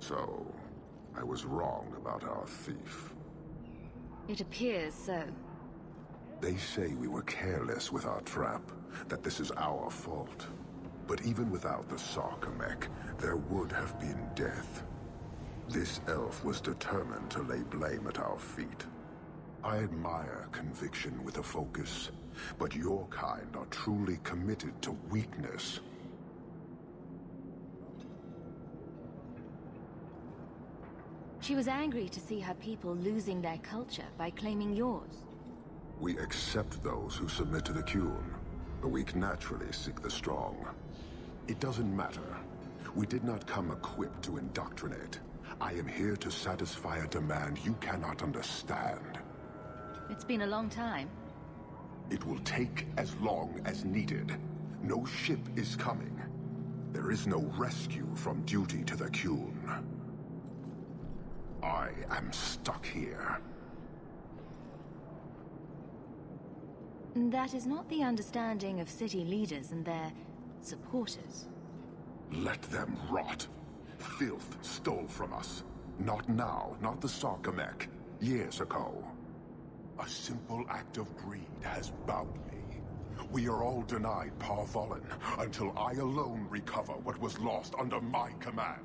So, I was wrong about our thief. It appears so. They say we were careless with our trap, that this is our fault. But even without the Sarkamek, there would have been death. This elf was determined to lay blame at our feet. I admire conviction with a focus, but your kind are truly committed to weakness. She was angry to see her people losing their culture by claiming yours. We accept those who submit to the Qun. The weak naturally seek the strong. It doesn't matter. We did not come equipped to indoctrinate. I am here to satisfy a demand you cannot understand. It's been a long time. It will take as long as needed. No ship is coming. There is no rescue from duty to the Qun. I am stuck here. That is not the understanding of city leaders and their supporters. Let them rot. Filth stole from us. Not now, not the Sarkamek. Years ago. A simple act of greed has bound me. We are all denied Parvolin until I alone recover what was lost under my command.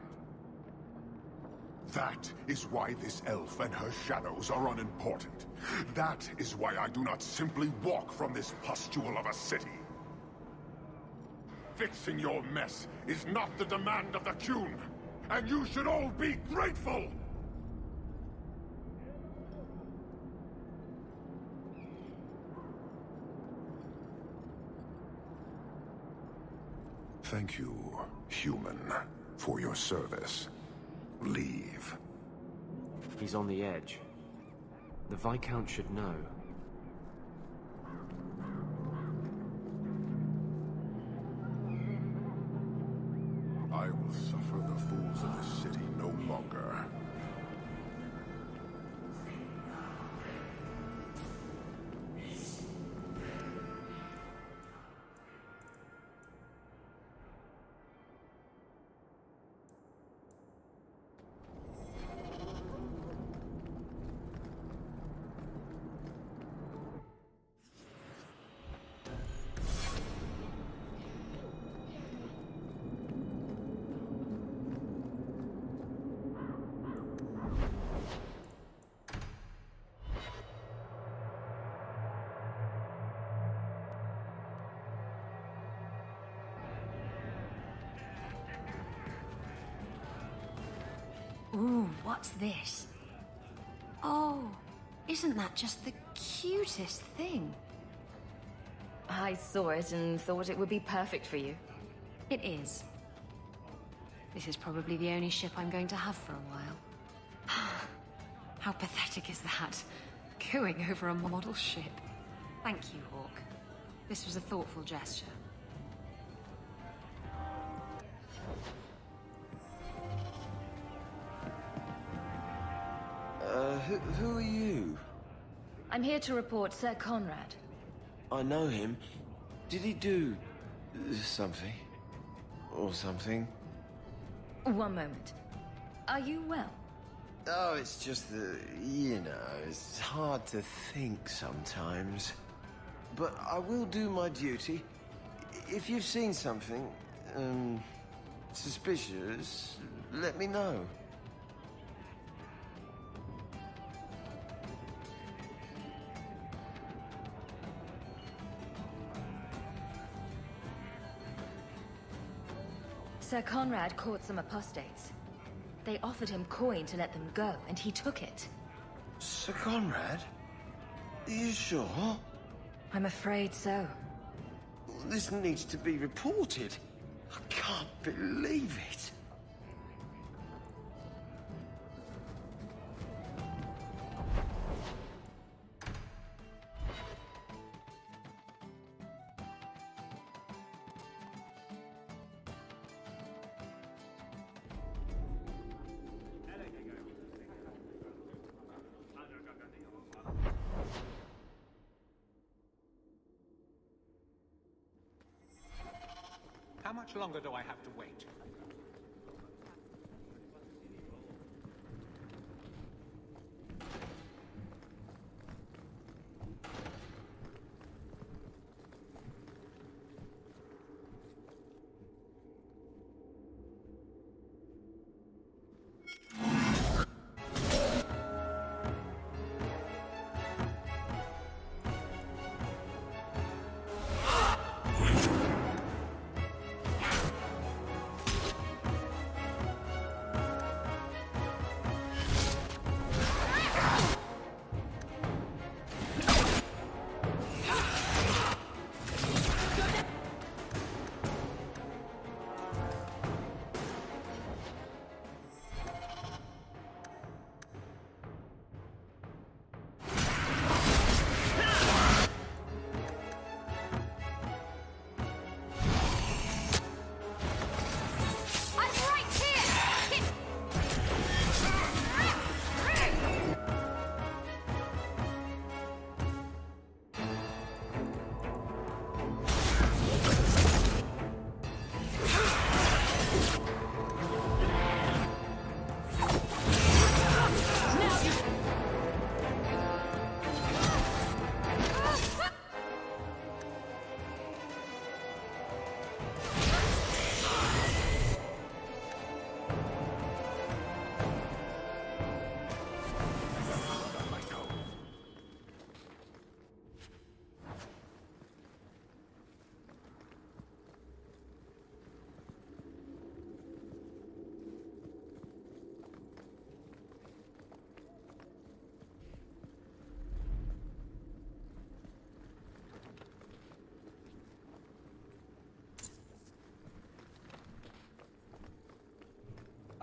That is why this elf and her shadows are unimportant. That is why I do not simply walk from this pustule of a city. Fixing your mess is not the demand of the Qun, and you should all be grateful! Thank you, human, for your service. Leave. He's on the edge. The Viscount should know. I will suffer the fools of this city no longer. Ooh, what's this? Oh, isn't that just the cutest thing? I saw it and thought it would be perfect for you. It is. This is probably the only ship I'm going to have for a while. How pathetic is that? Cooing over a model ship. Thank you, Hawk. This was a thoughtful gesture. Who are you? I'm here to report Sir Conrad. I know him. Did he do something? Or something? One moment. Are you well? Oh, it's just that, you know, it's hard to think sometimes. But I will do my duty. If you've seen something, suspicious, let me know. Sir Conrad caught some apostates. They offered him coin to let them go, and he took it. Sir Conrad? Are you sure? I'm afraid so. This needs to be reported. I can't believe it. How much longer do I have to wait?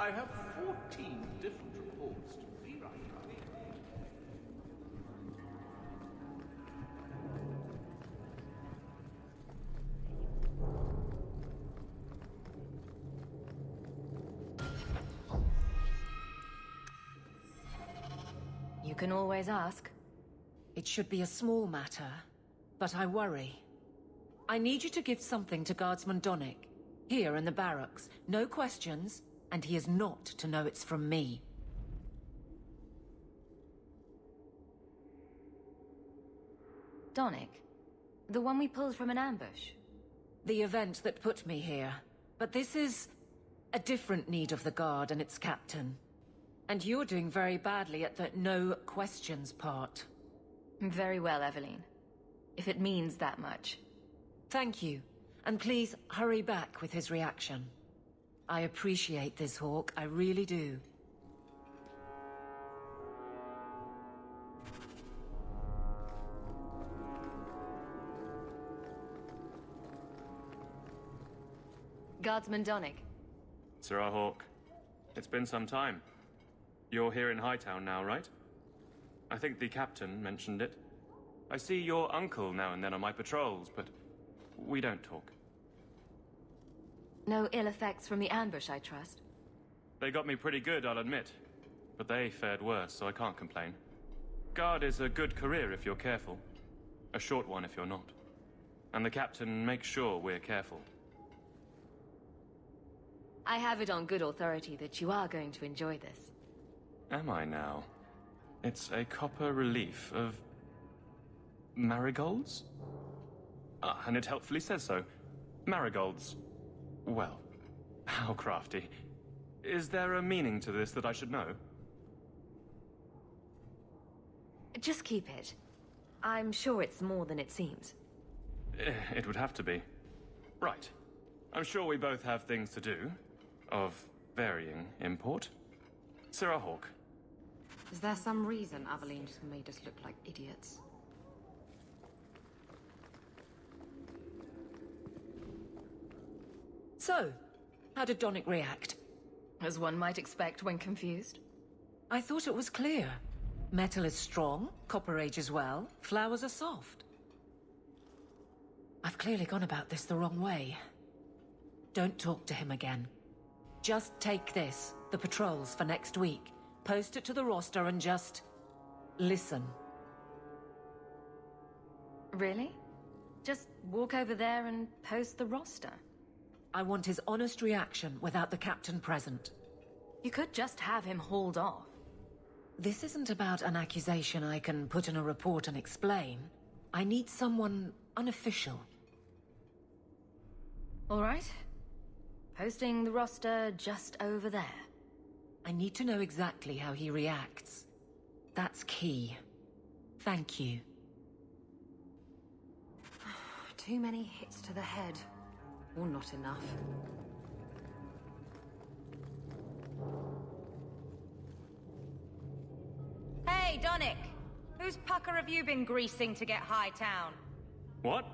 I have 14 different reports to rewrite. You can always ask. It should be a small matter, but I worry. I need you to give something to Guardsman Donnick, here in the barracks. No questions, and he is not to know it's from me. Donnick? The one we pulled from an ambush? The event that put me here. But this is a different need of the Guard and its captain. And you're doing very badly at the no questions part. Very well, Evelyn. If it means that much. Thank you. And please, hurry back with his reaction. I appreciate this, Hawk. I really do. Guardsman Donnick. Sirrah Hawk, it's been some time. You're here in Hightown now, right? I think the captain mentioned it. I see your uncle now and then on my patrols, but we don't talk. No ill effects from the ambush, I trust? They got me pretty good, I'll admit. But they fared worse, so I can't complain. Guard is a good career if you're careful. A short one if you're not. And the captain makes sure we're careful. I have it on good authority that you are going to enjoy this. Am I now? It's a copper relief of... marigolds? Ah, and it helpfully says so. Marigolds. Well, how crafty. Is there a meaning to this that I should know? Just keep it. I'm sure it's more than it seems. It would have to be. Right. I'm sure we both have things to do. Of varying import. Sirrah Hawk. Is there some reason Aveline just made us look like idiots? So, how did Donnick react? As one might expect when confused. I thought it was clear. Metal is strong, copper ages well, flowers are soft. I've clearly gone about this the wrong way. Don't talk to him again. Just take this, the patrols for next week, post it to the roster and just... listen. Really? Just walk over there and post the roster? I want his honest reaction without the captain present. You could just have him hauled off. This isn't about an accusation I can put in a report and explain. I need someone unofficial. All right. Posting the roster just over there. I need to know exactly how he reacts. That's key. Thank you. Too many hits to the head. Or not enough. Hey, Donnick! Whose pucker have you been greasing to get Hightown? What?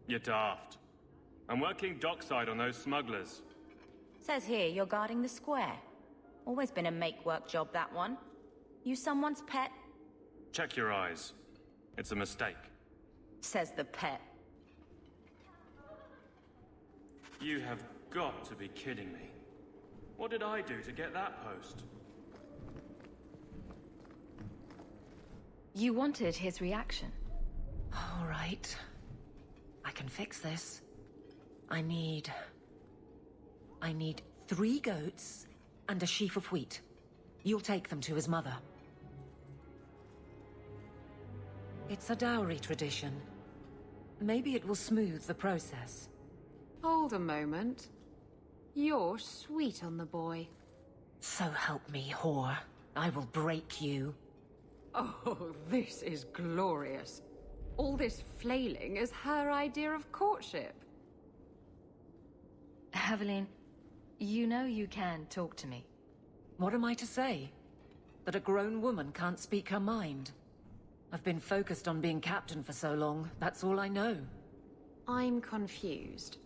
You're daft. I'm working dockside on those smugglers. Says here you're guarding the square. Always been a make-work job, that one. You someone's pet? Check your eyes. It's a mistake. Says the pet. You have got to be kidding me. What did I do to get that post? You wanted his reaction. All right. I can fix this. I need 3 goats and a sheaf of wheat. You'll take them to his mother. It's a dowry tradition. Maybe it will smooth the process. Hold a moment. You're sweet on the boy. So help me, whore. I will break you. Oh, this is glorious. All this flailing is her idea of courtship. Aveline, you know you can talk to me. What am I to say? That a grown woman can't speak her mind? I've been focused on being captain for so long, that's all I know. I'm confused.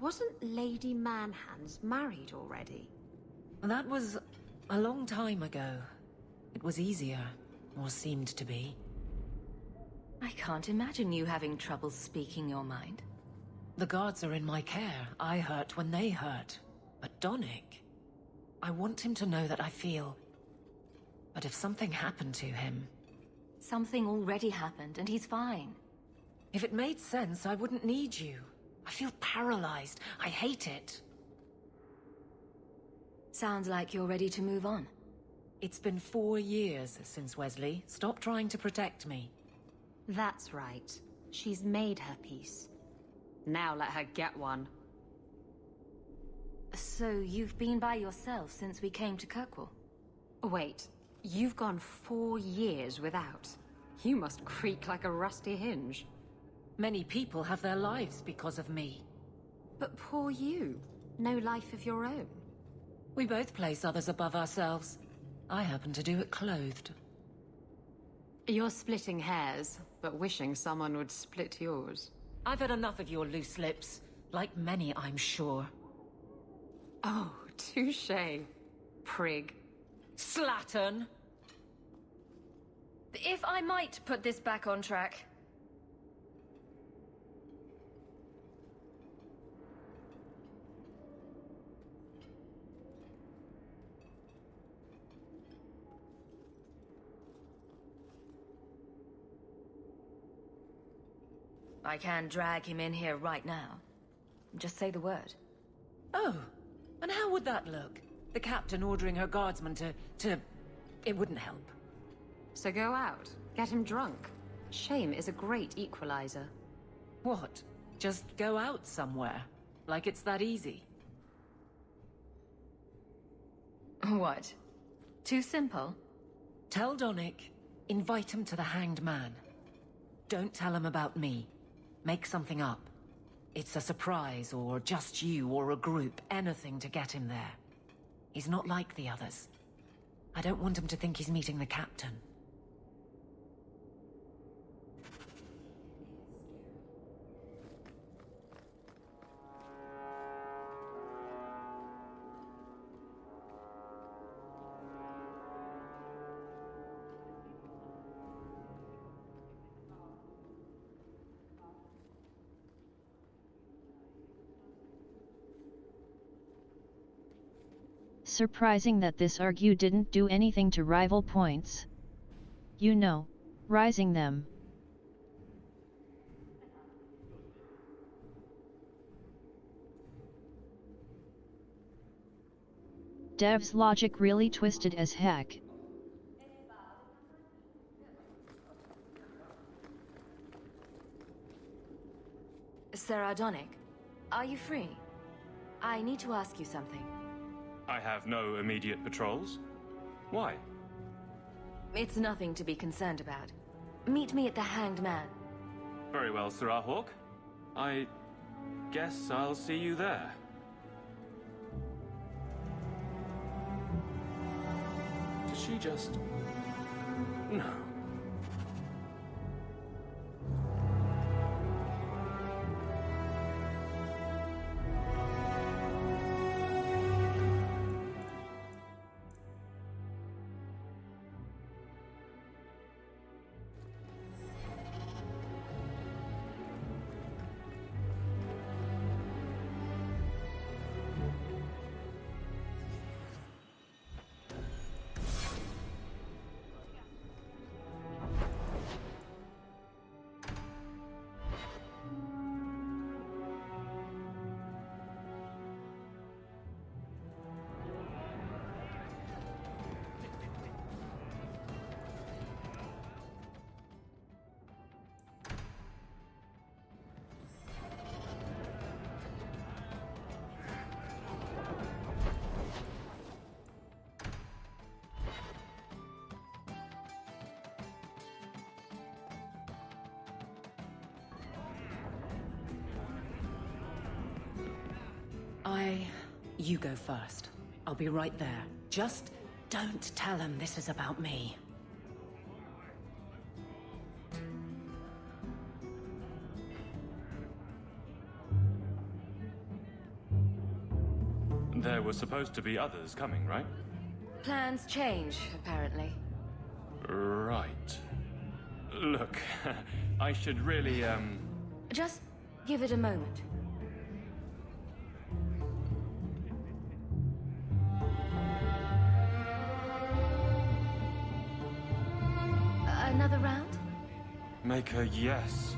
Wasn't Lady Manhands married already? That was a long time ago. It was easier, or seemed to be. I can't imagine you having trouble speaking your mind. The guards are in my care. I hurt when they hurt. But Donick... I want him to know that I feel... But if something happened to him... Something already happened, and he's fine. If it made sense, I wouldn't need you. I feel paralyzed. I hate it. Sounds like you're ready to move on. It's been 4 years since Wesley. Stop trying to protect me. That's right. She's made her peace. Now let her get one. So you've been by yourself since we came to Kirkwall? Wait, you've gone 4 years without. You must creak like a rusty hinge. Many people have their lives because of me. But poor you. No life of your own. We both place others above ourselves. I happen to do it clothed. You're splitting hairs, but wishing someone would split yours. I've had enough of your loose lips. Like many, I'm sure. Oh, touché. Prig. Slattern! If I might put this back on track. I can drag him in here right now. Just say the word. Oh, and how would that look? The captain ordering her guardsmen to... It wouldn't help. So go out. Get him drunk. Shame is a great equalizer. What? Just go out somewhere? Like it's that easy? What? Too simple? Tell Donick, invite him to the Hanged Man. Don't tell him about me. Make something up. It's a surprise, or just you, or a group, anything to get him there. He's not like the others. I don't want him to think he's meeting the captain. Surprising that this argue didn't do anything to rival points. You know, rising them. Dev's logic really twisted as heck. Sarah Donick, are you free? I need to ask you something. I have no immediate patrols. Why? It's nothing to be concerned about. Meet me at the Hanged Man. Very well, Sarah Hawk. I guess I'll see you there. Does she just... No. You go first. I'll be right there. Just don't tell him this is about me. There were supposed to be others coming, right? Plans change, apparently. Right. Look, I should really, Just give it a moment. Another round? make a yes.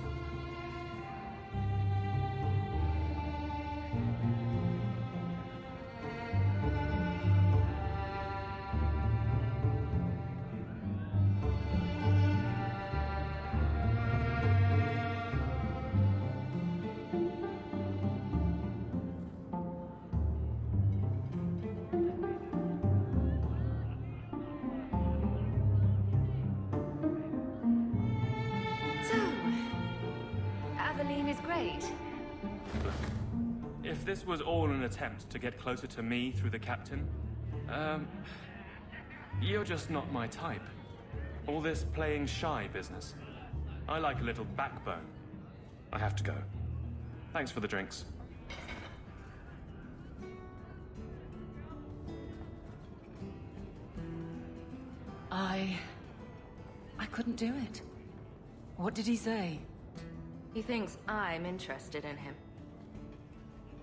If this was all an attempt to get closer to me through the captain, you're just not my type. All this playing shy business. I like a little backbone. I have to go. Thanks for the drinks. I couldn't do it. What did he say? He thinks I'm interested in him.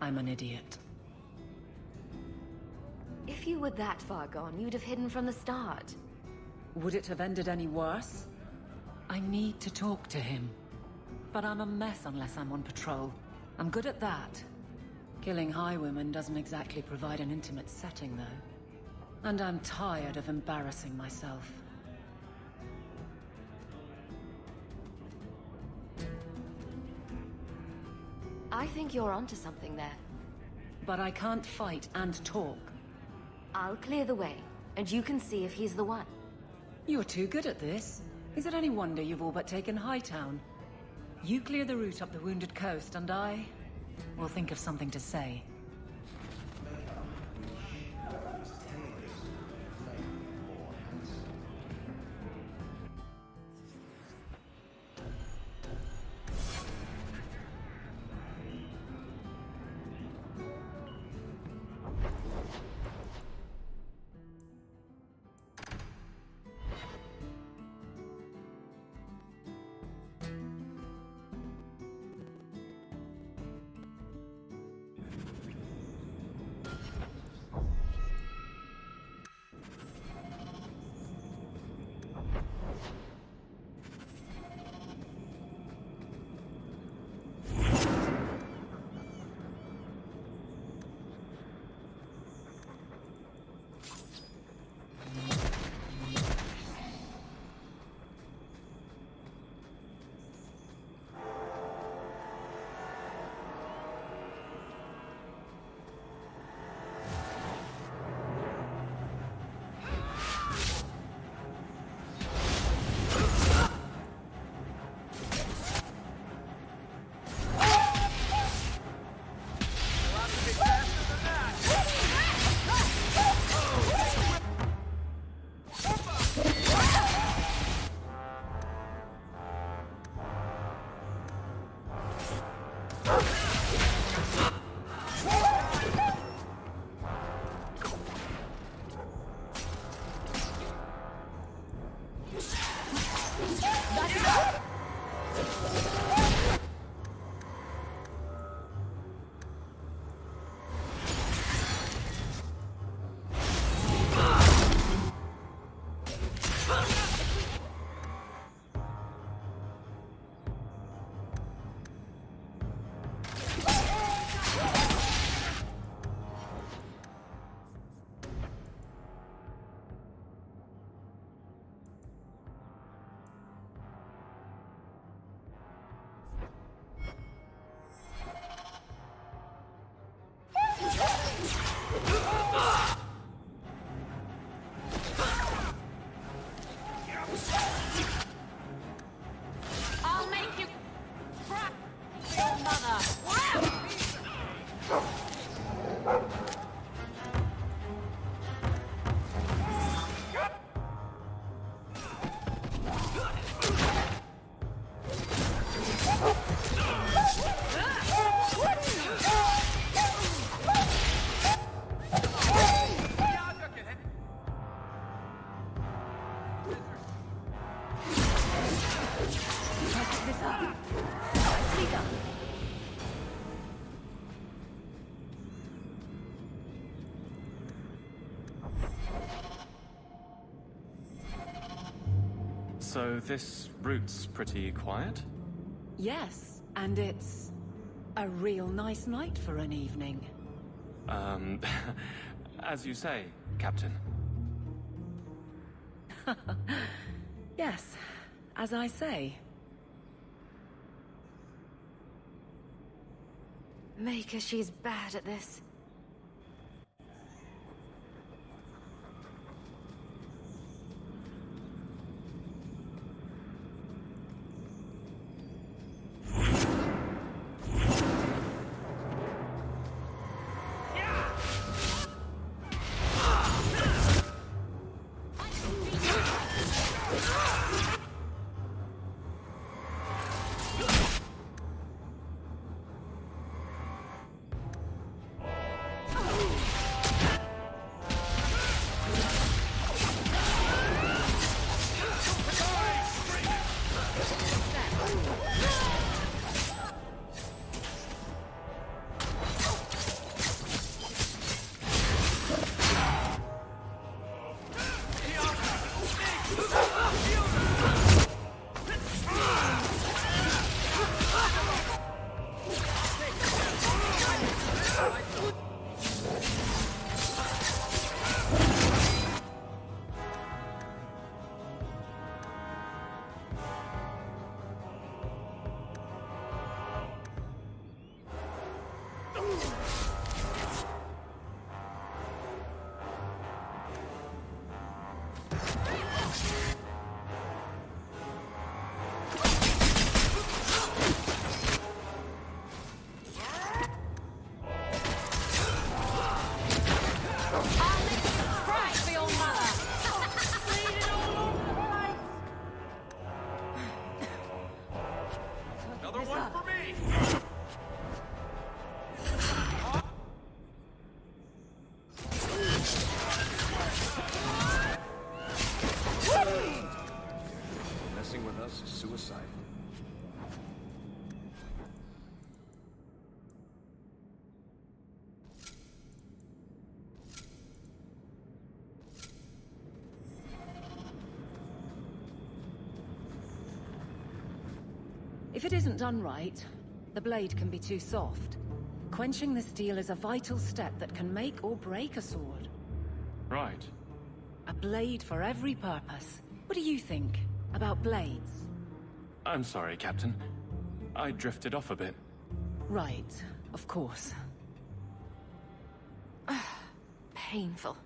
I'm an idiot. If you were that far gone, you'd have hidden from the start. Would it have ended any worse? I need to talk to him. But I'm a mess unless I'm on patrol. I'm good at that. Killing highwaymen doesn't exactly provide an intimate setting, though. And I'm tired of embarrassing myself. I think you're onto something there. But I can't fight and talk. I'll clear the way, and you can see if he's the one. You're too good at this. Is it any wonder you've all but taken Hightown? You clear the route up the Wounded Coast, and I will think of something to say. So this route's pretty quiet? Yes, and it's a real nice night for an evening. As you say, Captain. Yes, as I say. Maker, she's bad at this. Messing with us is suicide. If it isn't done right, the blade can be too soft. Quenching the steel is a vital step that can make or break a sword. Right. A blade for every purpose. What do you think about blades? I'm sorry, Captain. I drifted off a bit. Right, of course. Painful.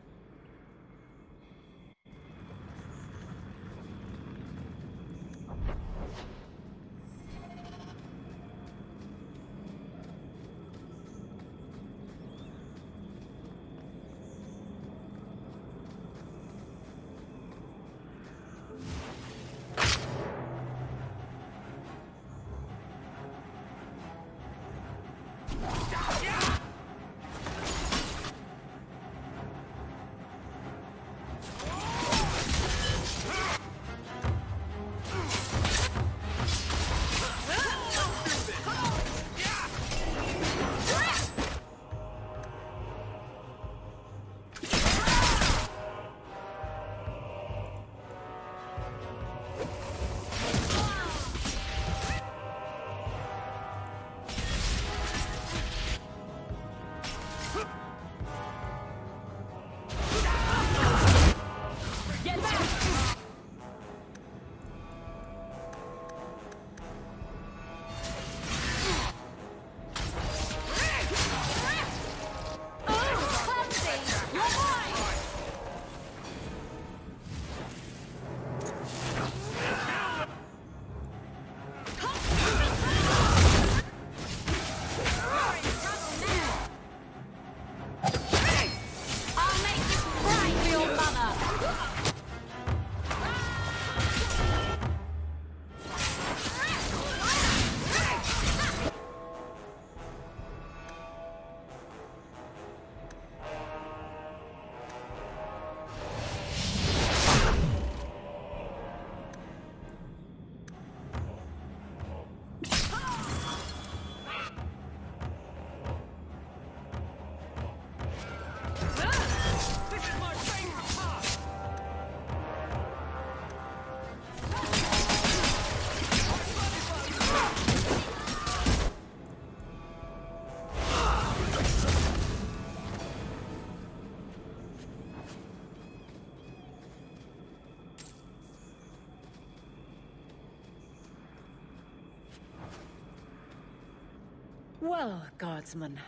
Well, guardsman,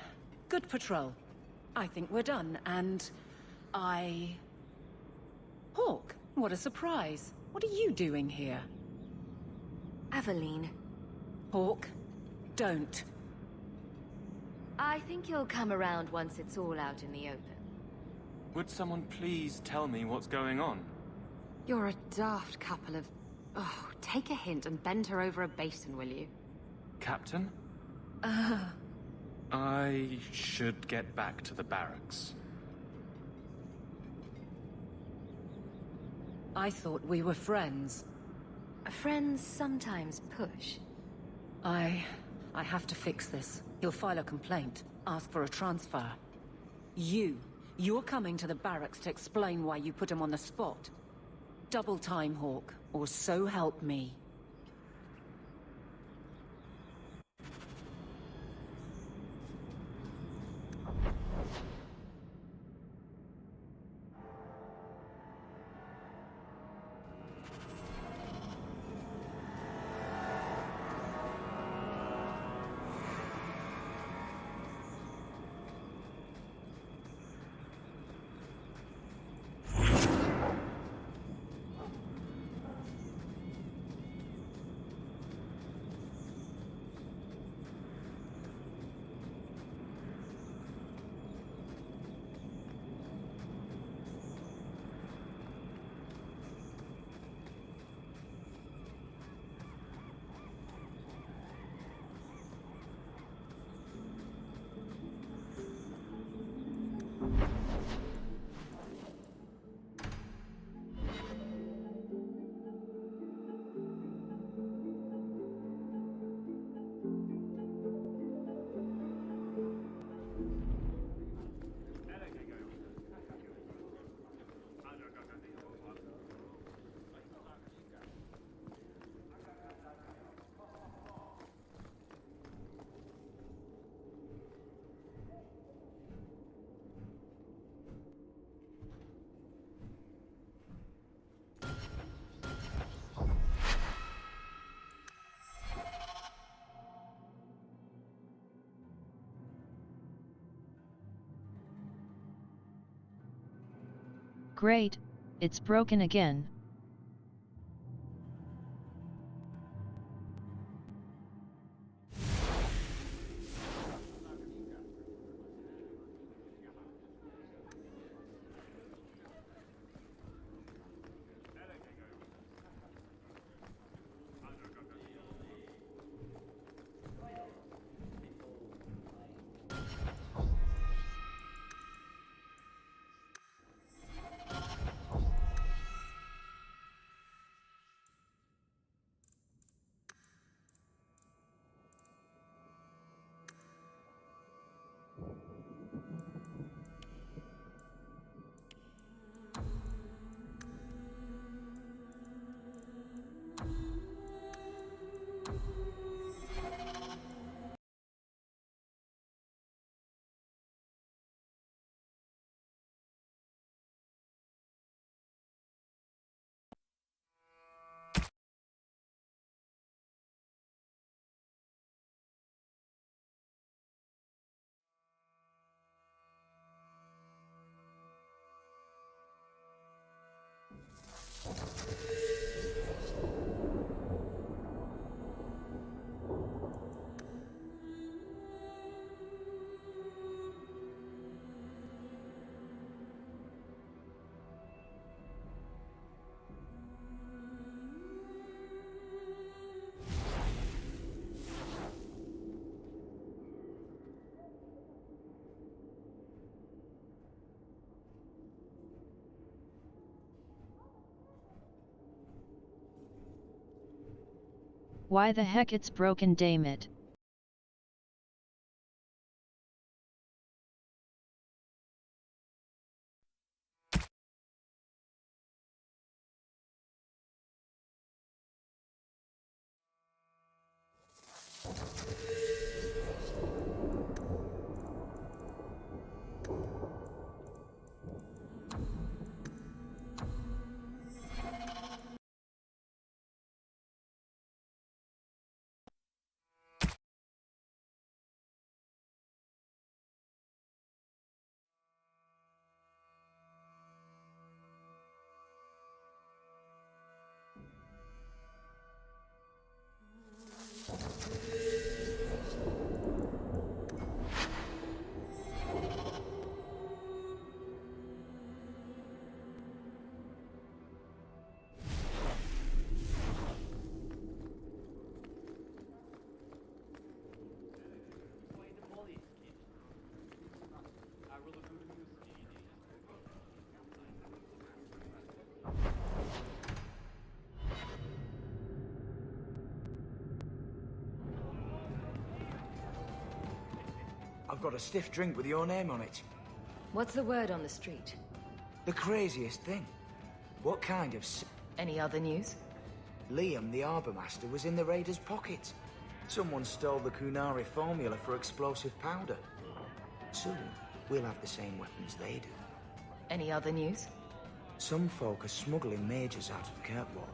good patrol. I think we're done, and Hawk, what a surprise. What are you doing here? Aveline. Hawk, don't. I think you'll come around once it's all out in the open. Would someone please tell me what's going on? You're a daft couple of... Oh, take a hint and bend her over a basin, will you? Captain? I should get back to the barracks. I thought we were friends. Friends sometimes push. I have to fix this. He'll file a complaint, ask for a transfer. You're coming to the barracks to explain why you put him on the spot. Double time, Hawk, or so help me. Great, it's broken again. Why the heck it's broken, damn it. I've got a stiff drink with your name on it. What's the word on the street? The craziest thing. What kind of Any other news? Liam, the Harbour Master, was in the raiders' pocket. Someone stole the Kunari formula for explosive powder. Soon, we'll have the same weapons they do. Any other news? Some folk are smuggling mages out of Kirkwall.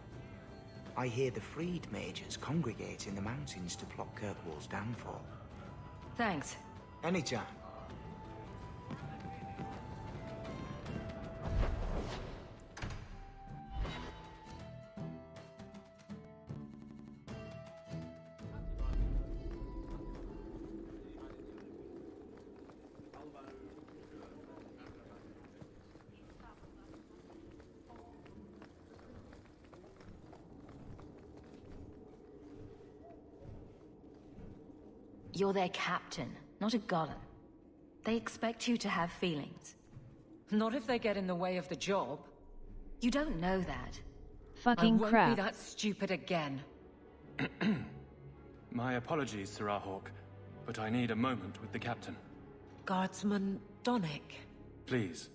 I hear the freed mages congregate in the mountains to plot Kirkwall's downfall. Thanks. Anytime. You're their captain, not a golem. They expect you to have feelings. Not if they get in the way of the job. You don't know that. Fucking I won't crap. be that stupid again. My apologies, Sirrah Hawk, but I need a moment with the captain. Guardsman Donick. Please.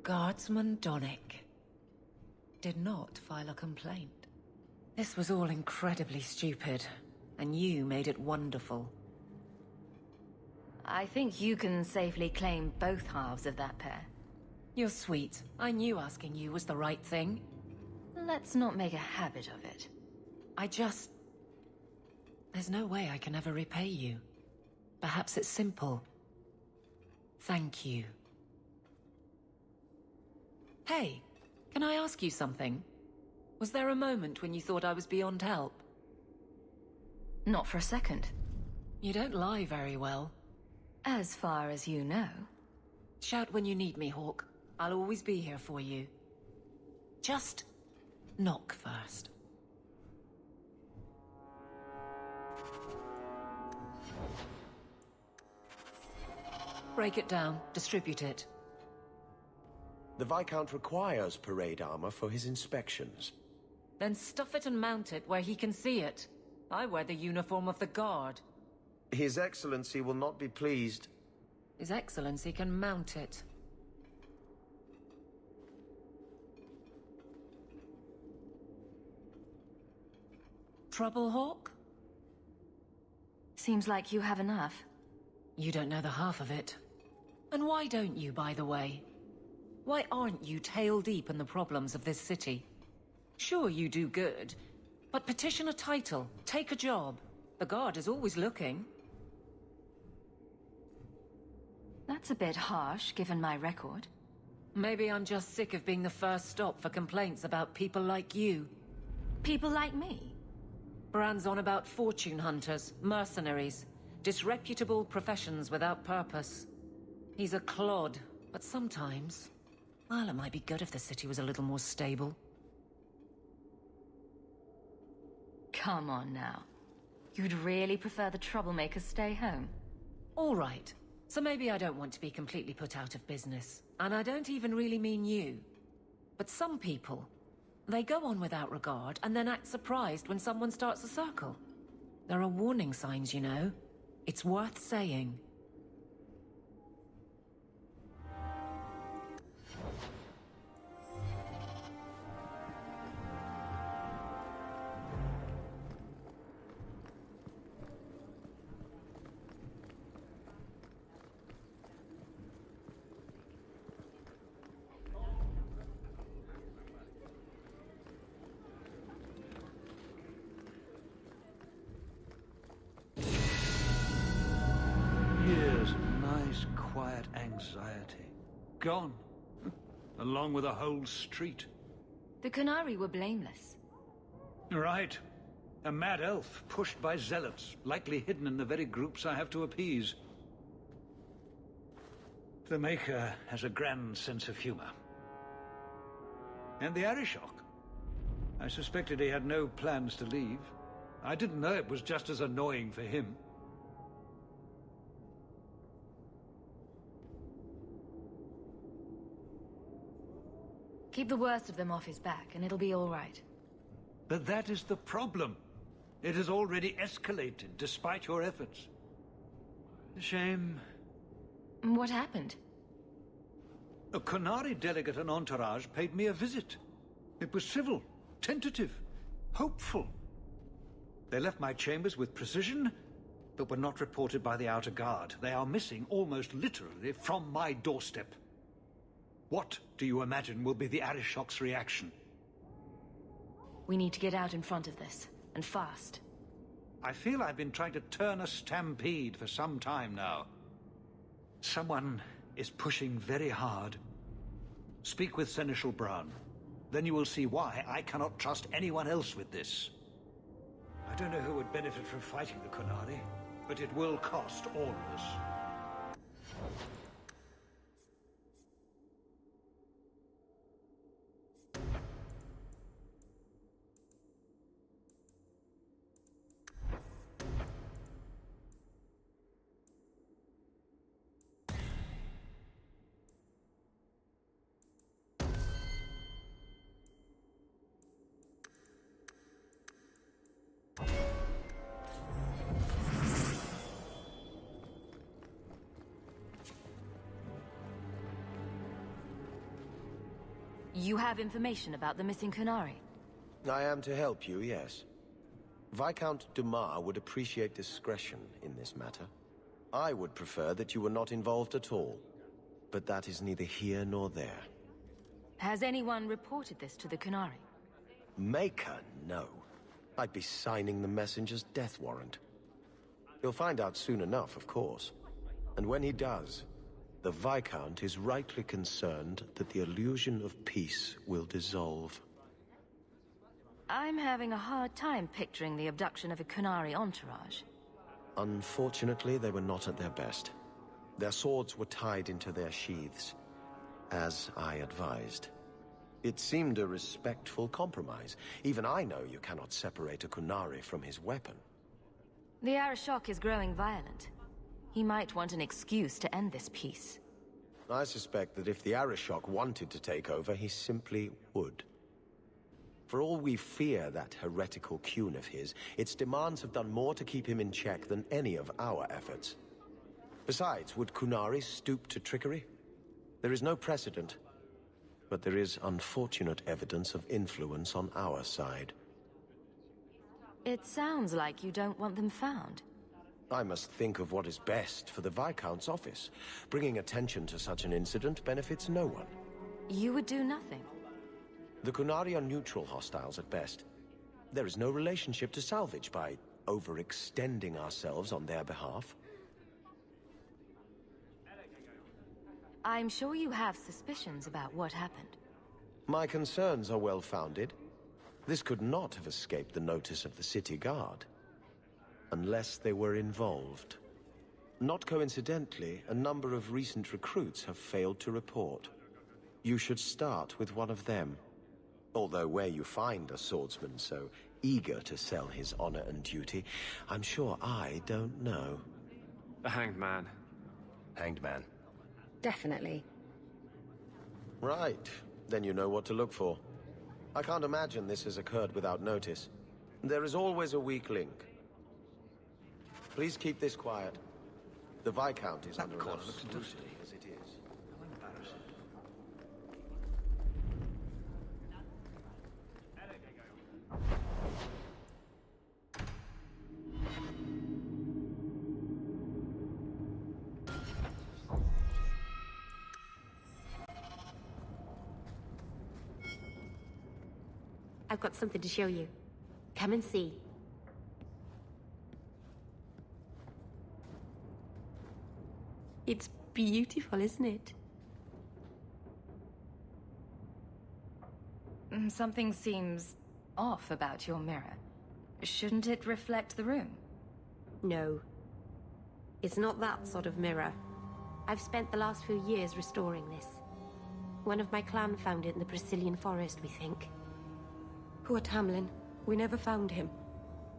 Guardsman Donick did not file a complaint. This was all incredibly stupid, and you made it wonderful. I think you can safely claim both halves of that pair. You're sweet. I knew asking you was the right thing. Let's not make a habit of it. There's no way I can ever repay you. Perhaps it's simple. Thank you. Hey, can I ask you something? Was there a moment when you thought I was beyond help? Not for a second. You don't lie very well. As far as you know. Shout when you need me, Hawk. I'll always be here for you. Just knock first. Break it down, distribute it. The Viscount requires parade armor for his inspections. Then stuff it and mount it where he can see it. I wear the uniform of the Guard. His Excellency will not be pleased. His Excellency can mount it. Trouble, Hawk? Seems like you have enough. You don't know the half of it. And why don't you, by the way? Why aren't you tail deep in the problems of this city? Sure, you do good, but petition a title, take a job. The Guard is always looking. That's a bit harsh, given my record. Maybe I'm just sick of being the first stop for complaints about people like you. People like me? Brand's on about fortune hunters, mercenaries, disreputable professions without purpose. He's a clod, but sometimes... well, it might be good if the city was a little more stable. Come on now. You'd really prefer the troublemakers stay home? All right. So maybe I don't want to be completely put out of business. And I don't even really mean you. But some people, they go on without regard and then act surprised when someone starts a circle. There are warning signs, you know. It's worth saying. Years of nice, quiet anxiety. Gone. Along with a whole street. The Kunari were blameless. Right. A mad elf pushed by zealots, likely hidden in the very groups I have to appease. The Maker has a grand sense of humor. And the Arishok. I suspected he had no plans to leave. I didn't know it was just as annoying for him. Keep the worst of them off his back, and it'll be all right. But that is the problem. It has already escalated, despite your efforts. A shame. What happened? A Qunari delegate and entourage paid me a visit. It was civil, tentative, hopeful. They left my chambers with precision, but were not reported by the outer guard. They are missing almost literally from my doorstep. What do you imagine will be the Arishok's reaction? We need to get out in front of this, and fast. I feel I've been trying to turn a stampede for some time now. Someone is pushing very hard. Speak with Seneschal Bran. Then you will see why I cannot trust anyone else with this. I don't know who would benefit from fighting the Qunari, but it will cost all of us. You have information about the missing Qunari? I am to help you, yes. Viscount Dumas would appreciate discretion in this matter. I would prefer that you were not involved at all. But that is neither here nor there. Has anyone reported this to the Qunari? Maker, no. I'd be signing the messenger's death warrant. He'll find out soon enough, of course. And when he does, the Viscount is rightly concerned that the illusion of peace will dissolve. I'm having a hard time picturing the abduction of a Qunari entourage. Unfortunately, they were not at their best. Their swords were tied into their sheaths, as I advised. It seemed a respectful compromise. Even I know you cannot separate a Qunari from his weapon. The Arishok is growing violent. He might want an excuse to end this peace. I suspect that if the Arishok wanted to take over, he simply would. For all we fear that heretical Qun of his, its demands have done more to keep him in check than any of our efforts. Besides, would Qunari stoop to trickery? There is no precedent, but there is unfortunate evidence of influence on our side. It sounds like you don't want them found. I must think of what is best for the Viscount's office. Bringing attention to such an incident benefits no one. You would do nothing. The Qunari are neutral hostiles at best. There is no relationship to salvage by overextending ourselves on their behalf. I'm sure you have suspicions about what happened. My concerns are well-founded. This could not have escaped the notice of the city guard. Unless they were involved. Not coincidentally, a number of recent recruits have failed to report. You should start with one of them. Although where you find a swordsman so eager to sell his honor and duty, I'm sure I don't know. The Hanged Man. Hanged Man. Definitely. Right. Then you know what to look for. I can't imagine this has occurred without notice. There is always a weak link. Please keep this quiet. The Viscount is under enough scrutiny as it is. How embarrassing. I've got something to show you. Come and see. It's beautiful, isn't it? Something seems off about your mirror. Shouldn't it reflect the room? No. It's not that sort of mirror. I've spent the last few years restoring this. One of my clan found it in the Brazilian forest, we think. Poor Tamlin. We never found him.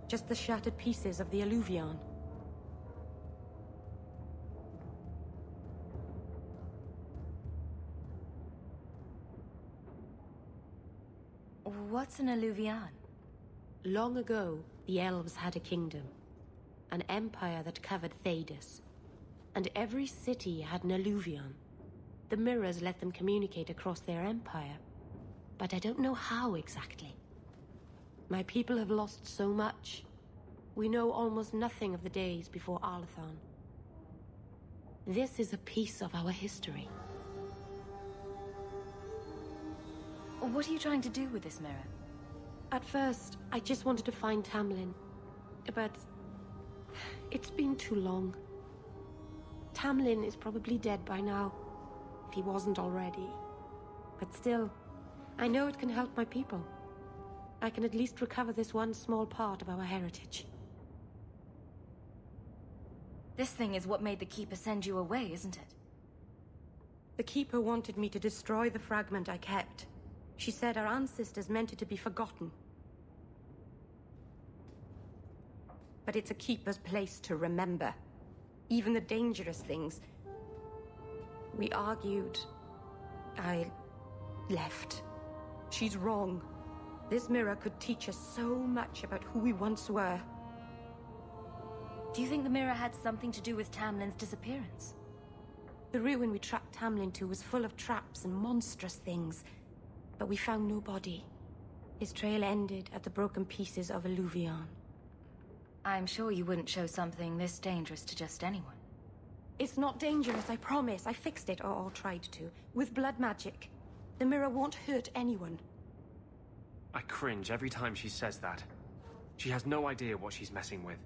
Just the shattered pieces of the Alluvion. What's an Alluvion? Long ago, the elves had a kingdom. An empire that covered Thedas. And every city had an Alluvion. The mirrors let them communicate across their empire. But I don't know how exactly. My people have lost so much. We know almost nothing of the days before Arlathon. This is a piece of our history. What are you trying to do with this mirror? At first, I just wanted to find Tamlin. But it's been too long. Tamlin is probably dead by now, if he wasn't already. But still, I know it can help my people. I can at least recover this one small part of our heritage. This thing is what made the Keeper send you away, isn't it? The Keeper wanted me to destroy the fragment I kept. She said our ancestors meant it to be forgotten. But it's a Keeper's place to remember. Even the dangerous things. We argued. I left. She's wrong. This mirror could teach us so much about who we once were. Do you think the mirror had something to do with Tamlin's disappearance? The ruin we tracked Tamlin to was full of traps and monstrous things. But we found no body. His trail ended at the broken pieces of Alluvion. I'm sure you wouldn't show something this dangerous to just anyone. It's not dangerous, I promise. I fixed it, or tried to, with blood magic. The mirror won't hurt anyone. I cringe every time she says that. She has no idea what she's messing with.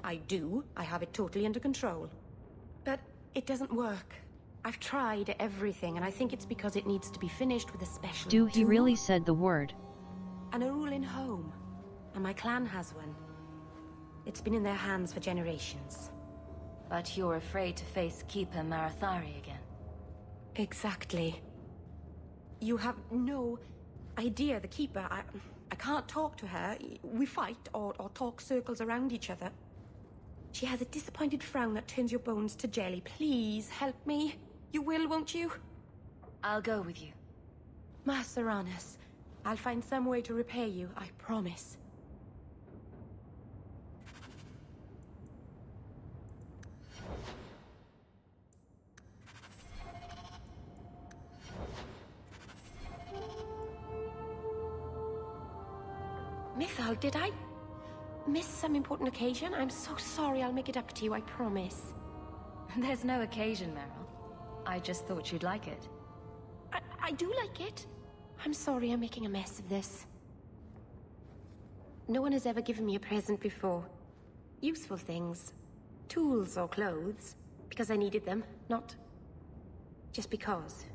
I do. I have it totally under control. But it doesn't work. I've tried everything, and I think it's because it needs to be finished with a special Do he tool. really said the word? And a rule in home. And my clan has one. It's been in their hands for generations. But you're afraid to face Keeper Marathari again. Exactly. You have no idea, the Keeper. I can't talk to her. We fight or talk circles around each other. She has a disappointed frown that turns your bones to jelly. Please, help me. You will, won't you? I'll go with you. Maceranus, I'll find some way to repay you, I promise. Mythal, did I miss some important occasion? I'm so sorry. I'll make it up to you, I promise. There's no occasion, Meryl. I just thought you'd like it. I do like it. I'm sorry I'm making a mess of this. No one has ever given me a present before. Useful things. Tools or clothes. Because I needed them, not just because.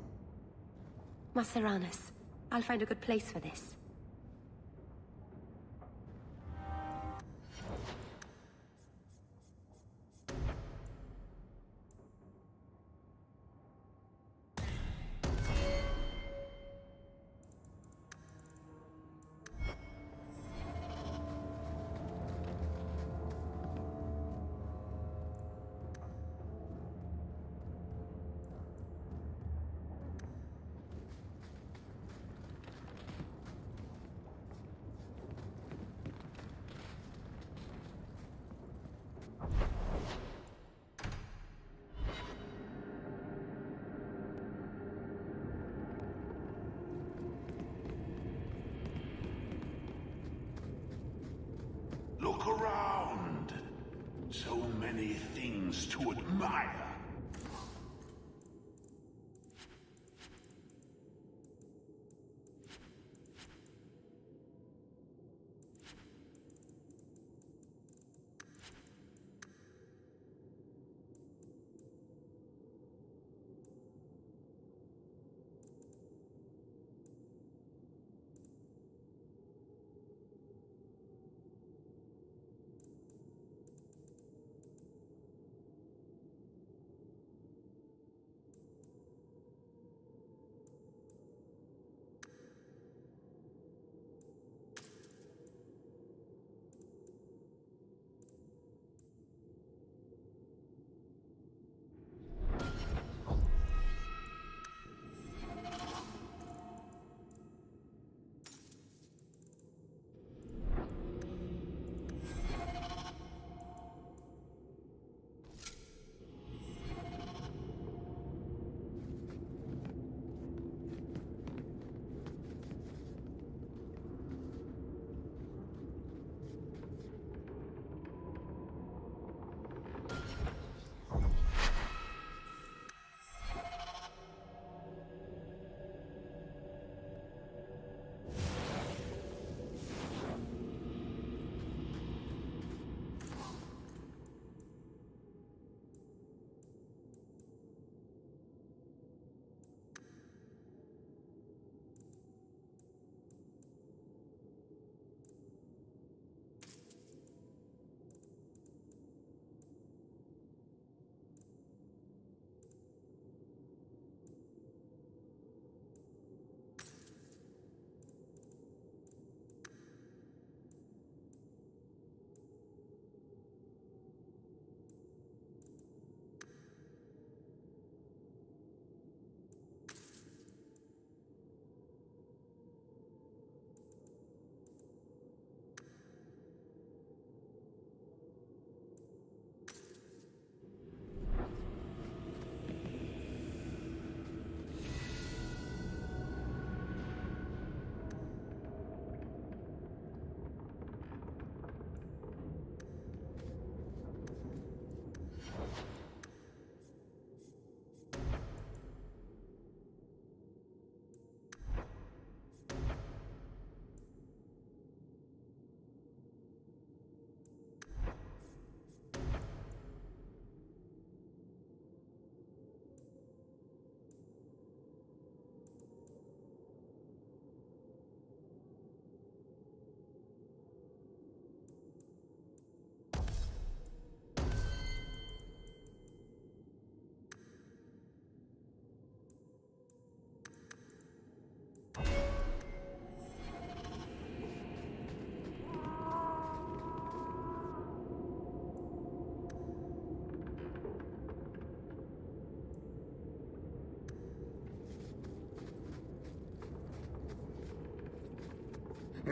Maceranus, I'll find a good place for this. Look around. So many things to admire.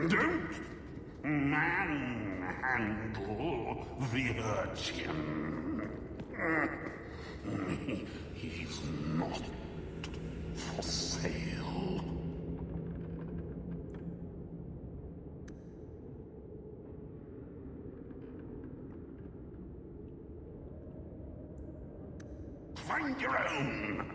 Don't manhandle the urchin. He's not for sale. Find your own!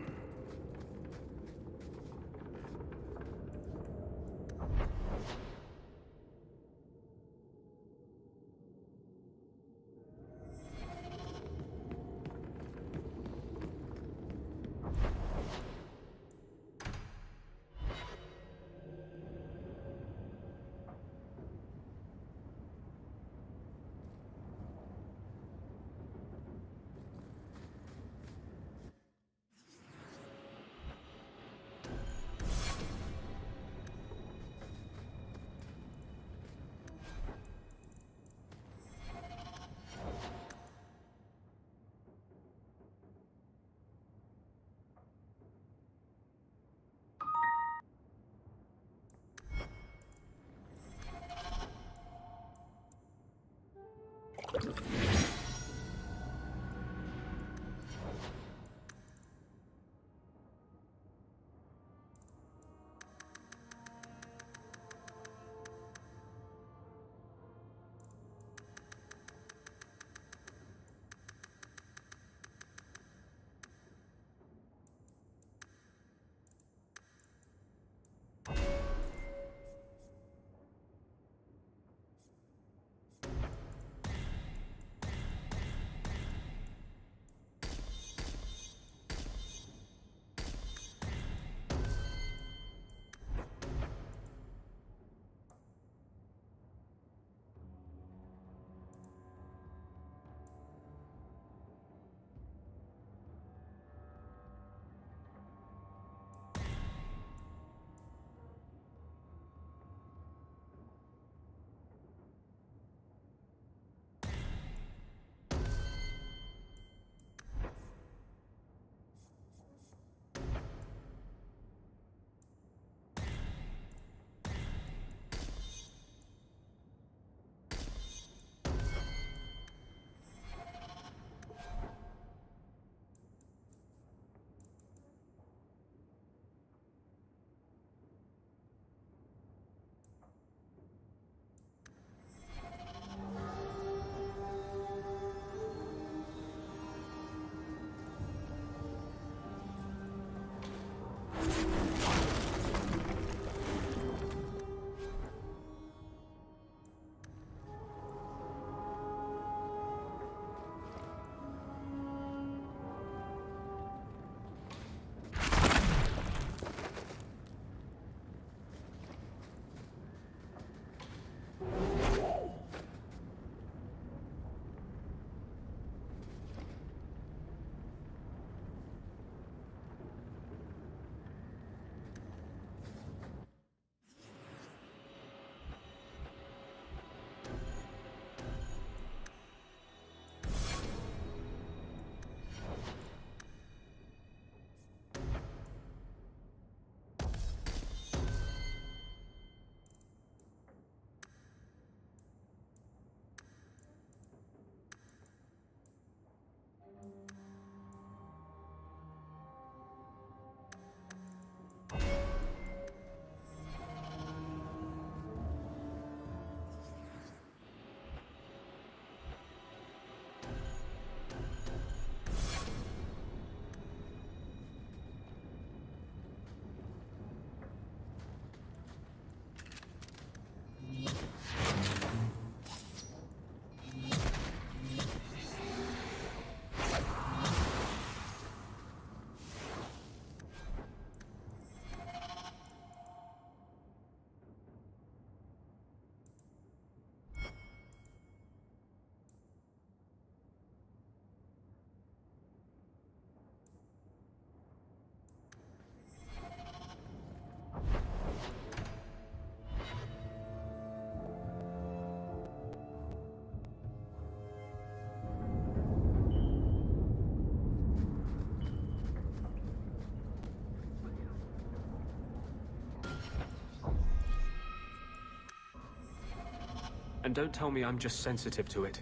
And don't tell me I'm just sensitive to it.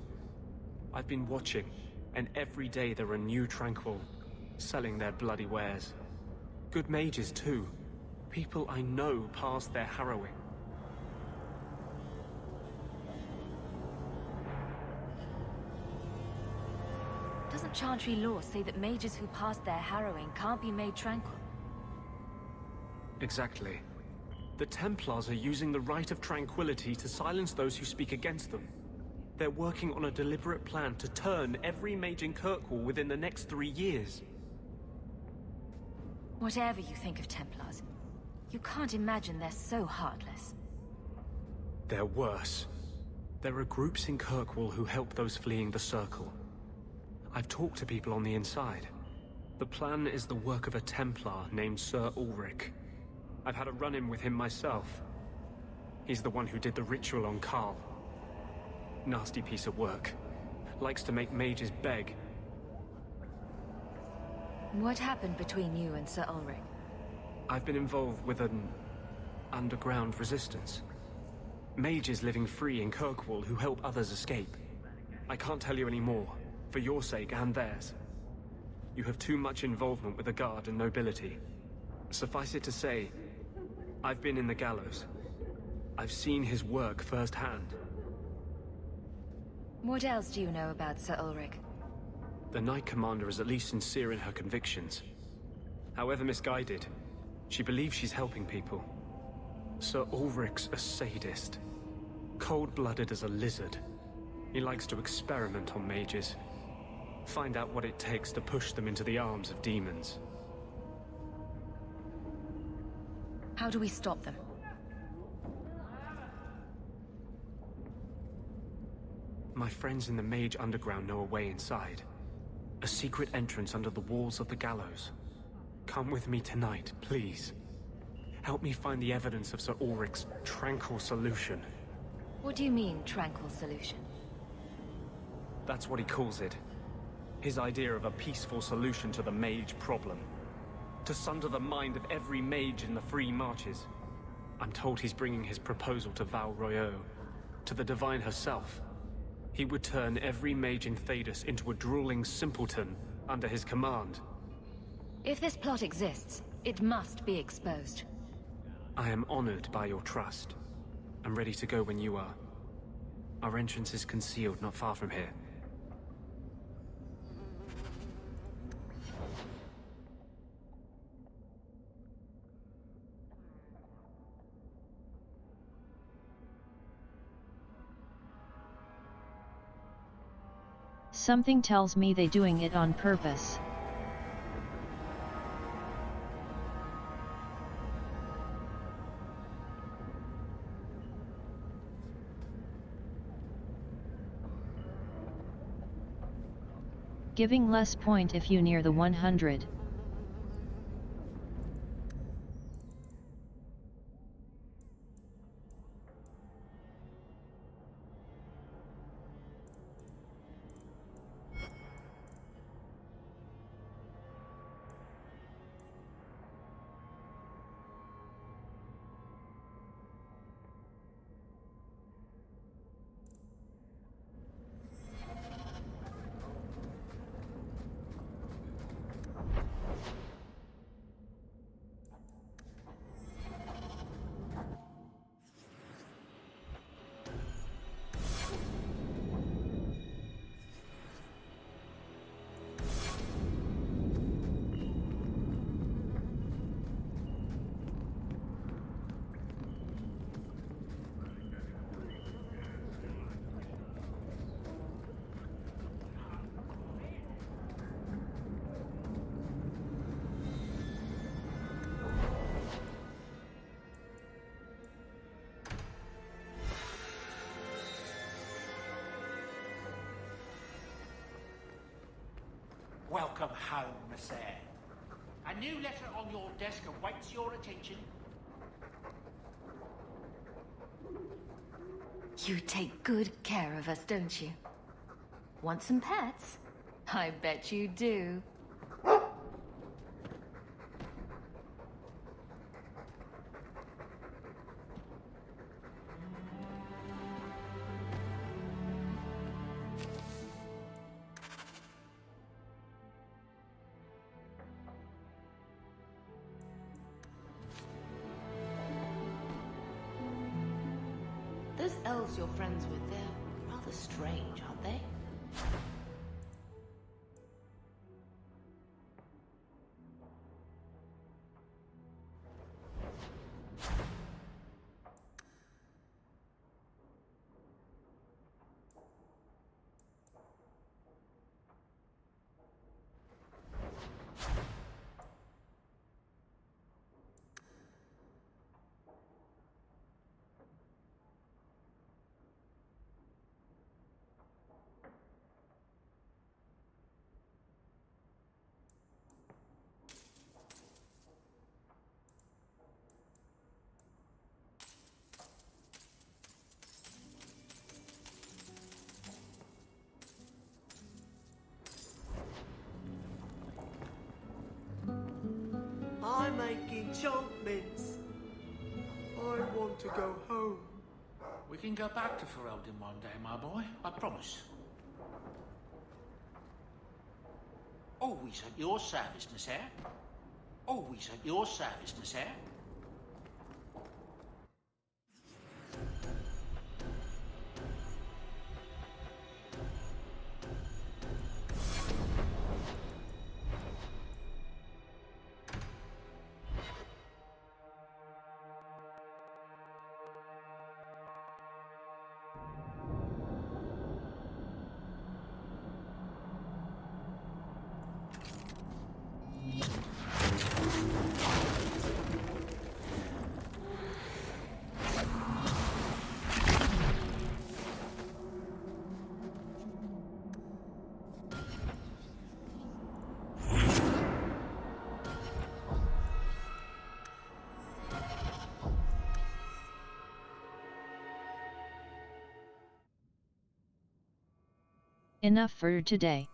I've been watching, and every day there are new Tranquil selling their bloody wares. Good mages, too. People I know past their harrowing. Doesn't Chantry law say that mages who pass their harrowing can't be made tranquil? Exactly. The Templars are using the Right of Tranquility to silence those who speak against them. They're working on a deliberate plan to turn every mage in Kirkwall within the next 3 years. Whatever you think of Templars, you can't imagine they're so heartless. They're worse. There are groups in Kirkwall who help those fleeing the Circle. I've talked to people on the inside. The plan is the work of a Templar named Sir Ulrich. I've had a run-in with him myself. He's the one who did the ritual on Karl. Nasty piece of work. Likes to make mages beg. What happened between you and Sir Ulrich? I've been involved with an underground resistance. Mages living free in Kirkwall who help others escape. I can't tell you any more, for your sake and theirs. You have too much involvement with the Guard and nobility. Suffice it to say, I've been in the gallows. I've seen his work firsthand. What else do you know about Sir Ulrich? The Knight Commander is at least sincere in her convictions. However misguided, she believes she's helping people. Sir Ulrich's a sadist. Cold-blooded as a lizard. He likes to experiment on mages. Find out what it takes to push them into the arms of demons. How do we stop them? My friends in the Mage Underground know a way inside. A secret entrance under the walls of the gallows. Come with me tonight, please. Help me find the evidence of Sir Ulrich's tranquil solution. What do you mean, tranquil solution? That's what he calls it. His idea of a peaceful solution to the mage problem. To sunder the mind of every mage in the free marches. I'm told he's bringing his proposal to Val Royeaux, to the Divine herself. He would turn every mage in Thedas into a drooling simpleton under his command. If this plot exists, it must be exposed. I am honored by your trust. I'm ready to go when you are. Our entrance is concealed not far from here. Something tells me they doing it on purpose. Giving less point if you near the 100. Welcome home, Sir. A new letter on your desk awaits your attention. You take good care of us, don't you? Want some pets? I bet you do. guys you're friends with, they're rather strange, aren't they? I'm making enchantments. I want to go home. We can go back to Ferelden one day, my boy. I promise. Always at your service, Nasser. Always at your service, Nasser. Enough for today.